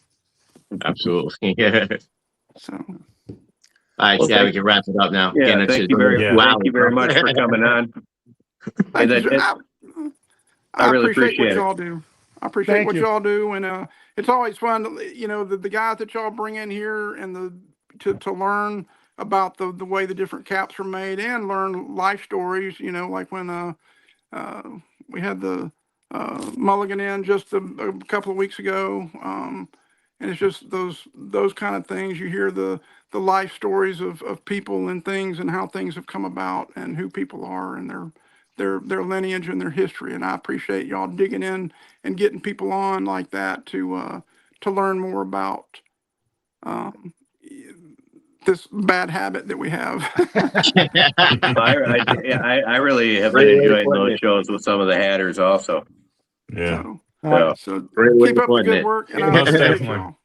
Speaker 5: Absolutely. Yeah.
Speaker 11: So,
Speaker 5: All right,
Speaker 4: Well,
Speaker 5: yeah, we can wrap it up now.
Speaker 4: Yeah,
Speaker 5: Getting
Speaker 4: thank
Speaker 5: into
Speaker 4: you very,
Speaker 5: the 2
Speaker 4: thank you
Speaker 5: hours,
Speaker 4: very
Speaker 5: huh?
Speaker 4: much for coming on.
Speaker 11: thank
Speaker 4: And
Speaker 11: you.
Speaker 4: that- I really
Speaker 11: appreciate
Speaker 4: appreciate
Speaker 11: what
Speaker 4: it.
Speaker 11: y'all do. I appreciate
Speaker 2: Thank
Speaker 11: what
Speaker 2: you.
Speaker 11: y'all do, and it's always fun to, the guys that y'all bring in here and to learn about the way the different caps are made and learn life stories. Like when we had the Mulligan in just a couple of weeks ago, and it's just those kind of things. You hear the life stories of people and things and how things have come about and who people are and their lineage and their history. And I appreciate y'all digging in and getting people on like that to learn more about this bad habit that we have.
Speaker 4: I really have been
Speaker 5: Great way to
Speaker 4: enjoying
Speaker 5: put
Speaker 4: those
Speaker 5: it.
Speaker 4: shows with some of the hatters also.
Speaker 3: Yeah.
Speaker 11: So,
Speaker 2: All right.
Speaker 11: so
Speaker 5: Great way
Speaker 11: keep
Speaker 5: to
Speaker 11: up the
Speaker 5: put
Speaker 11: good
Speaker 5: it.
Speaker 11: work, and I
Speaker 3: Most
Speaker 11: appreciate
Speaker 3: definitely.
Speaker 11: y'all.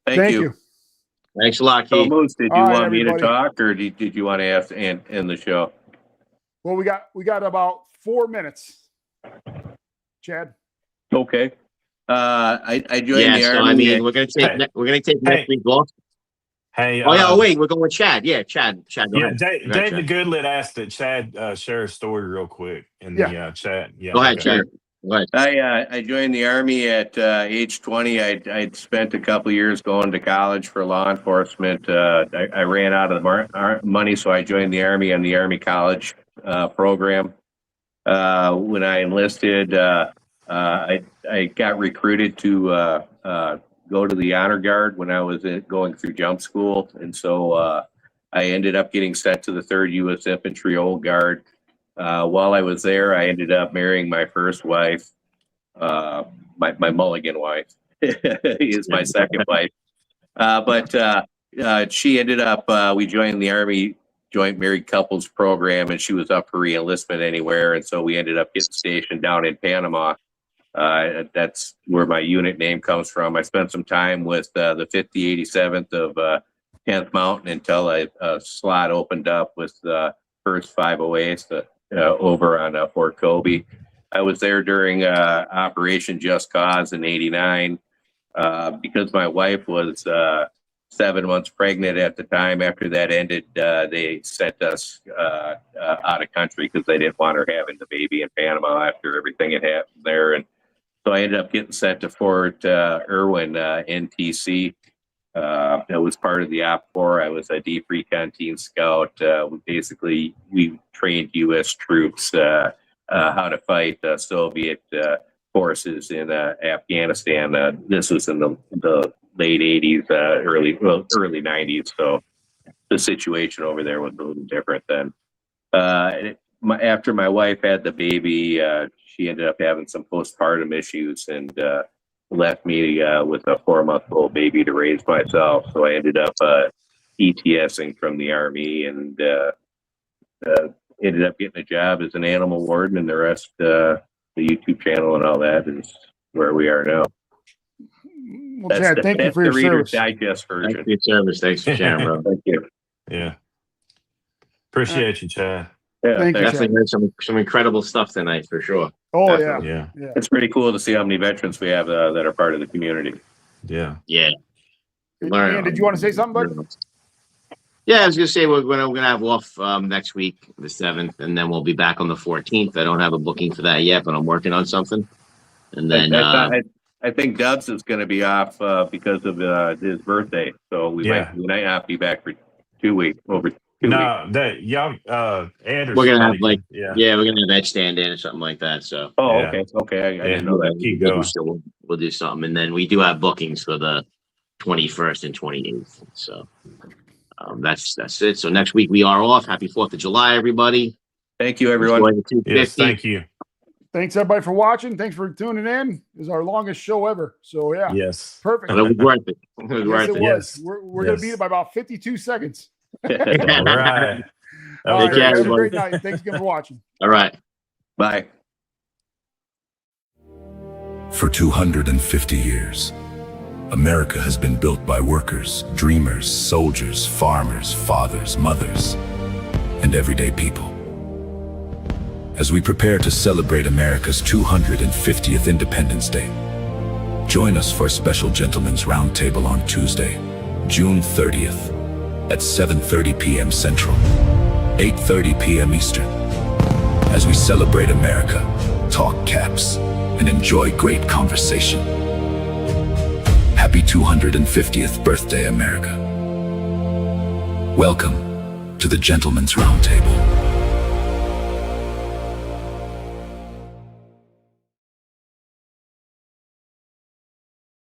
Speaker 4: Thank you.
Speaker 5: Thanks a lot,
Speaker 4: So,
Speaker 5: Keith.
Speaker 4: Moose, did
Speaker 2: All
Speaker 4: you
Speaker 2: right,
Speaker 4: want me to
Speaker 2: everybody.
Speaker 4: talk, or did you want to ask and end the show?
Speaker 2: Well, we got about 4 minutes. Chad.
Speaker 4: Okay. I joined
Speaker 5: Yeah,
Speaker 4: the
Speaker 5: so
Speaker 4: Army.
Speaker 5: I mean, we're gonna take next week off.
Speaker 3: Hey,
Speaker 5: Oh yeah, oh wait, we're going with Chad. Yeah, Chad. Go
Speaker 3: yeah,
Speaker 5: ahead. Go ahead,
Speaker 3: David
Speaker 5: Chad.
Speaker 3: Goodlet asked that Chad share a story real quick in the chat. Yeah,
Speaker 5: Go ahead,
Speaker 3: okay.
Speaker 5: Chad. Go ahead.
Speaker 4: I joined the Army at age 20. I'd spent a couple years going to college for law enforcement. I ran out of the money, so I joined the Army on the Army College program. When I enlisted, I got recruited to go to the Honor Guard when I was going through jump school. And so I ended up getting sent to the 3rd U.S. Infantry Old Guard. While I was there, I ended up marrying my first wife, my Mulligan wife. Is my second wife. But she ended up, we joined the Army Joint Married Couples Program, and she was up for re-enlistment anywhere. And so we ended up getting stationed down in Panama. That's where my unit name comes from. I spent some time with the 5087th of 10th Mountain until a slot opened up with the first 508th over on Fort Kobe. I was there during Operation Just Cause in '89 because my wife was 7 months pregnant at the time. After that ended, they sent us out of country because they didn't want her having the baby in Panama after everything had happened there. And so I ended up getting sent to Fort Irwin, NTC. That was part of the Op 4. I was a deep recon team scout. We trained U.S. troops how to fight Soviet forces in Afghanistan. This was in the late 80s, early 90s. So the situation over there was a little different then. After my wife had the baby, she ended up having some postpartum issues and left me with a 4-month-old baby to raise myself. So I ended up ETSing from the Army and ended up getting a job as an animal warden, and the rest, the YouTube channel and all that is where we are now.
Speaker 2: Well, Chad, thank you for your
Speaker 4: Reader's
Speaker 2: service.
Speaker 4: Digest version.
Speaker 5: Thanks for your service. Thanks for sharing, bro.
Speaker 4: Thank you.
Speaker 3: Yeah. Appreciate you, Chad.
Speaker 4: Yeah,
Speaker 2: Thank you,
Speaker 5: Definitely heard some incredible stuff tonight for sure.
Speaker 2: Oh,
Speaker 5: Definitely.
Speaker 2: yeah.
Speaker 4: It's pretty cool to see how many veterans we have that are part of the community.
Speaker 3: Yeah.
Speaker 5: Yeah.
Speaker 2: Ian, did you want to say something, bud?
Speaker 5: Yeah, I was gonna say we're gonna have off next week, the 7th, and then we'll be back on the 14th. I don't have a booking for that yet, but I'm working on something. And then
Speaker 4: I think Dubs is going to be off because of his birthday, so we might not be back for 2 weeks. Over 2 weeks.
Speaker 3: That y'all Ed or
Speaker 5: we're gonna have
Speaker 3: somebody
Speaker 5: we're gonna have Ed stand in or something like that. So
Speaker 4: okay, I didn't know that.
Speaker 3: Keep going.
Speaker 5: So we'll do something, and then we do have bookings for the 21st and 28th. So that's it. So next week we are off. Happy 4th of July, everybody.
Speaker 4: Thank you, everyone.
Speaker 3: Yes, thank you.
Speaker 2: Thanks, everybody, for watching. Thanks for tuning in. This is our longest show ever. So, yeah.
Speaker 3: Yes.
Speaker 2: Perfect.
Speaker 5: It was worth it. It was worth it.
Speaker 2: Yes. We're going to beat it by about 52 seconds.
Speaker 3: All right.
Speaker 2: All right.
Speaker 5: care,
Speaker 2: Have a
Speaker 5: everybody.
Speaker 2: great night. Thanks again for watching.
Speaker 5: All right.
Speaker 4: Bye.
Speaker 1: For 250 years, America has been built by workers, dreamers, soldiers, farmers, fathers, mothers, and everyday people. As we prepare to celebrate America's 250th Independence Day, join us for a special Gentlemen's Roundtable on Tuesday, June 30th at 7:30 p.m. Central, 8:30 p.m. Eastern, as we celebrate America, talk caps, and enjoy great conversation. Happy 250th birthday, America. Welcome to the Gentlemen's Roundtable.